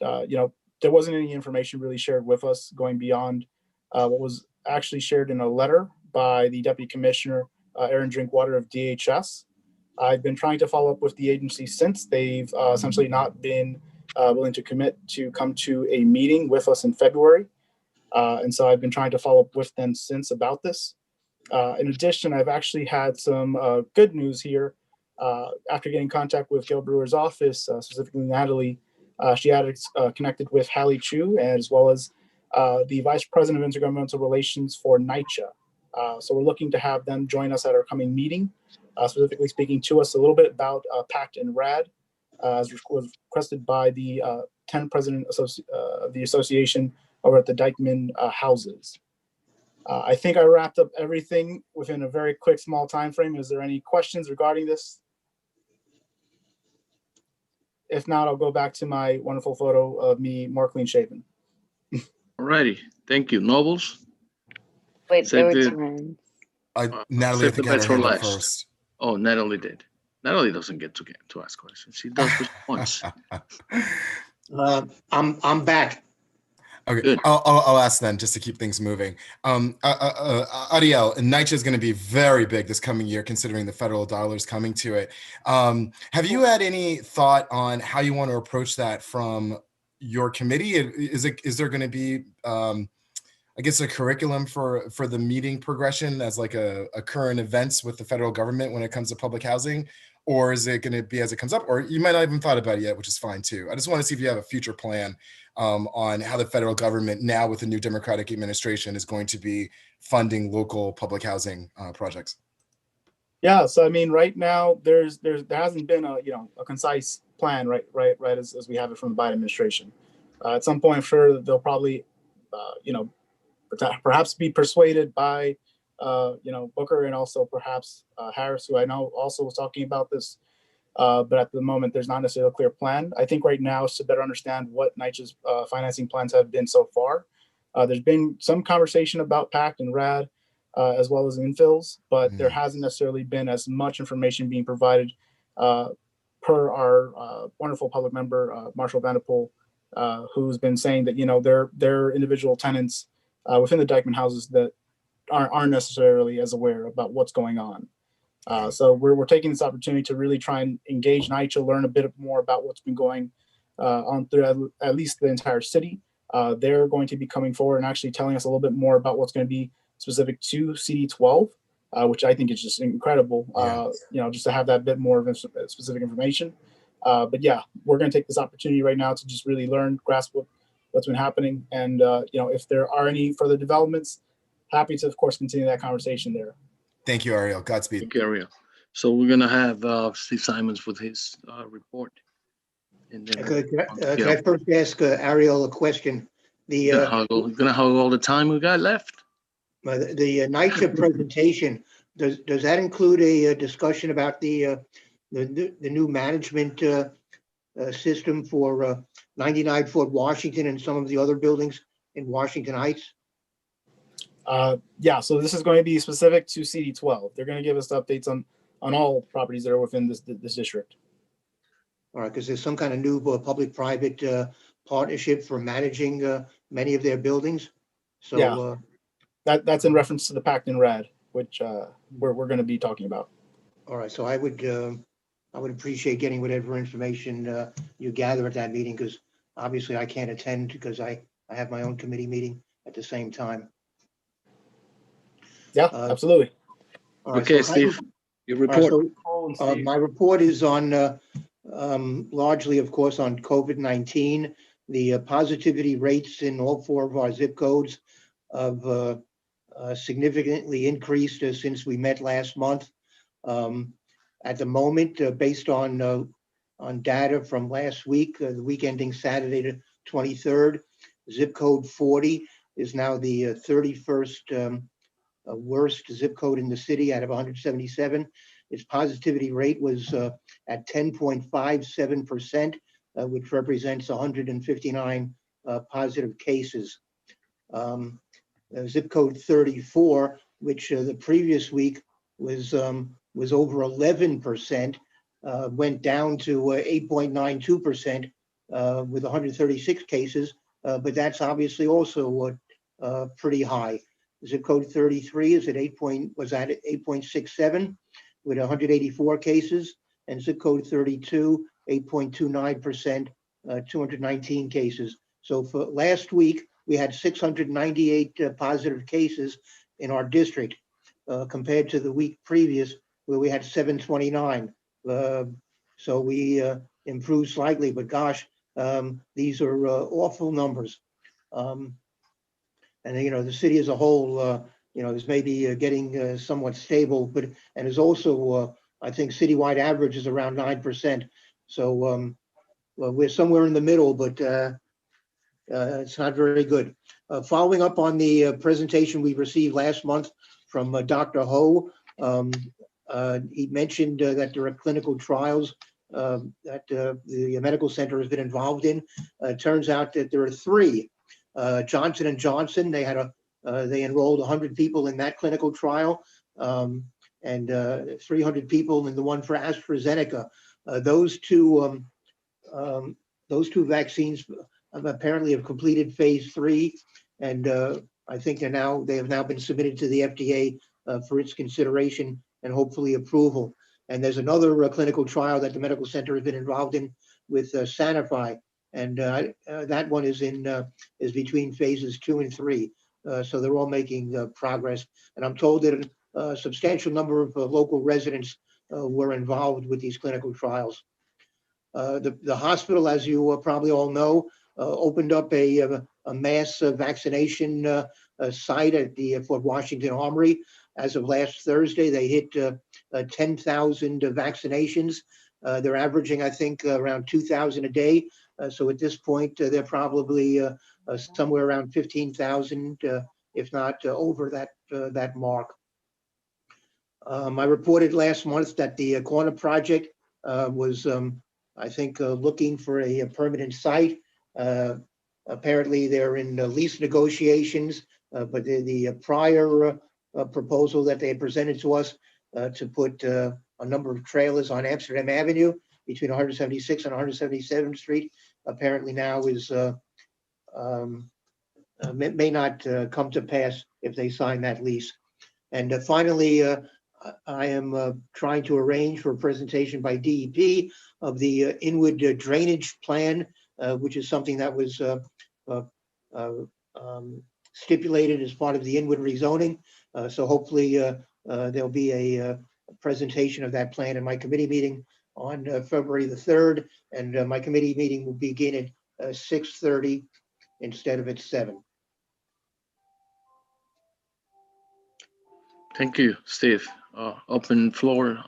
there wasn't any information really shared with us going beyond what was actually shared in a letter by the Deputy Commissioner, Aaron Drinkwater of DHS. I've been trying to follow up with the agency since. They've essentially not been willing to commit to come to a meeting with us in February. And so I've been trying to follow up with them since about this. In addition, I've actually had some good news here. After getting in contact with Gail Brewer's office, specifically Natalie, she had connected with Hallie Chu, as well as the Vice President of Intergovernmental Relations for NYCHA. So we're looking to have them join us at our coming meeting, specifically speaking to us a little bit about PACT and RAD, as was requested by the 10th President of the Association over at the Dikeman houses. I think I wrapped up everything within a very quick, small time frame. Is there any questions regarding this? If not, I'll go back to my wonderful photo of me more clean shaven. All righty, thank you. Nobles? Wait, there were Save 2 hands. Natalie, I save the think had her best for hand up last. first. Oh, Natalie did. Natalie doesn't get to ask questions. She does what she wants. I'm back. Okay, Good. I'll ask then, just to keep things moving. Ariel, NYCHA is going to be very big this coming year, considering the federal dollars coming to it. Have you had any thought on how you want to approach that from your committee? Is there going to be a I guess, a curriculum for the meeting progression as like a current events with the federal government when it comes to public housing? Or is it going to be as it comes up? Or you might not even thought about it yet, which is fine too. I just want to see if you have a future plan on how the federal government now with the new Democratic administration is going to be funding local public housing projects. Yeah, so I mean, right now there hasn't been a concise plan, right as we have it from the Biden administration. At some point, I'm sure they'll probably perhaps be persuaded by Booker and also perhaps Harris, who I know also was talking about this. But at the moment, there's not necessarily a clear plan. I think right now is to better understand what NYCHA's financing plans have been so far. There's been some conversation about PACT and RAD, as well as infills, but there hasn't necessarily been as much information being provided per our wonderful public member, Marshall Vanderpool, who's been saying that, there are individual tenants within the Dikeman houses that aren't necessarily as aware about what's going on. So we're taking this opportunity to really try and engage NYCHA, learn a bit more about what's been going on through at least the entire city. They're going to be coming forward and actually telling us a little bit more about what's going to be specific to CD12, which I think is just incredible, just to have that bit more of specific information. But yeah, we're going to take this opportunity right now to just really learn, grasp what's been happening. And, if there are any further developments, happy to, of course, continue that conversation there. Thank you, Ariel. Godspeed. Thank you, Ariel. So we're going to have Steve Simons with his report. And then Could I first ask Ariel a question? You're going to hug all the time we got left. The NYCHA presentation, does that include a discussion about the new management system for 99 Fort Washington and some of the other buildings in Washington Heights? Yeah, so this is going to be specific to CD12. They're going to give us updates on all properties that are within this district. All right, because there's some kind of new public-private partnership for managing many of their buildings. So yeah, that's in reference to the PACT and RAD, which we're going to be talking about. All right, so I would appreciate getting whatever information you gather at that meeting, because obviously I can't attend because I have my own committee meeting at the same time. Yeah, absolutely. All right, okay, so Steve, your report. Right, my report is on largely, of course, on COVID-19. The positivity rates in all 4 of our zip codes have significantly increased since we met last month. At the moment, based on data from last week, the week ending Saturday the 23rd, zip code 40 is now the 31st worst zip code in the city out of 177. Its positivity rate was at 10.57%, which represents 159 positive cases. Zip code 34, which the previous week was over 11%, went down to 8.92% with 136 cases, but that's obviously also pretty high. Zip code 33 is was at 8.67 with 184 cases, and zip code 32, 8.29%, 219 cases. So for last week, we had 698 positive cases in our district, compared to the week previous where we had 729. So we improved slightly, but gosh, these are awful numbers. And the city as a whole, is maybe getting somewhat stable, and is also, I think, citywide average is around 9%. So well, we're somewhere in the middle, but it's not very good. Following up on the presentation we received last month from Dr. Ho, he mentioned that there are clinical trials that the medical center has been involved in. Turns out that there are 3. Johnson & Johnson, they enrolled 100 people in that clinical trial, and 300 people in the one for AstraZeneca. Those two vaccines apparently have completed phase 3, and I think they have now been submitted to the FDA for its consideration and hopefully approval. And there's another clinical trial that the medical center has been involved in with Sanofi, and that one is between phases 2 and 3. So they're all making progress. And I'm told that a substantial number of local residents were involved with these clinical trials. The hospital, as you probably all know, opened up a mass vaccination site at the Fort Washington Armory. As of last Thursday, they hit 10,000 vaccinations. They're averaging, I think, around 2,000 a day. So at this point, they're probably somewhere around 15,000, if not over that mark. I reported last month that the corner project was, I think, looking for a permanent site. Apparently, they're in lease negotiations, but the prior proposal that they had presented to us to put a number of trailers on Amsterdam Avenue between 176 and 177th Street apparently now is may not come to pass if they sign that lease. And finally, I am trying to arrange for a presentation by DEP of the inward drainage plan, which is something that was stipulated as part of the inward rezoning. So hopefully there'll be a presentation of that plan in my committee meeting on February the 3rd. And my committee meeting will begin at 6:30 instead of at 7. Thank you, Steve. Open floor,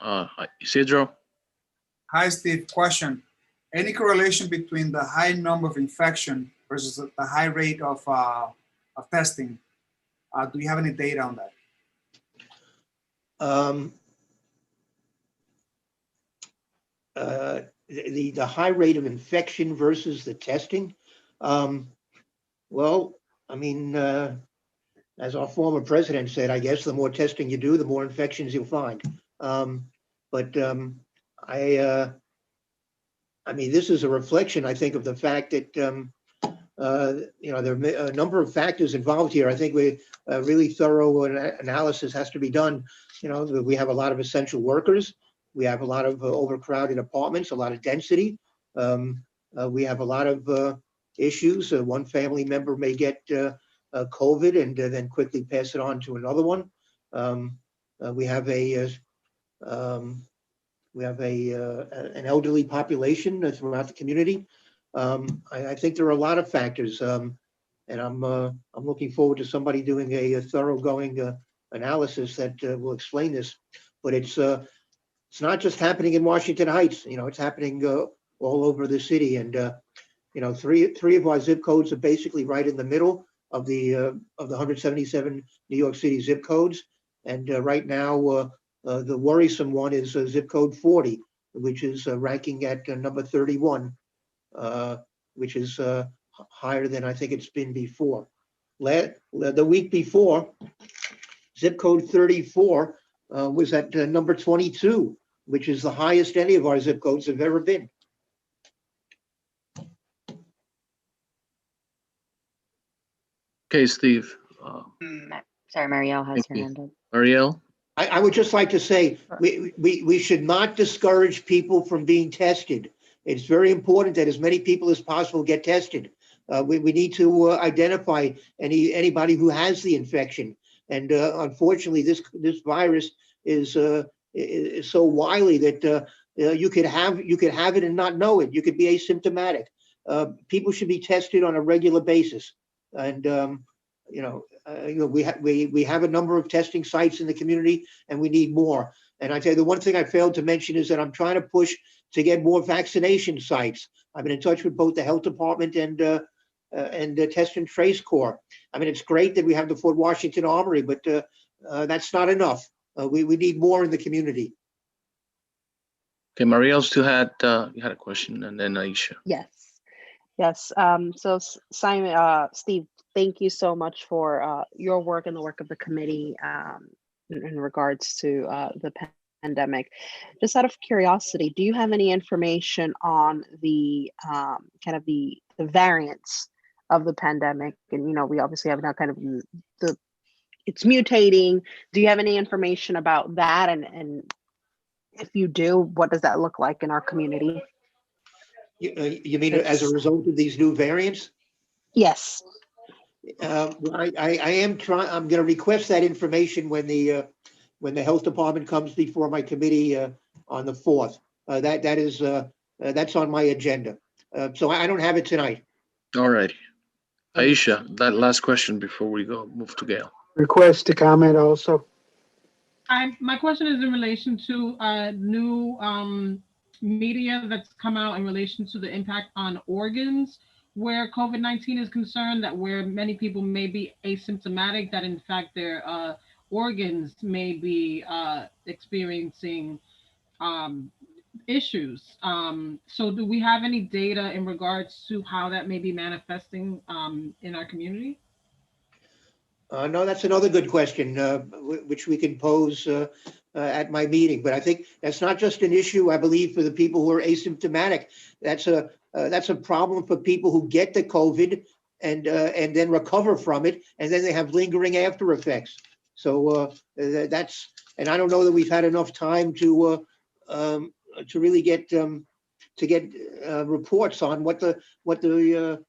Isidro. Hi, Steve. Question. Any correlation between the high number of infection versus the high rate of testing? Do you have any data on that? The high rate of infection versus the testing? Well, I mean, as our former president said, I guess the more testing you do, the more infections you'll find. I mean, this is a reflection, I think, of the fact that, you know, there are a number of factors involved here. I think a really thorough analysis has to be done. You know, we have a lot of essential workers. We have a lot of overcrowded apartments, a lot of density. We have a lot of issues. One family member may get COVID and then quickly pass it on to another one. We have an elderly population throughout the community. I think there are a lot of factors, and I'm looking forward to somebody doing a thoroughgoing analysis that will explain this. But it's not just happening in Washington Heights. You know, it's happening all over the city. And you know, three of our zip codes are basically right in the middle of the 177 New York City zip codes. And right now, the worrisome one is zip code 40, which is ranking at number 31, which is higher than I think it's been before. The week before, zip code 34 was at number 22, which is the highest any of our zip codes have ever been. Okay, Steve. Sorry, Marielle has her hand up. Marielle? I would just like to say, we should not discourage people from being tested. It's very important that as many people as possible get tested. We need to identify anybody who has the infection. And unfortunately, this virus is so wily that you could have it and not know it. You could be asymptomatic. People should be tested on a regular basis. And you know, we have a number of testing sites in the community, and we need more. And I tell you, the one thing I failed to mention is that I'm trying to push to get more vaccination sites. I've been in touch with both the health department and the Test and Trace Corps. I mean, it's great that we have the Fort Washington Armory, but that's not enough. We need more in the community. Okay, Marielle still had you had a question, and then Aisha. Yes. So Simon, Steve, thank you so much for your work and the work of the committee in regards to the pandemic. Just out of curiosity, do you have any information on the kind of the variants of the pandemic? And you know, we obviously have now kind of it's mutating. Do you have any information about that? And if you do, what does that look like in our community? You mean as a result of these new variants? Yes. I'm going to request that information when the health department comes before my committee on the 4th. That's on my agenda. So I don't have it tonight. All righty. Aisha, that last question before we move to Gail. Request to comment also. My question is in relation to new media that's come out in relation to the impact on organs where COVID-19 is concerned, that where many people may be asymptomatic, that in fact their organs may be experiencing issues. So do we have any data in regards to how that may be manifesting in our community? No, that's another good question, which we can pose at my meeting. But I think that's not just an issue, I believe, for the people who are asymptomatic. That's a problem for people who get the COVID and then recover from it, and then they have lingering after effects. So and I don't know that we've had enough time to really get reports on what the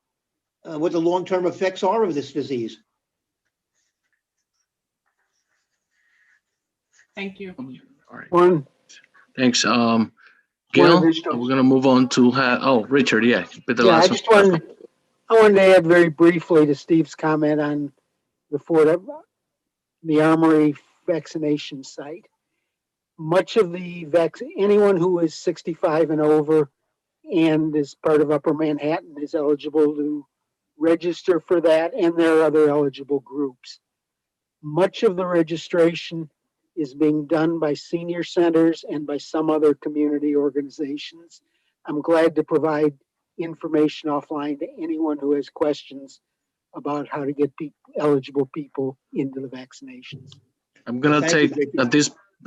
long-term effects are of this disease. Thank you. All right. One. Thanks. Gail, we're going to move on to Richard. Yeah, but the last one. I wanted to add very briefly to Steve's comment on the Armory vaccination site. Much of the anyone who is 65 and over and is part of Upper Manhattan is eligible to register for that, and there are other eligible groups. Much of the registration is being done by senior centers and by some other community organizations. I'm glad to provide information offline to anyone who has questions about how to get eligible people into the vaccinations. I'm going to take, at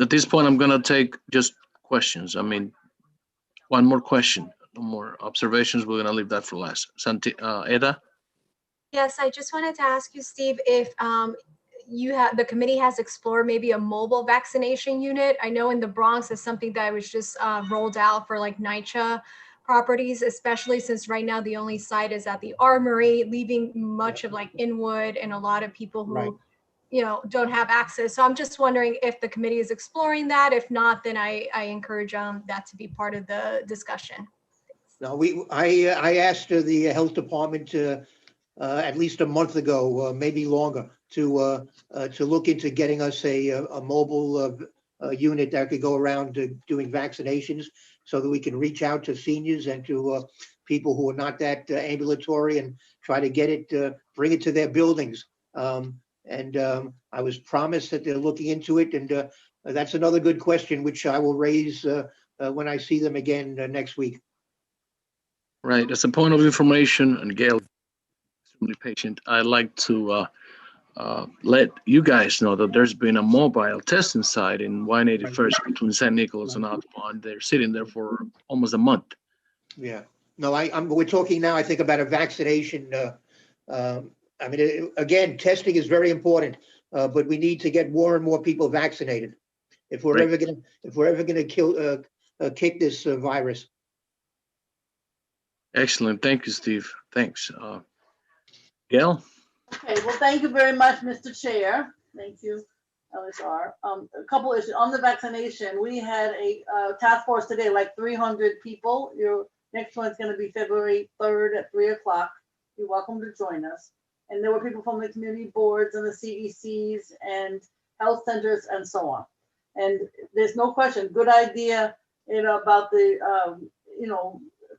this point, I'm going to take just questions. I mean, one more question, no more observations. We're going to leave that for last. Eda? Yes, I just wanted to ask you, Steve, if the committee has explored maybe a mobile vaccination unit. I know in the Bronx is something that was just rolled out for like NYCHA properties, especially since right now the only site is at the Armory, leaving much of like Inwood and a lot of people who, don't have access. So I'm just wondering if the committee is exploring that. If not, then I encourage that to be part of the discussion. No, I asked the health department at least a month ago, maybe longer, to look into getting us a mobile unit that could go around doing vaccinations, so that we can reach out to seniors and to people who are not that ambulatory and try to get it, bring it to their buildings. I was promised that they're looking into it, and that's another good question, which I will raise when I see them again next week. Right. As a point of information, and Gail, extremely patient, I'd like to let you guys know that there's been a mobile testing site in 181st between St. Nicholas and Audubon. They're sitting there for almost a month. Yeah. No, we're talking now, I think, about a vaccination. I mean, again, testing is very important, but we need to get more and more people vaccinated if we're ever going to kick this virus. Excellent. Thank you, Steve. Thanks. Gail? Okay, well, thank you very much, Mr. Chair. Thank you, LSR. A couple issues. On the vaccination, we had a task force today, like 300 people. Your next one's going to be February 3rd at 3 o'clock. You're welcome to join us. And there were people from the community boards and the CECs and health centers and so on. And there's no question, good idea, about the,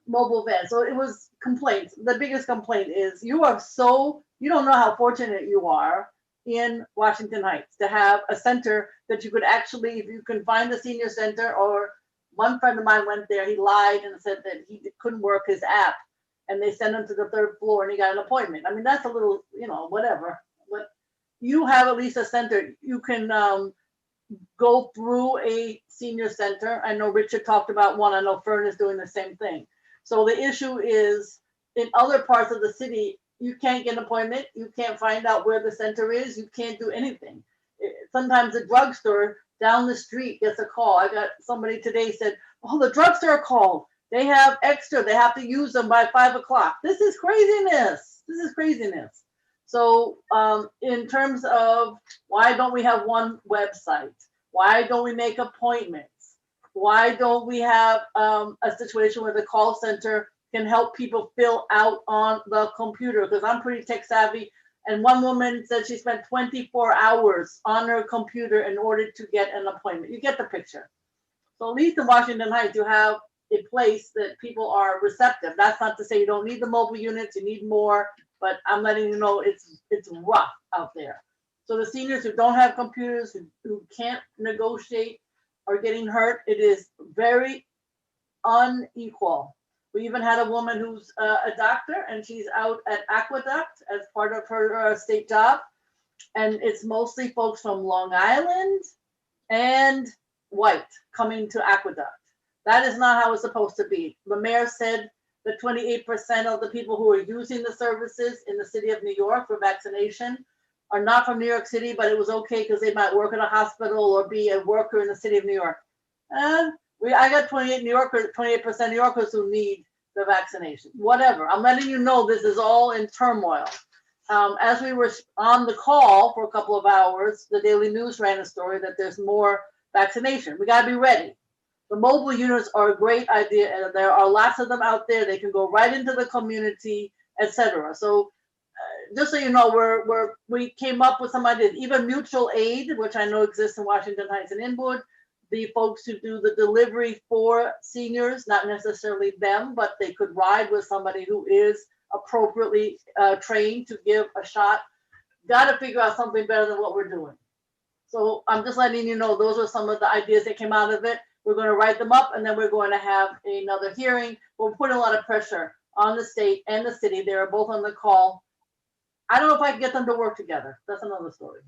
mobile van. So it was complaints. The biggest complaint is you don't know how fortunate you are in Washington Heights to have a center that you could actually, if you can find the senior center, or one friend of mine went there, he lied and said that he couldn't work his app, and they sent him to the 3rd floor and he got an appointment. I mean, that's a little, whatever. But you have at least a center. You can go through a senior center. I know Richard talked about one. I know Fern is doing the same thing. So the issue is, in other parts of the city, you can't get an appointment. You can't find out where the center is. You can't do anything. Sometimes the drugstore down the street gets a call. I got somebody today said, oh, the drugstore called. They have extra. They have to use them by 5 o'clock. This is craziness. This is craziness. So in terms of why don't we have one website? Why don't we make appointments? Why don't we have a situation where the call center can help people fill out on the computer? Because I'm pretty tech savvy. And one woman said she spent 24 hours on her computer in order to get an appointment. You get the picture. So at least in Washington Heights, you have a place that people are receptive. That's not to say you don't need the mobile units, you need more, but I'm letting you know it's rough out there. So the seniors who don't have computers, who can't negotiate, are getting hurt. It is very unequal. We even had a woman who's a doctor, and she's out at Aqueduct as part of her state job. And it's mostly folks from Long Island and white coming to Aqueduct. That is not how it's supposed to be. The mayor said that 28% of the people who are using the services in the city of New York for vaccination are not from New York City, but it was okay because they might work at a hospital or be a worker in the city of New York. I got 28 New Yorkers, 28% New Yorkers who need the vaccination. Whatever. I'm letting you know this is all in turmoil. As we were on the call for a couple of hours, the Daily News ran a story that there's more vaccination. We got to be ready. The mobile units are a great idea, and there are lots of them out there. They can go right into the community, etc. So just so you know, we came up with some ideas. Even mutual aid, which I know exists in Washington Heights and Inwood, the folks who do the delivery for seniors, not necessarily them, but they could ride with somebody who is appropriately trained to give a shot. Got to figure out something better than what we're doing. So I'm just letting you know, those are some of the ideas that came out of it. We're going to write them up, and then we're going to have another hearing. We're putting a lot of pressure on the state and the city. They are both on the call. I don't know if I can get them to work together. That's another story.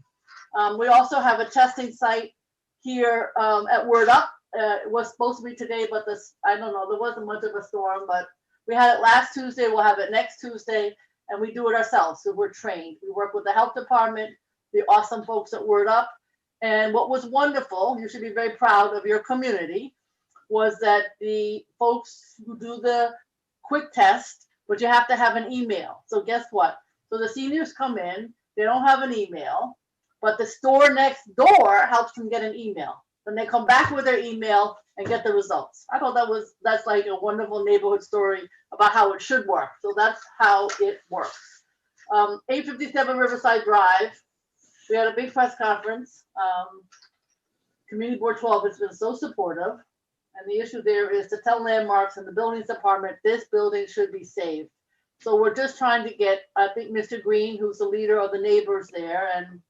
We also have a testing site here at Word Up. It was supposed to be today, but I don't know, there wasn't much of a storm, but we had it last Tuesday. We'll have it next Tuesday, and we do it ourselves. So we're trained. We work with the health department, the awesome folks at Word Up. And what was wonderful, you should be very proud of your community, was that the folks who do the quick test, but you have to have an email. So guess what? So the seniors come in, they don't have an email, but the store next door helps them get an email. Then they come back with their email and get the results. I thought that's like a wonderful neighborhood story about how it should work. So that's how it works. 857 Riverside Drive. We had a big press conference. Community Board 12 has been so supportive. And the issue there is to tell Landmarks and the buildings department, this building should be saved. So we're just trying to get, I think Mr. Green, who's the leader of the neighbors there, and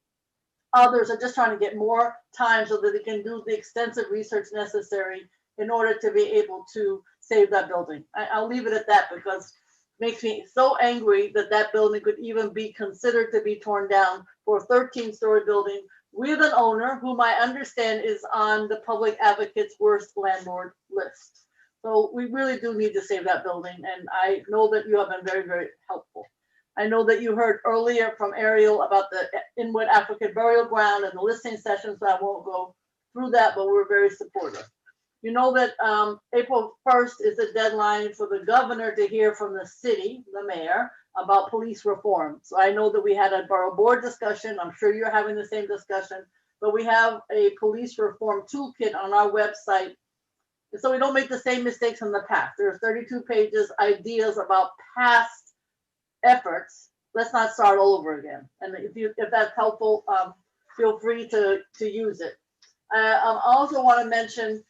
others are just trying to get more time so that they can do the extensive research necessary in order to be able to save that building. I'll leave it at that because it makes me so angry that that building could even be considered to be torn down for a 13-story building with an owner whom I understand is on the public advocate's worst landlord list. So we really do need to save that building. And I know that you have been very, very helpful. I know that you heard earlier from Ariel about the Inwood African Burial Ground and the listening session, so I won't go through that, but we're very supportive. You know that April 1st is the deadline for the governor to hear from the city, the mayor, about police reform. So I know that we had a borough board discussion. I'm sure you're having the same discussion, but we have a police reform toolkit on our website so we don't make the same mistakes from the past. There's 32 pages, ideas about past efforts. Let's not start all over again. And if that's helpful, feel free to use it. I also want to mention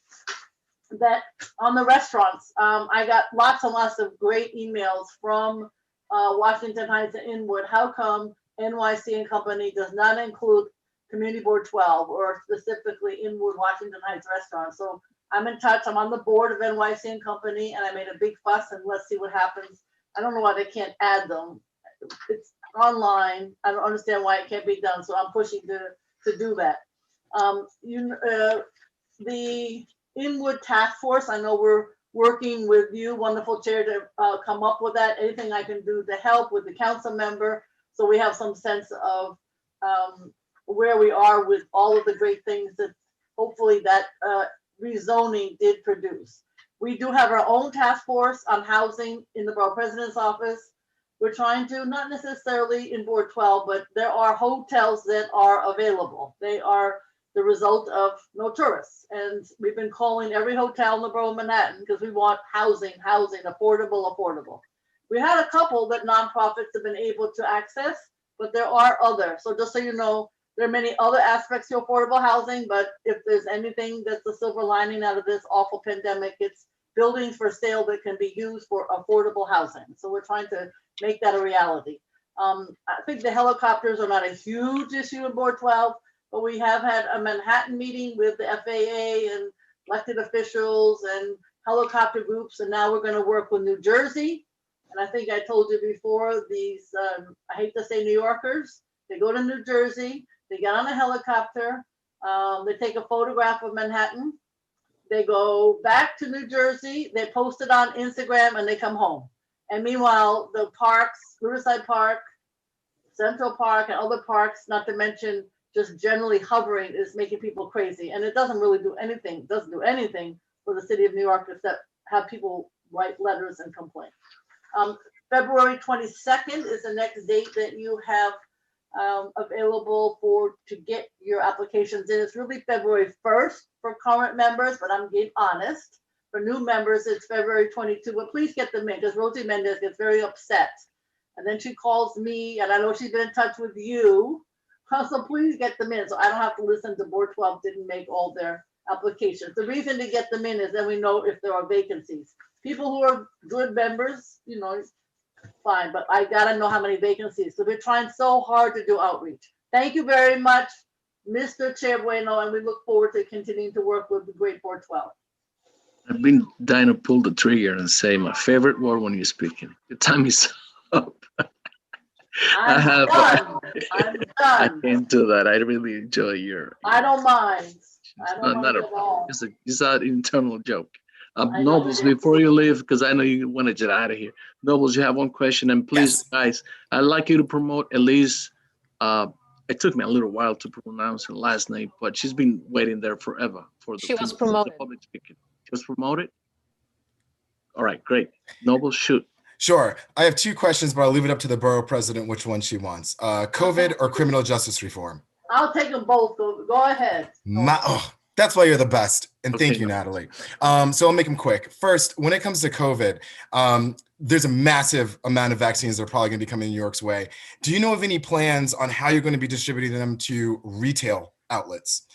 that on the restaurants, I got lots and lots of great emails from Washington Heights and Inwood. How come NYC and Company does not include Community Board 12 or specifically Inwood Washington Heights restaurants? So I'm in touch. I'm on the board of NYC and Company, and I made a big fuss, and let's see what happens. I don't know why they can't add them. It's online. I don't understand why it can't be done, so I'm pushing to do that. The Inwood Task Force, I know we're working with you, wonderful chair, to come up with that. Anything I can do to help with the council member, so we have some sense of where we are with all of the great things that hopefully that rezoning did produce. We do have our own task force on housing in the borough president's office. we're trying to, not necessarily in Board 12, but there are hotels that are available. They are the result of no tourists. And we've been calling every hotel in the borough of Manhattan because we want housing, affordable. We had a couple that nonprofits have been able to access, but there are others. So just so you know, there are many other aspects to affordable housing, but if there's anything that's the silver lining out of this awful pandemic, it's buildings for sale that can be used for affordable housing. So we're trying to make that a reality. I think the helicopters are not a huge issue in Board 12, but we have had a Manhattan meeting with the FAA and elected officials and helicopter groups, and now we're going to work with New Jersey. And I think I told you before, these, I hate to say New Yorkers, they go to New Jersey, they get on a helicopter, they take a photograph of Manhattan, they go back to New Jersey, they post it on Instagram, and they come home. And meanwhile, the parks, Riverside Park, Central Park, and other parks, not to mention just generally hovering, is making people crazy. And it doesn't really do anything, doesn't do anything for the city of New York except have people write letters and complain. February 22nd is the next date that you have available to get your applications in. It's really February 1st for current members, but I'm being honest. For new members, it's February 22, but please get them in because Rosie Mendez gets very upset. And then she calls me, and I know she's been in touch with you. So please get them in so I don't have to listen to Board 12 didn't make all their applications. The reason to get them in is then we know if there are vacancies. People who are good members, you know, fine, but I gotta know how many vacancies. So we're trying so hard to do outreach. Thank you very much, Mr. Chair Bueno, and we look forward to continuing to work with the great Board 12. I've been dying to pull the trigger and say my favorite word when you're speaking. Your time is up. I'm done. I can't do that. I really enjoy your. I don't mind. I don't mind Not a at all. It's an internal joke. I know Nobles, it is. before you leave, because I know you want to get out of here. Nobles, you have one question, and please, guys, I'd like you to promote Elise. It took me a little while to pronounce her last name, but she's been waiting there forever for the. She was the promoted. public speaking. She was promoted. All right, great. Nobles, shoot. Sure. I have two questions, but I'll leave it up to the borough president which one she wants. COVID or criminal justice reform? I'll take them both. Go ahead. That's why you're the best. And thank you, Natalie. So I'll make them quick. First, when it comes to COVID, there's a massive amount of vaccines that are probably going to be coming New York's way. Do you know of any plans on how you're going to be distributing them to retail outlets?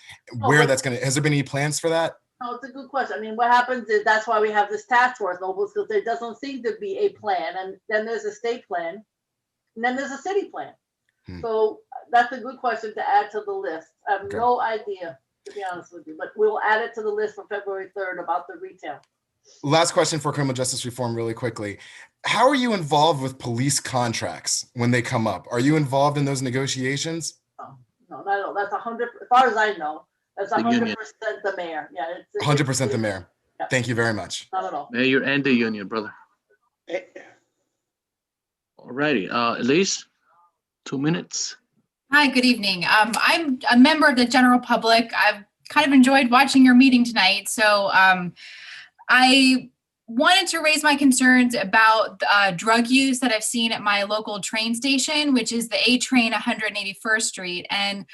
Has there been any plans for that? No, it's a good question. I mean, what happens is that's why we have this task force, Nobles, because there doesn't seem to be a plan. And then there's a state plan, and then there's a city plan. So that's a good question to add to the list. I have no idea, to be honest with you, but we'll add it to the list for February 3rd about the retail. Last question for criminal justice reform really quickly. How are you involved with police contracts when they come up? Are you involved in those negotiations? No, not at all. That's 100, as far as I know, that's 100% the mayor. Yeah, it's 100% the mayor. Yeah. Thank you very much. Not at all. Mayor and the union, brother. All righty, Elise, 2 minutes. Hi, good evening. I'm a member of the general public. I've kind of enjoyed watching your meeting tonight. So I wanted to raise my concerns about drug use that I've seen at my local train station, which is the A train 181st Street. And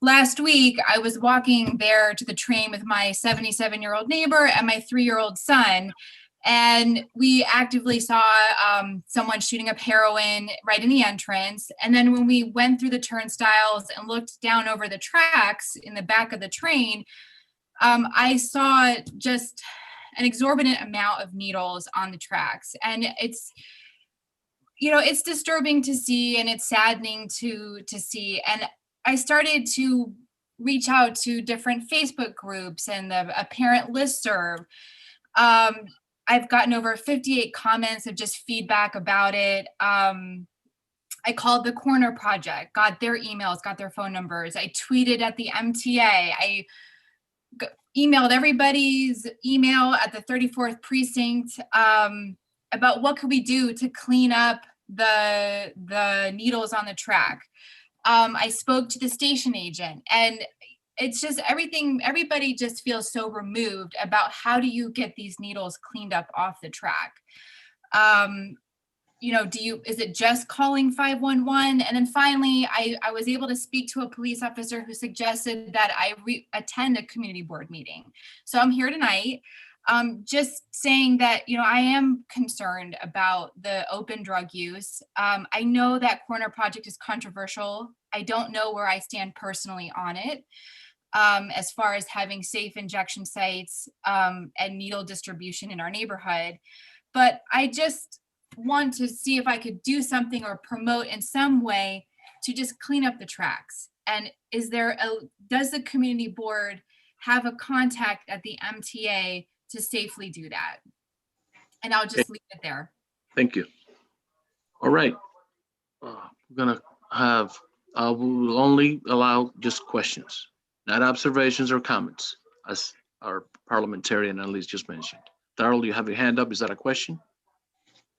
last week, I was walking there to the train with my 77-year-old neighbor and my 3-year-old son. And we actively saw someone shooting up heroin right in the entrance. And then when we went through the turnstiles and looked down over the tracks in the back of the train, I saw just an exorbitant amount of needles on the tracks. And it's disturbing to see, and it's saddening to see. And I started to reach out to different Facebook groups and a parent listserv. I've gotten over 58 comments of just feedback about it. I called the Corner Project, got their emails, got their phone numbers. I tweeted at the MTA. I emailed everybody's email at the 34th precinct about what could we do to clean up the needles on the track. I spoke to the station agent, and it's just everybody just feels so removed about how do you get these needles cleaned up off the track. is it just calling 511? And then finally, I was able to speak to a police officer who suggested that I attend a community board meeting. So I'm here tonight, just saying that, I am concerned about the open drug use. I know that corner project is controversial. I don't know where I stand personally on it, as far as having safe injection sites and needle distribution in our neighborhood. But I just want to see if I could do something or promote in some way to just clean up the tracks. And does the community board have a contact at the MTA to safely do that? And I'll just leave it there. Thank you. All right. We're gonna have, we will only allow just questions, not observations or comments, as our parliamentarian at least just mentioned. Darrell, you have your hand up. Is that a question?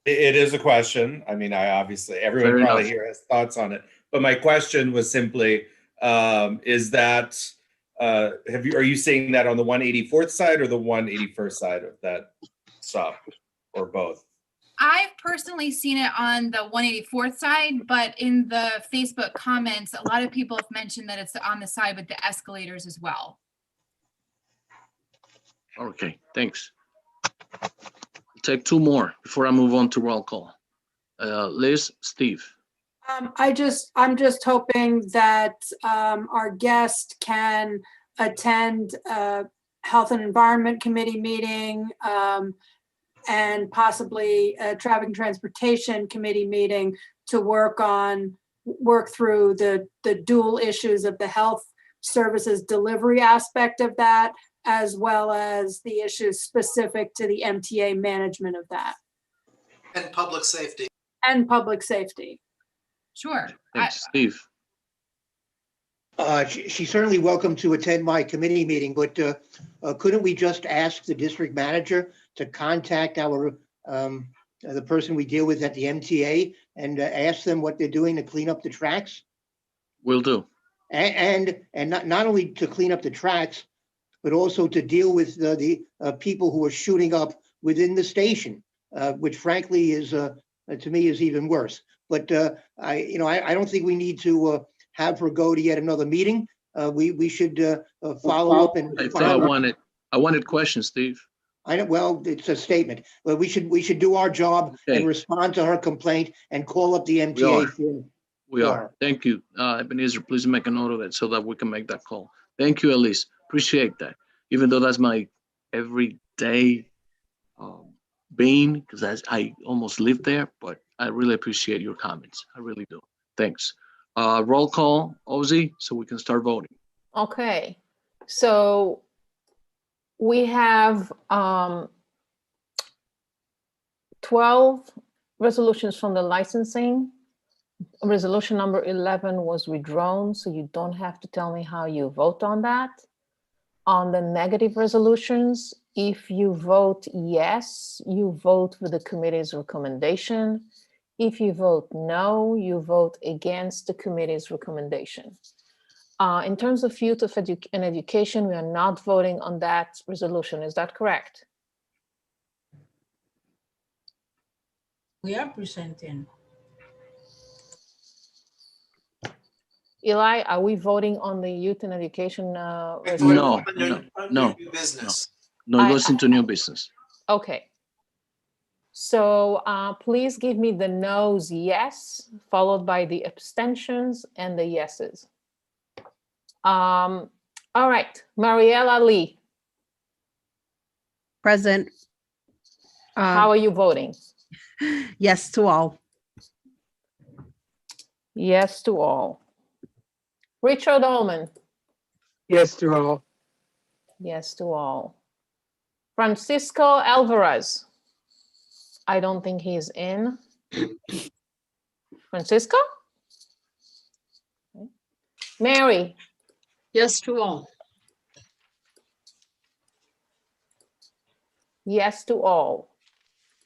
It is a question. I mean, everyone Fair probably enough. here has thoughts on it, but my question was simply, is that, are you seeing that on the 184th side or the 181st side of that stop, or both? I've personally seen it on the 184th side, but in the Facebook comments, a lot of people have mentioned that it's on the side with the escalators as well. Okay, thanks. Take two more before I move on to roll call. Liz, Steve. I'm just hoping that our guest can attend a Health and Environment Committee meeting and possibly a Traffic and Transportation Committee meeting to work through the dual issues of the health services delivery aspect of that, as well as the issues specific to the MTA management of that. And public safety. And public safety. Sure. Thanks, Steve. She's certainly welcome to attend my committee meeting, but couldn't we just ask the district manager to contact the person we deal with at the MTA and ask them what they're doing to clean up the tracks? Will do. And not only to clean up the tracks, but also to deal with the people who are shooting up within the station, which frankly is, to me, is even worse. But I don't think we need to have her go to yet another meeting. We should follow up and. I wanted questions, Steve. Well, it's a statement, but we should do our job and respond to her complaint and call up the MTA. We are. Thank you. Ebenezer, please make a note of that so that we can make that call. Thank you, Elise. Appreciate that. Even though that's my everyday being, because I almost live there, but I really appreciate your comments. I really do. Thanks. Roll call, Ozzy, so we can start voting. Okay, so we have 12 resolutions from the licensing. Resolution number 11 was withdrawn, so you don't have to tell me how you vote on that. On the negative resolutions, if you vote yes, you vote for the committee's recommendation. If you vote no, you vote against the committee's recommendation. In terms of youth and education, we are not voting on that resolution. Is that correct? We are presenting. Eli, are we voting on the youth and education? No, business. No, it goes into new business. Okay. So please give me the no's yes, followed by the abstentions and the yeses. All right, Mariella Lee. Present. How are you voting? Yes to all. Yes to all. Richard Ullman. Yes to all. Yes to all. Francisco Alvarez. I don't think he's in. Francisco? Okay. Mary. Yes to all. Yes to all.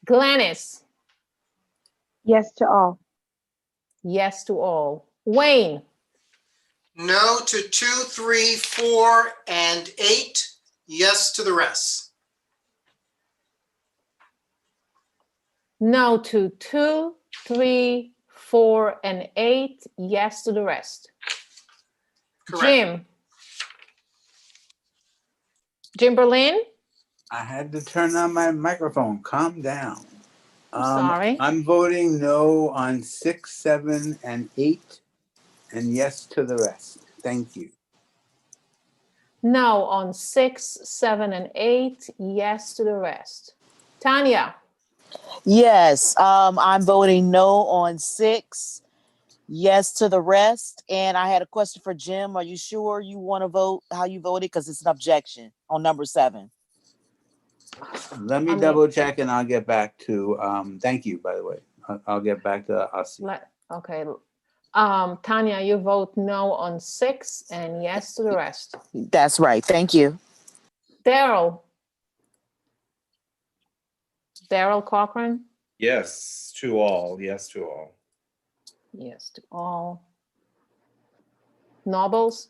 Glennis. Yes to all. Yes to all. Wayne. No to 2, 3, 4, and 8. Yes to the rest. No to 2, 3, 4, and 8, yes to the rest. Correct. Jim Berlin? I had to turn on my microphone. Calm down. Sorry. I'm voting no on 6, 7, and 8, and yes to the rest. Thank you. No on 6, 7, and 8, yes to the rest. Tanya? Yes, I'm voting no on 6, yes to the rest. And I had a question for Jim. Are you sure you want to vote how you voted? Because it's an objection on number 7. Let me double check and I'll get back to, thank you, by the way. I'll get back to us. Okay. Tanya, you vote no on 6 and yes to the rest. That's right. Thank you. Daryl? Daryl Cochran? Yes to all. Yes to all. Yes to all. Nobles?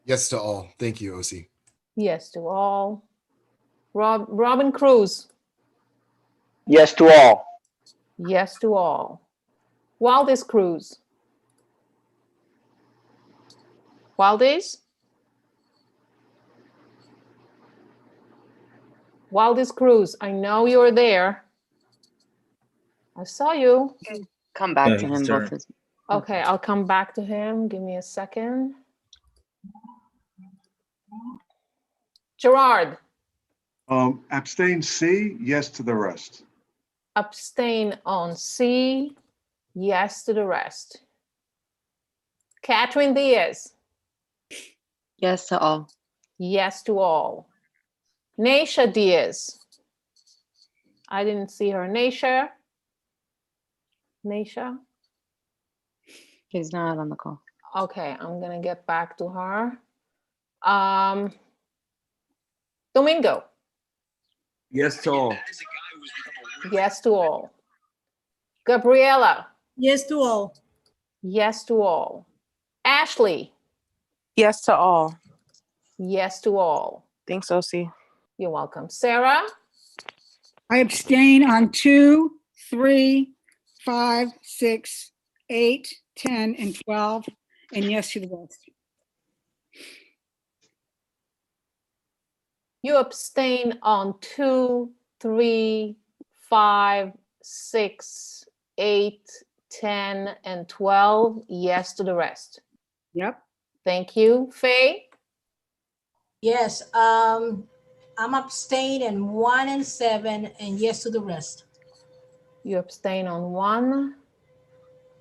Yes to all. Thank you, OC. Yes to all. Robin Cruz? Yes to all. Yes to all. Waldis Cruz? Waldis? Waldis Cruz, I know you're there. I saw you. Come back Yeah, to he's him, there. both his. Okay, I'll come back to him. Give me a second. Gerard? Abstain C, yes to the rest. Abstain on C, yes to the rest. Catherine Diaz? Yes to all. Yes to all. Naisha Diaz? I didn't see her. Naisha? Naisha? He's not on the call. Okay, I'm gonna get back to her. Domingo? Yes to all. Yes to all. Gabriela? Yes to all. Yes to all. Ashley? Yes to all. Yes to all. Thanks, OC. You're welcome. Sarah? I abstain on 2, 3, 5, 6, 8, 10, and 12, and yes to the rest. You abstain on 2, 3, 5, 6, 8, 10, and 12. Yes to the rest. Yep. Thank you. Faye? Yes, I'm abstain in 1 and 7, and yes to the rest. You abstain on 1.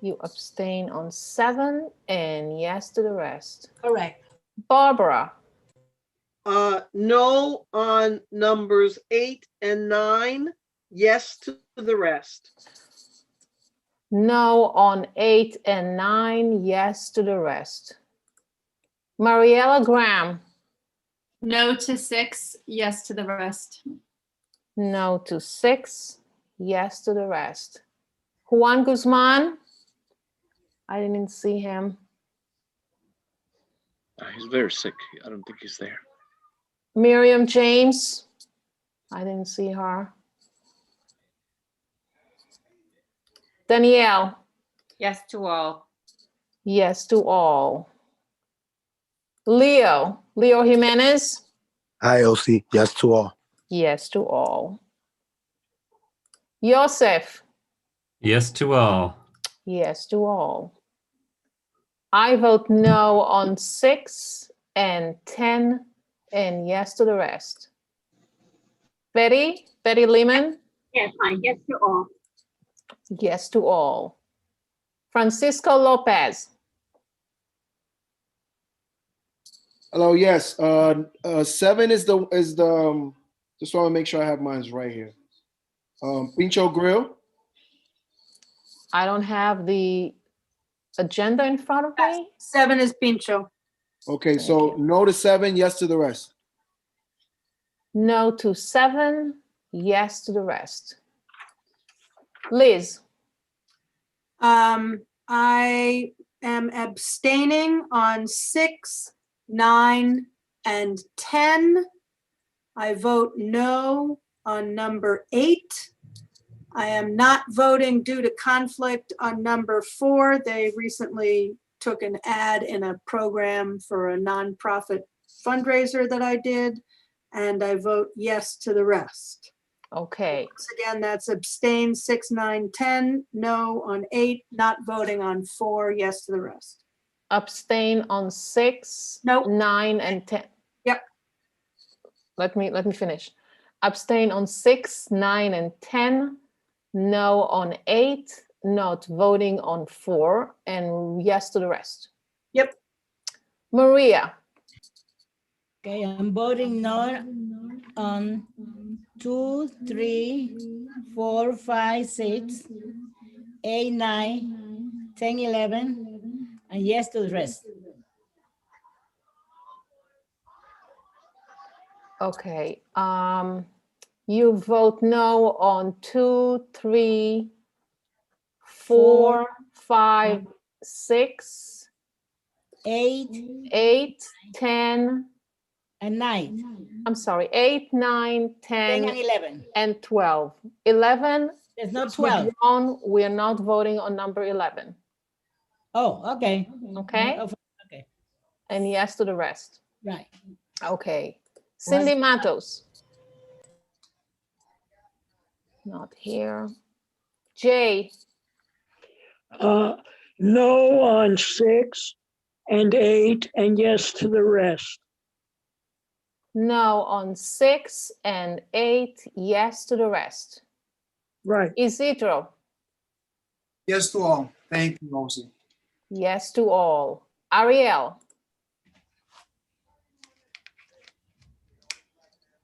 You abstain on 7, and yes to the rest. Correct. Barbara? No on numbers 8 and 9, yes to the rest. No on 8 and 9, yes to the rest. Mariella Graham? No to 6, yes to the rest. No to 6, yes to the rest. Juan Guzman? I didn't see him. He's very sick. I don't think he's there. Miriam James? I didn't see her. Danielle? Yes to all. Yes to all. Leo Jimenez? Hi, OC. Yes to all. Yes to all. Joseph? Yes to all. Yes to all. I vote no on 6 and 10, and yes to the rest. Betty Lehman? Yes, fine. Yes to all. Yes to all. Francisco Lopez? Hello, yes. 7 is the just want to make sure I have mine right here. Pincho Grill. I don't have the agenda in front of me. 7 is Pincho. Okay, so no to 7, yes to the rest. No to 7, yes to the rest. Liz? I am abstaining on 6, 9, and 10. I vote no on number 8, I am not voting due to conflict on number 4. They recently took an ad in a program for a nonprofit fundraiser that I did, and I vote yes to the rest. Okay. Once again, that's abstain 6, 9, 10, no on 8, not voting on 4, yes to the rest. Abstain on 6, Nope. 9, and 10. Yep. Let me finish. Abstain on 6, 9, and 10. No on 8. Not voting on 4, and yes to the rest. Yep. Maria. Okay, I'm voting no on 2, 3, 4, 5, 6, 8, 9, 10, 11, and yes to the rest. Okay. You vote no on 2, 3, 4, 5, 6, 8, 10, and 9. I'm sorry, 8, 9, 10, 10 and 11. and 12. 11. There's not is 12. withdrawn. We are not voting on number 11. Oh, okay. Okay. Okay. And yes to the rest. Right. Okay. Cindy Matos. Not here. Jay. No on 6 and 8, and yes to the rest. No on 6 and 8, yes to the rest. Right. Isidro. Yes to all. Thank you, Rosie. Yes to all. Ariel.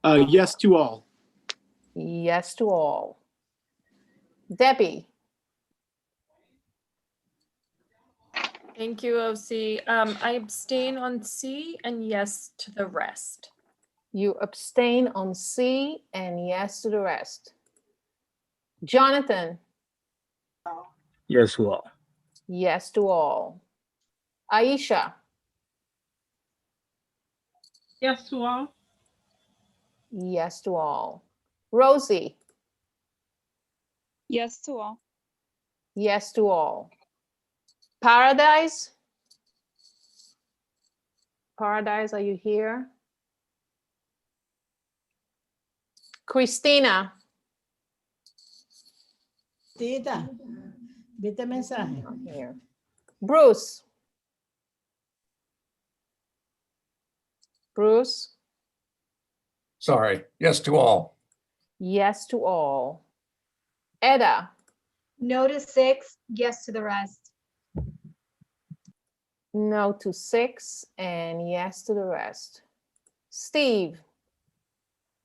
Yes to all. Yes to all. Debbie. Thank you, OC. I abstain on C and yes to the rest. You abstain on C and yes to the rest. Jonathan. Yes to all. Yes to all. Aisha. Yes to all. Yes to all. Rosie. Yes to all. Yes to all. Paradise. Paradise, are you here? Christina. Tita, ¿viste mensaje? Not here. Bruce. Bruce. Sorry, yes to all. Yes to all. Eda. No to 6, yes to the rest. No to 6 and yes to the rest. Steve.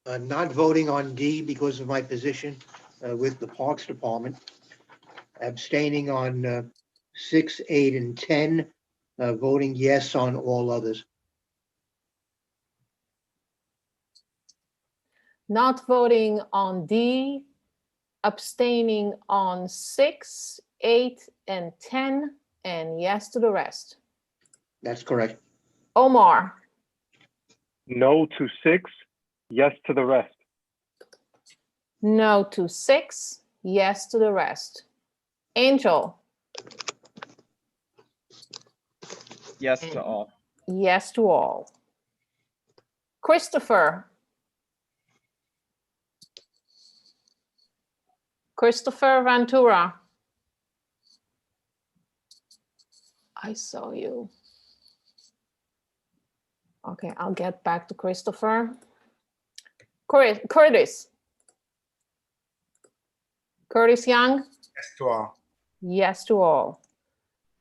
Not voting on D because of my position with the Parks Department. Abstaining on 6, 8, and 10. Voting yes on all others. Not voting on D. Abstaining on 6, 8, and 10, and yes to the rest. That's correct. Omar. No to 6, yes to the rest. No to 6, yes to the rest. Angel. Yes to all. Yes to all. Christopher. Christopher Ventura. I saw you. Okay, I'll get back to Christopher. Curtis. Curtis Young? Yes to all. Yes to all.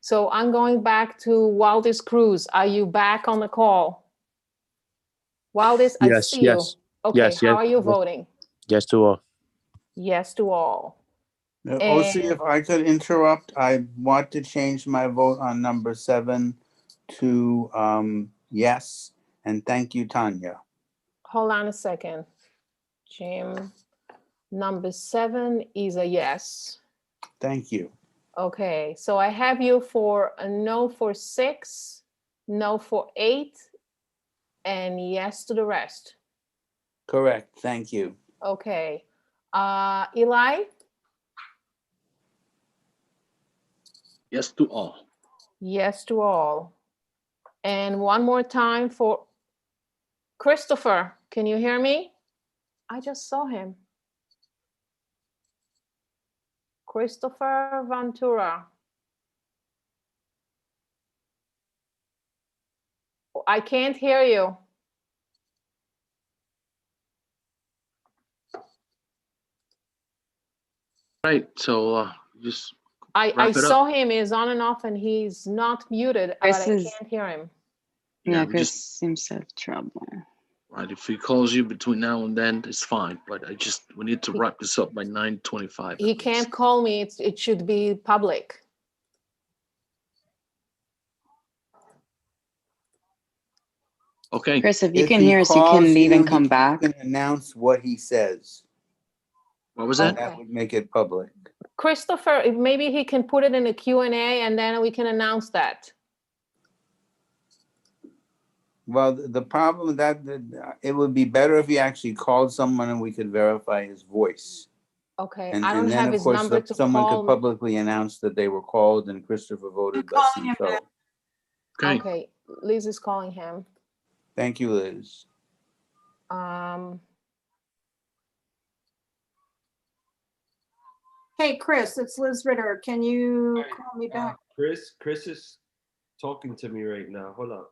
So I'm going back to Waldis Cruz. Are you back on the call? Waldis, I Yes, see yes. you. Okay, Yes, how yes, are you yes. voting? Yes to all. Yes to all. Now, OC, And- if I could interrupt, I want to change my vote on number 7 to yes, and thank you, Tanya. Hold on a second. Jim, number 7 is a yes. Thank you. Okay, so I have you for a no for 6, no for 8, and yes to the rest. Correct, thank you. Okay. Eli? Yes to all. Yes to all. And one more time for Christopher. Can you hear me? I just saw him. Christopher Ventura. I can't hear you. Right, so just I wrap it saw up. him, he's on and off and he's not muted, but I Chris is- can't hear him. Yeah, Yeah, Chris just- seems to have trouble. Right, if he calls you between now and then, it's fine, but we need to wrap this up by 9:25. He can't call me, it should be public. Okay. Chris, if you If can he hear us, you calls can leave and he come back. can announce what he says. What was that? Okay. That would make it public. Christopher, if maybe he can put it in a Q&A and then we can announce that. Well, the problem that it would be better if he actually called someone and we could verify his voice. Okay, And, I don't and then have of his course number to someone call. could publicly announce that they were called and Christopher voted thus and so. Okay, Liz is calling him. Thank you, Liz. Hey, Chris, it's Liz Ritter. Can you call me back? Chris is talking to me right now. Hold on.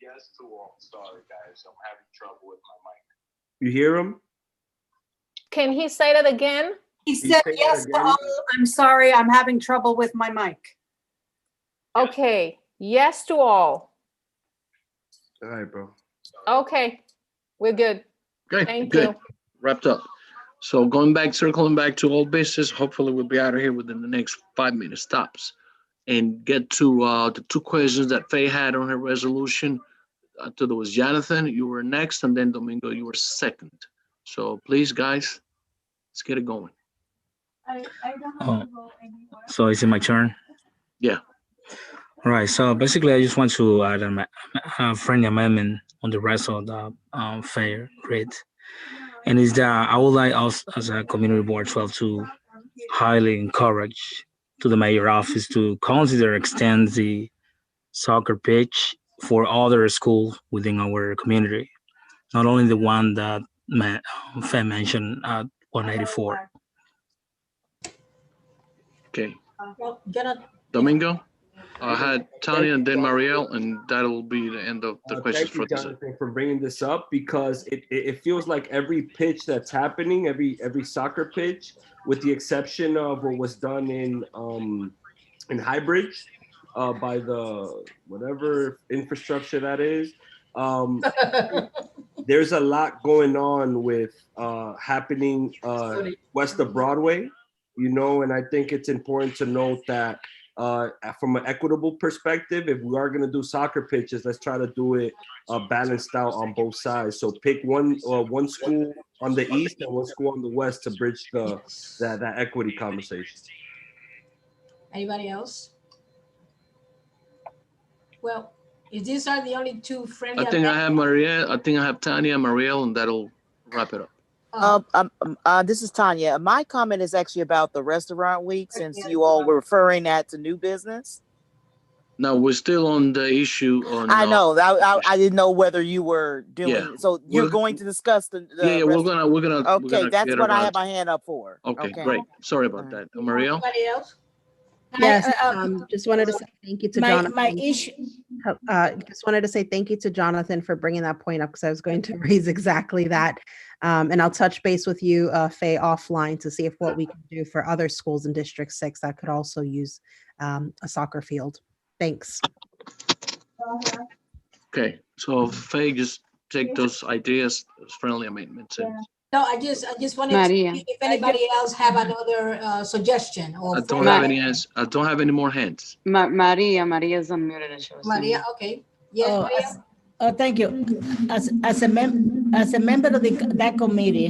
Yes to all. Sorry, guys. I'm having trouble with my mic. You hear him? Can he say that again? He said say that yes to again? all. I'm sorry, I'm having trouble with my mic. Okay, yes to all. All right, bro. Okay, we're good. Okay, Thank good. you. Wrapped up. So circling back to old business, hopefully we'll be out of here within the next 5-minute stops and get to the two questions that Faye had on her resolution. There was Jonathan, you were next, and then Domingo, you were second. So please, guys, let's get it going. I don't have to go anywhere. So is it my turn? Yeah. All right. So basically, I just want to add a friendly amendment on the rest of the fair grid. And is that I would like us as a community board 12 to highly encourage to the mayor office to consider extend the soccer pitch for other schools within our community, not only the one that Faye mentioned at 184. Okay. Well, Jonathan, Domingo, I had Tanya and then Marielle, and that'll be the end of the questions Thank you, for today. Jonathan, for bringing this up because it feels like every pitch that's happening, every soccer pitch, with the exception of what was done in Highbridge by the whatever infrastructure that is. There's a lot going on with happening west of Broadway, and I think it's important to note that from an equitable perspective, if we are going to do soccer pitches, let's try to do it balanced out on both sides. So pick one school on the east and one school on the west to bridge that equity conversation. Anybody else? Well, if these are the only two friendly. I think I have Marielle, I think I have Tanya and Marielle, and that'll wrap it up. This is Tanya. My comment is actually about the restaurant week, since you all were referring that to new business. No, we're still on the issue on. I know. I didn't know whether you were doing. Yeah. So you're going to discuss the. Yeah, we're gonna. Okay, that's what I have my hand up for. Okay, great. Sorry about that, Marielle. Anybody else? Yes, just wanted to say thank you to Jonathan. My issue. Just wanted to say thank you to Jonathan for bringing that point up because I was going to raise exactly that. And I'll touch base with you, Faye, offline to see if what we can do for other schools in District 6 that could also use a soccer field. Thanks. Okay, so Faye, just take those ideas as friendly amendments. And No, I just wanted to see if anybody else have another suggestion. Or I don't have any hands. I don't have any more hands. Maria's unmuted and she was Maria, okay. Yes, Maria. Oh, thank you. As a member of that committee,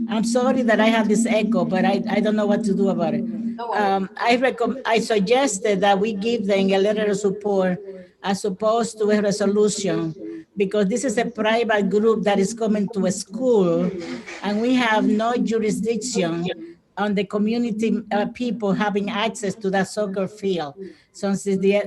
I'm sorry that I have this echo, but I don't know what to do about it. I suggested that we give them a letter of support as opposed to a resolution, because this is a private group that is coming to a school and we have no jurisdiction on the community people having access to that soccer field. So since the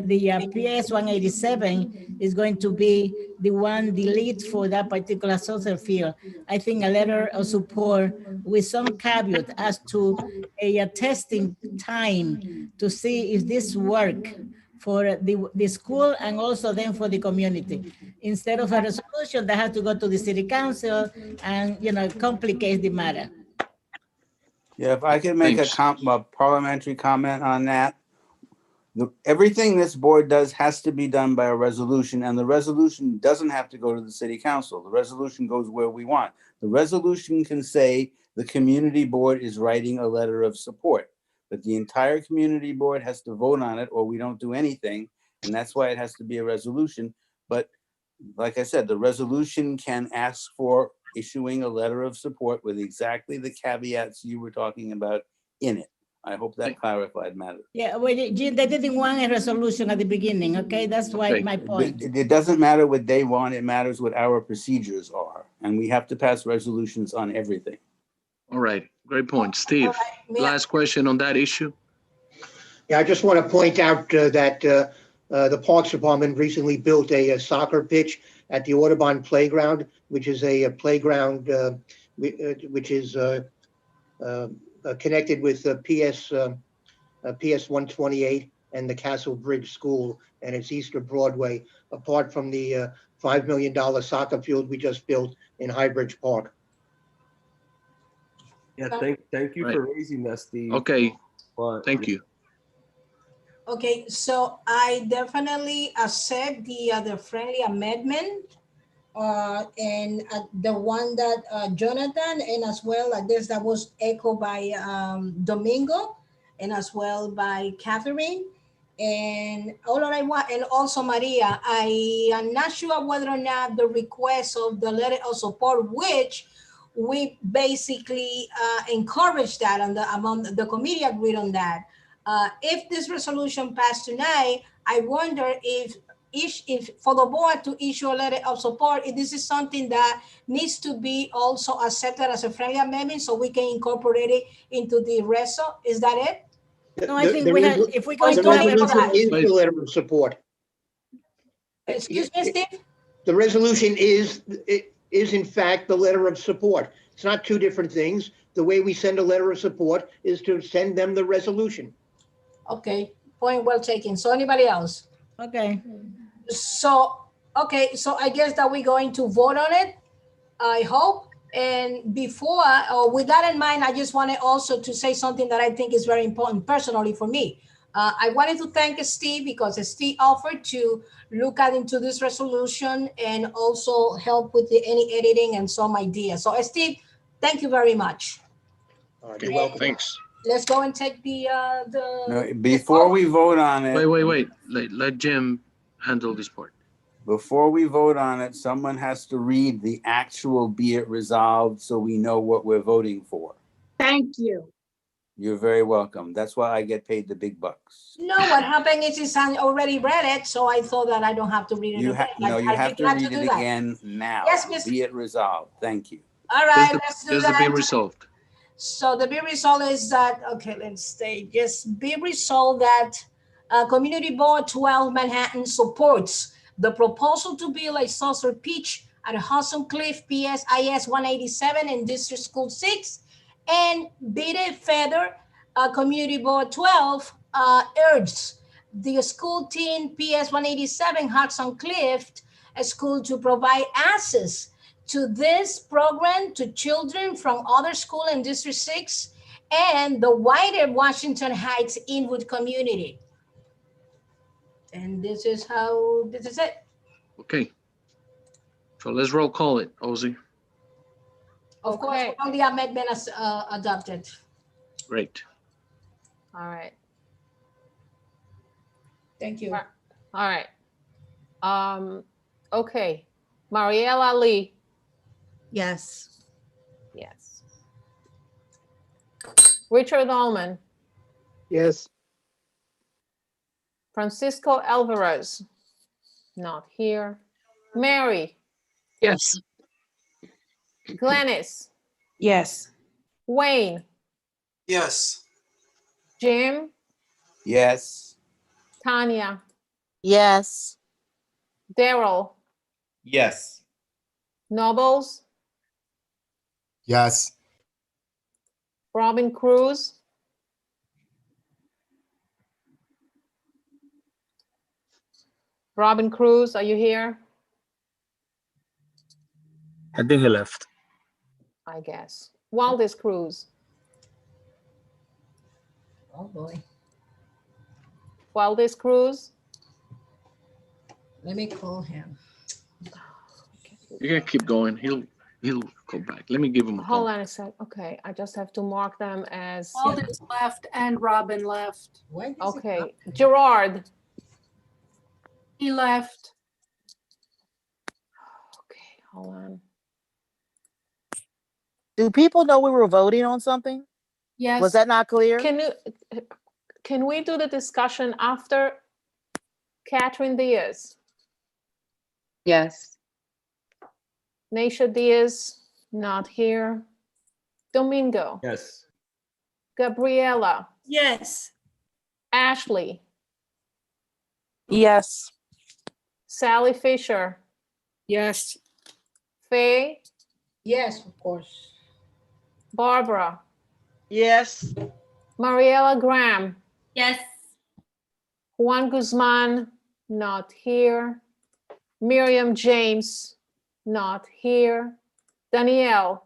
PS 187 is going to be the lead for that particular soccer field, I think a letter of support with some caveat as to a testing time to see if this work for the school and also then for the community, instead of a resolution that has to go to the city council and, you know, complicates the matter. Yeah, if I could make a parliamentary comment on that. Everything this board does has to be done by a resolution, and the resolution doesn't have to go to the city council. The resolution goes where we want. The resolution can say the community board is writing a letter of support, but the entire community board has to vote on it or we don't do anything. And that's why it has to be a resolution. But like I said, the resolution can ask for issuing a letter of support with exactly the caveats you were talking about in it. I hope that clarified matters. Yeah, well, they didn't want a resolution at the beginning, okay? That's why my point. It doesn't matter what they want, it matters what our procedures are. And we have to pass resolutions on everything. All right, great point. Steve, last question on that issue. Yeah, I just want to point out that the Parks Department recently built a soccer pitch at the Audubon Playground, which is a playground which is connected with PS 128 and the Castle Bridge School, and it's Easter Broadway, apart from the $5 million soccer field we just built in Highbridge Park. Yeah, thank you for raising that, Steve. Okay, thank you. Okay, so I definitely accept the friendly amendment and the one that Jonathan, and as well, I guess that was echoed by Domingo, and as well by Catherine. And all I want, and also Maria, I am not sure whether or not the request of the letter of support, which we basically encourage that among the committee agreed on that. If this resolution passed tonight, I wonder if for the board to issue a letter of support, if this is something that needs to be also accepted as a friendly amendment so we can incorporate it into the reso. Is that it? No, I think we have, if we're going the to have resolution is the letter of support. Excuse me, Steve? The resolution is in fact the letter of support. It's not two different things. The way we send a letter of support is to send them the resolution. Okay, point well taken. So anybody else? Okay. So, okay, so I guess that we're going to vote on it, I hope. And before, with that in mind, I just wanted also to say something that I think is very important personally for me. I wanted to thank Steve because Steve offered to look into this resolution and also help with any editing and some ideas. So Steve, thank you very much. You're welcome. Thanks. Let's go and take No, before we vote on it. Wait. Let Jim handle this part. Before we vote on it, someone has to read the actual be it resolved so we know what we're voting for. Thank you. You're very welcome. That's why I get paid the big bucks. No, what happened is I already read it, so I thought that I don't have to read it again. No, you have to read it again now. Yes, Mr. Be it resolved. Thank you. All right, let's do that. Just be resolved. So the be resolved is that, okay, let's stay. Just be resolved that Community Board 12 Manhattan supports the proposal to build a saucer pitch at Hudson Cliff PSIS 187 in District School 6, and Bede Feather Community Board 12 urges the school team PS 187 Hudson Cliff school to provide access to this program to children from other schools in District 6 and the wider Washington Heights Inwood community. And this is it. Okay. So let's roll call it, Ozzy. Of course, all the amendment is adopted. Great. All right. Thank you. All right. Okay. Mariela Lee. Yes. Yes. Richard Ullman. Yes. Francisco Alvarez. Not here. Mary. Yes. Glennis. Yes. Wayne. Yes. Jim, Yes. Tanya, Yes. Daryl, Yes. Nobles, Yes. Robin Cruz, Robin Cruz, are you here? I think he left. I guess. Waldis Cruz, Oh, boy. Waldis Cruz, Let me call him. You can keep going. He'll go back. Let me give him a call. hold on a sec. Okay, I just have to mark them as, Aldous left and Robin left. okay. Gerard, He left. okay, hold on. Do people know we were voting on something? Yes. Was that not clear? Can we do the discussion after Catherine Diaz? Yes. Naisha Diaz, not here. Domingo, Yes. Gabriela, Yes. Ashley, Yes. Sally Fisher, Yes. Faye, Yes, of course. Barbara, Yes. Mariela Graham, Yes. Juan Guzman, not here. Miriam James, not here. Danielle.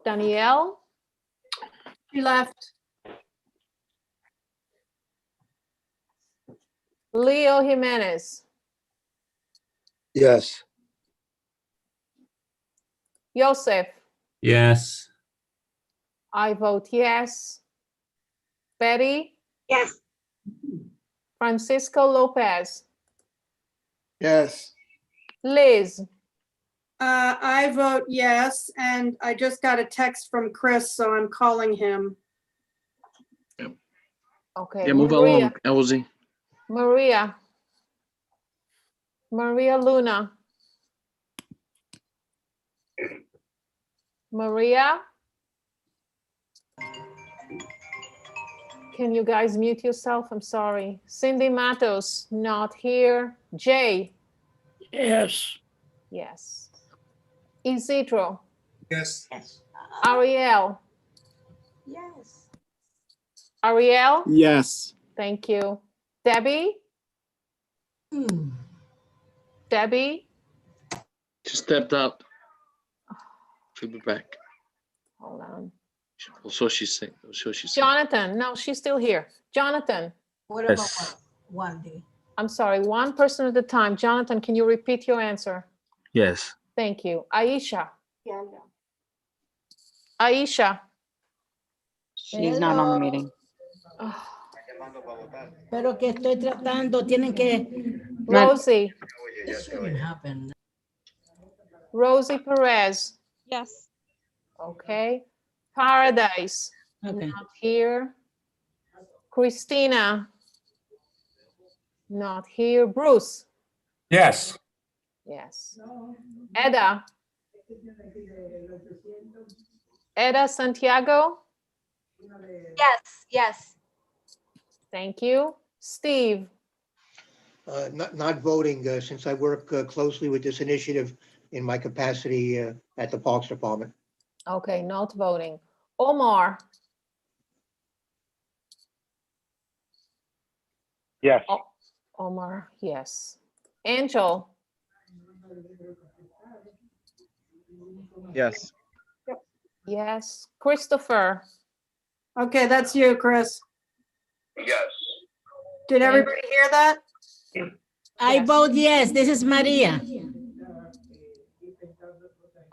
Danielle, She left. Leo Jimenez, Yes. Joseph, Yes. I vote yes. Betty, Yes. Francisco Lopez, Yes. Liz, I vote yes, and I just got a text from Chris, so I'm calling him. okay. Yeah, move along, LZ. Maria Luna, Maria, can you guys mute yourself? I'm sorry. Cindy Matos, not here. Jay, Yes. yes. Isidro, Yes. Ariel, Yes. Ariel, Yes. thank you. Debbie, Debbie, She stepped out. She'll be back. hold on. So she's saying. So she's saying. Jonathan, no, she's still here. Jonathan, What about Yes. Wendy? I'm sorry, one person at a time. Jonathan, can you repeat your answer? Yes. Thank you. Aisha. Aisha. She's not on the meeting. Pero que estoy tratando, tienen que. Rosie. This shouldn't happen. Rosie Perez. Yes. Okay. Paradise. Okay. Not here. Christina. Not here. Bruce. Yes. Yes. Eda. Eda Santiago. Yes. Yes. Thank you. Steve. Not voting since I work closely with this initiative in my capacity at the Parks Department. Okay, not voting. Omar. Yes. Omar, yes. Angel. Yes. Yes. Christopher. Okay, that's you, Chris. Yes. Did everybody hear that? I vote yes. This is Maria.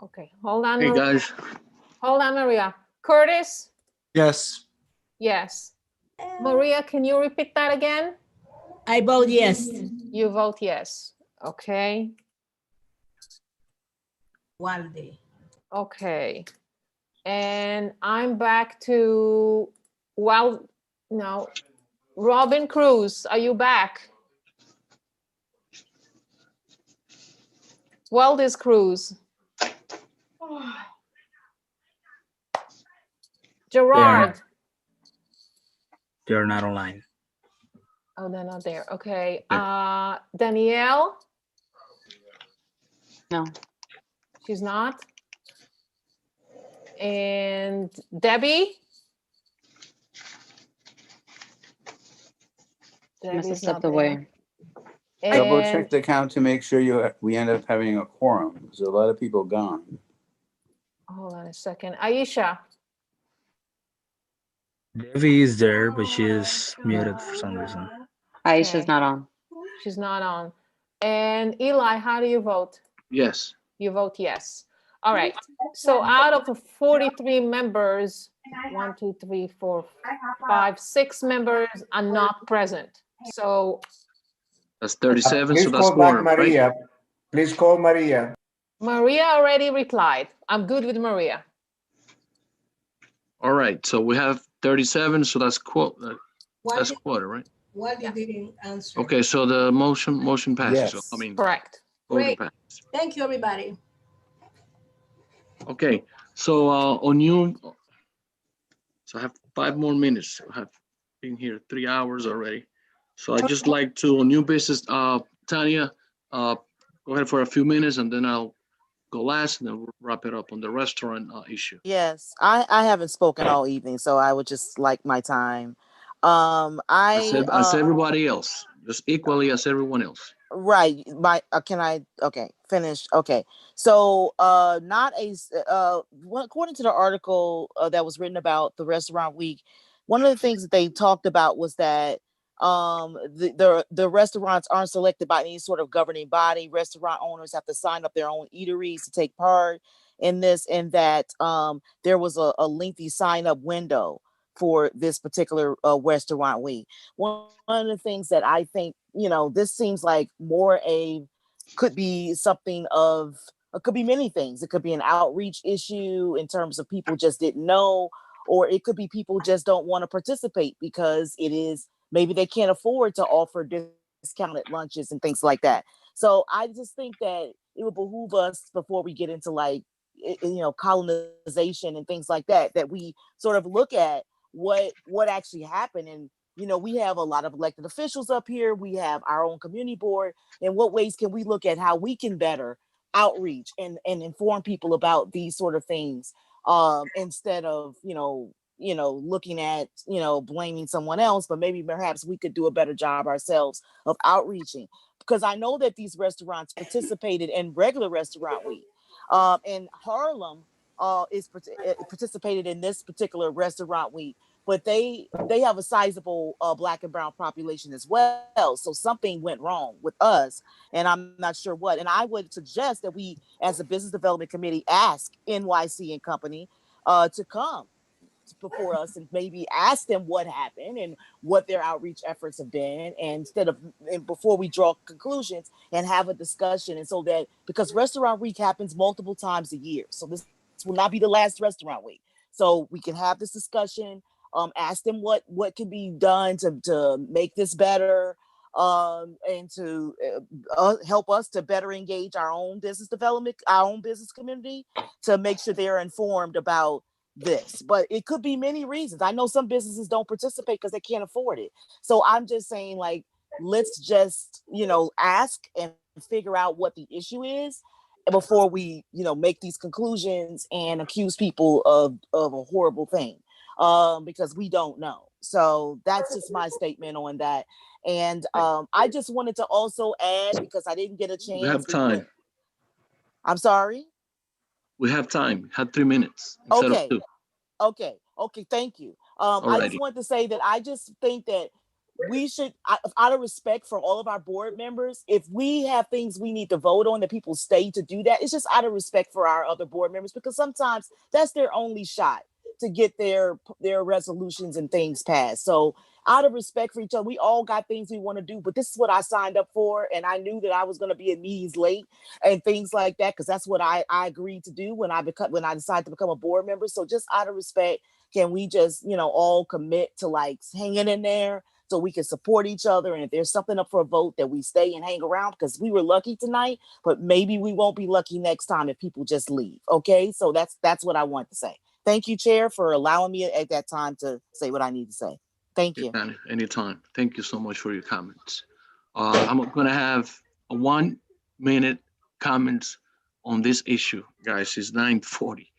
Okay, hold on. Hey, Maria. guys. Hold on, Maria. Curtis? Yes. Yes. Maria, can you repeat that again? I vote yes. You vote yes. Okay. Wendy. Okay. And I'm back to, well, no. Robin Cruz, are you back? Waldis Cruz. Gerard. They're not online. Oh, they're not there. Okay. Danielle. No. She's not. And Debbie. Must have Debbie's stepped not away. there. Double And check the count to make sure we end up having a quorum. There's a lot of people gone. hold on a second. Aisha. Debbie is there, but she is muted for some reason. Aisha's not on. She's not on. And Eli, how do you vote? Yes. You vote yes. All right. So out of the 43 members, 1, 2, 3, 4, 5, 6 members are not present. So That's 37, Please so that's call back quorum, right? Maria. Please call Maria. Maria already replied. I'm good with Maria. All right, so we have 37, so that's that's did- quarter, right? Why you didn't answer? Okay, so the motion passes. Yes. I mean, Correct. voting Great. passes. Thank you, everybody. Okay, so on you, so I have 5 more minutes. I have been here 3 hours already. So I just like to, on new business, Tanya, go ahead for a few minutes and then I'll go last and then we'll wrap it up on the restaurant issue. Yes, I haven't spoken all evening, so I would just like my time. As everybody else, just equally as everyone else. Right. Can I finish? Okay. So not according to the article that was written about the restaurant week, one of the things that they talked about was that the restaurants aren't selected by any sort of governing body. Restaurant owners have to sign up their own eateries to take part in this, and that there was a lengthy sign up window for this particular restaurant week. One of the things that I think, this seems like more could be something of, it could be many things. It could be an outreach issue in terms of people just didn't know, or it could be people just don't want to participate because maybe they can't afford to offer discounted lunches and things like that. So I just think that it would behoove us before we get into colonization and things like that, that we sort of look at what actually happened. And we have a lot of elected officials up here. We have our own community board. In what ways can we look at how we can better outreach and inform people about these sort of things, instead of looking at blaming someone else, but maybe perhaps we could do a better job ourselves of outreaching, because I know that these restaurants participated in regular restaurant week, and Harlem participated in this particular restaurant week, but they have a sizable Black and brown population as well. So something went wrong with us, and I'm not sure what. And I would suggest that we, as a business development committee, ask NYC and Company to come before us and maybe ask them what happened and what their outreach efforts have been, and before we draw conclusions, and have a discussion. And so that, because restaurant week happens multiple times a year, so this will not be the last restaurant week, so we can have this discussion, ask them what can be done to make this better, and to help us to better engage our own business development, our own business community, to make sure they're informed about this. But it could be many reasons. I know some businesses don't participate because they can't afford it. So I'm just saying, like, let's just ask and figure out what the issue is before we make these conclusions and accuse people of a horrible thing, because we don't know. So that's just my statement on that. And I just wanted to also add, because I didn't get a chance. We have time. I'm sorry? We have time. We have 3 minutes instead of 2. Okay. Thank you. I just wanted to say that I just think that we should, out of respect for all of our board members, if we have things we need to vote on, that people stay to do that. It's just out of respect for our other board members, because sometimes that's their only shot to get their resolutions and things passed. So out of respect for each other, we all got things we want to do, but this is what I signed up for. And I knew that I was going to be at meetings late and things like that, because that's what I agreed to do when I decided to become a board member. So just out of respect, can we just, all commit to like hanging in there so we can support each other? And if there's something up for a vote, that we stay and hang around, because we were lucky tonight, but maybe we won't be lucky next time if people just leave. Okay. So that's what I want to say. Thank you, Chair, for allowing me at that time to say what I need to say. Thank you. Anytime. Thank you so much for your comments. I'm gonna have a 1 minute comments on this issue, guys. It's 9:40.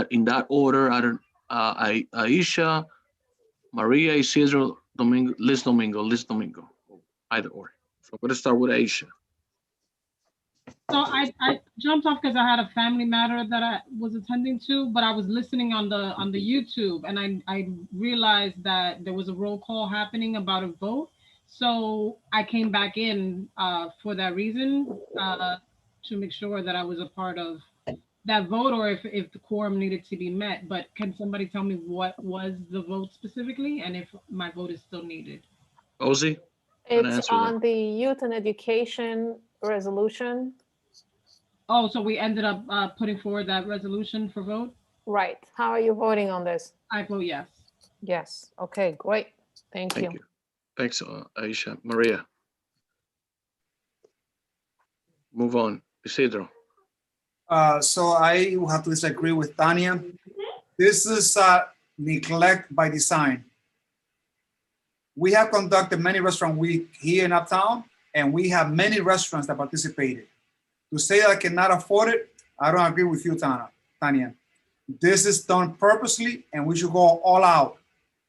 In that order, Aisha, Maria, Isidro, Domingo, Liz Domingo, either or. So I'm gonna start with Aisha. So I jumped off because I had a family matter that I was attending to, but I was listening on the YouTube, and I realized that there was a roll call happening about a vote. So I came back in for that reason to make sure that I was a part of that vote, or if the quorum needed to be met. But can somebody tell me what was the vote specifically, and if my vote is still needed? Ozzy? It's on the youth and education resolution. Oh, so we ended up putting forward that resolution for vote? Right. How are you voting on this? I vote yes. Yes. Okay, great. Thank you. Thanks, Aisha. Maria. Move on. Isidro. So I will have to disagree with Tanya. This is neglect by design. We have conducted many restaurant week here in Uptown, and we have many restaurants that participated. To say I cannot afford it, I don't agree with you, Tanya. This is done purposely, and we should go all out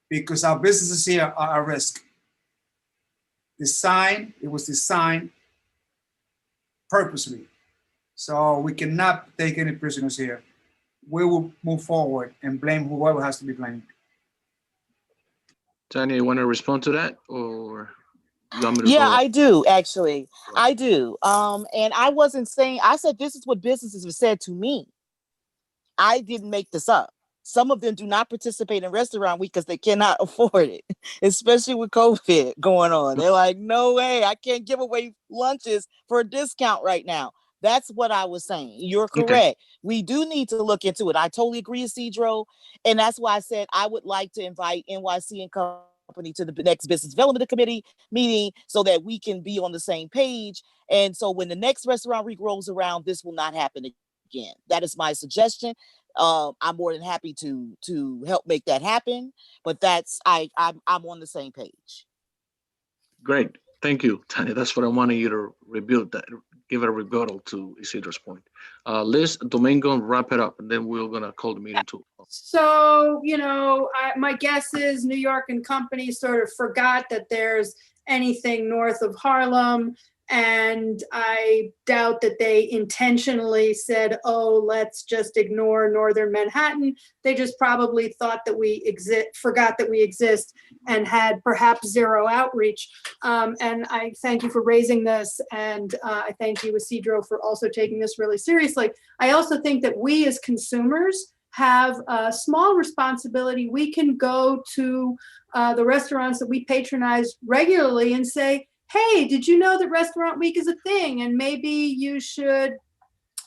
because our businesses here are at risk. It was designed purposely. So we cannot take any prisoners here. We will move forward and blame whoever has to be blamed. Tanya, you want to respond to that, or you want me to Yeah, go? I do, actually. I do. And I wasn't saying, I said this is what businesses have said to me. I didn't make this up. Some of them do not participate in restaurant week because they cannot afford it, especially with COVID going on. They're like, no way, I can't give away lunches for a discount right now. That's what I was saying. You're correct. Okay. We do need to look into it. I totally agree, Isidro. And that's why I said I would like to invite NYC and Company to the next Business Development Committee meeting so that we can be on the same page. And so when the next restaurant week rolls around, this will not happen again. That is my suggestion. I'm more than happy to help make that happen. But that's I'm on the same page. Great. Thank you, Tanya. That's what I wanted you to rebuild that. Give a rebuttal to Isidro's point. Liz, Domingo, wrap it up, and then we're gonna call the meeting too. So, my guess is New York and Company sort of forgot that there's anything north of Harlem. And I doubt that they intentionally said, oh, let's just ignore Northern Manhattan. They just probably thought that we forgot that we exist and had perhaps zero outreach. And I thank you for raising this. And I thank you, Isidro, for also taking this really seriously. I also think that we as consumers have a small responsibility. We can go to the restaurants that we patronize regularly and say, hey, did you know that Restaurant Week is a thing? And maybe you should,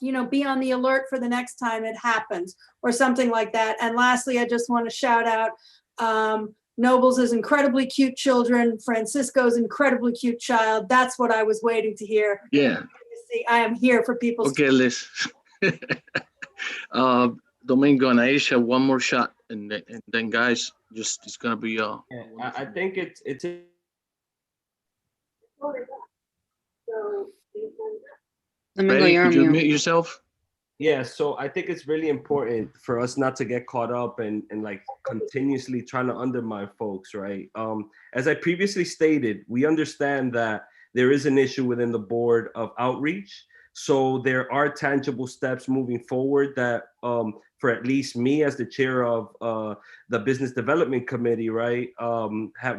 be on the alert for the next time it happens or something like that. And lastly, I just want to shout out Nobles' incredibly cute children, Francisco's incredibly cute child. That's what I was waiting to hear. Yeah. See, I am here for people's. Okay, Liz. Domingo and Aisha, one more shot. And then guys, it's going to be. I think it's Ready? Could you mute yourself? Yeah, so I think it's really important for us not to get caught up and like continuously trying to undermine folks, right? As I previously stated, we understand that there is an issue within the board of outreach. So there are tangible steps moving forward that for at least me as the chair of the Business Development Committee, right,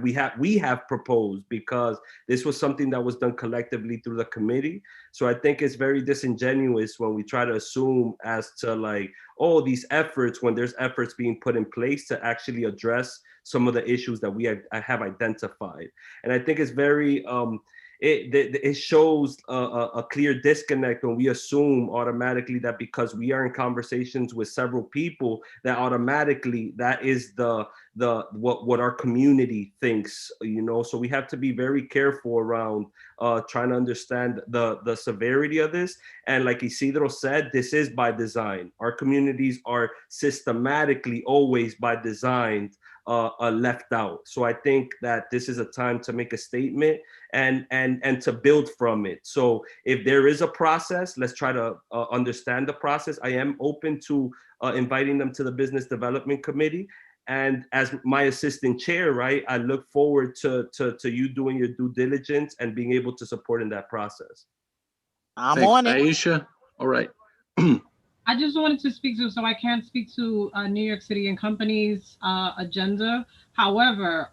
we have proposed, because this was something that was done collectively through the committee. So I think it's very disingenuous when we try to assume as to like, oh, these efforts, when there's efforts being put in place to actually address some of the issues that we have identified. And I think it's very it shows a clear disconnect when we assume automatically that because we are in conversations with several people, that automatically that is what our community thinks, you know. So we have to be very careful around trying to understand the severity of this. And like Isidro said, this is by design. Our communities are systematically always by design left out. So I think that this is a time to make a statement and to build from it. So if there is a process, let's try to understand the process. I am open to inviting them to the Business Development Committee. And as my assistant chair, right, I look forward to you doing your due diligence and being able to support in that process. I'm on it. Aisha, all right. I just wanted to speak to, so I can't speak to New York City and Company's agenda. However,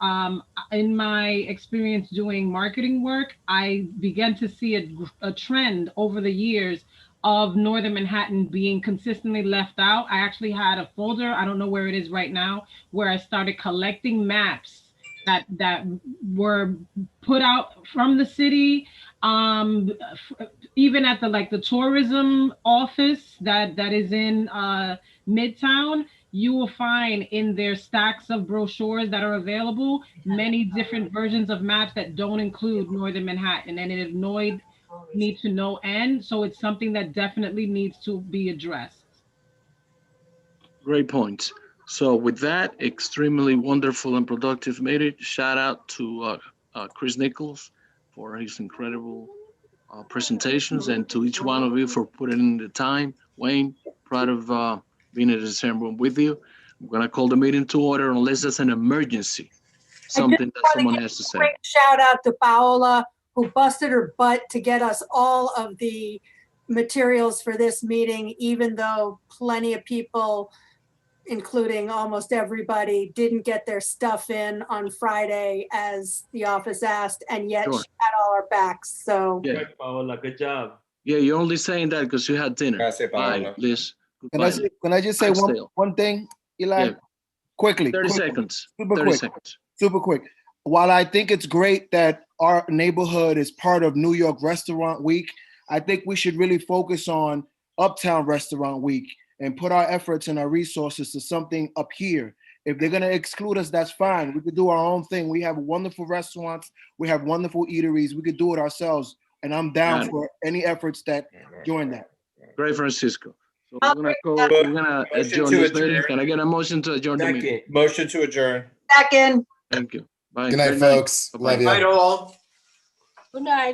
in my experience doing marketing work, I began to see a trend over the years of Northern Manhattan being consistently left out. I actually had a folder, I don't know where it is right now, where I started collecting maps that were put out from the city, even at the tourism office that is in Midtown. You will find in their stacks of brochures that are available many different versions of maps that don't include Northern Manhattan, and it annoyed me to no end. So it's something that definitely needs to be addressed. Great point. So with that, extremely wonderful and productive meeting. Shout out to Chris Nichols for his incredible presentations, and to each one of you for putting in the time. Wayne, proud of being in the same room with you. I'm gonna call the meeting to order unless it's an emergency, something that someone has to say. Quick shout out to Paola, who busted her butt to get us all of the materials for this meeting, even though plenty of people, including almost everybody, didn't get their stuff in on Friday as the office asked, and yet Sure. she had all our backs. So Yeah. Good, Paola, good job. Yeah, you're only saying that because you had dinner. Gracias, Bye, Paola. Liz. Can I just say one thing, Eli? Yeah. Quickly. 30 quickly, seconds. Super 30 quick. seconds. Super quick. While I think it's great that our neighborhood is part of New York Restaurant Week, I think we should really focus on Uptown Restaurant Week and put our efforts and our resources to something up here. If they're gonna exclude us, that's fine. We could do our own thing. We have wonderful restaurants. We have wonderful eateries. We could do it ourselves. And I'm down for any efforts that join that. Great, Francisco. So we're gonna adjourn to this meeting. adjourn. Can I get a motion to adjourn the meeting? Motion to adjourn. Second. Thank you. Bye. Good night, Great folks. Bye-bye. Love you. Night all. Good night.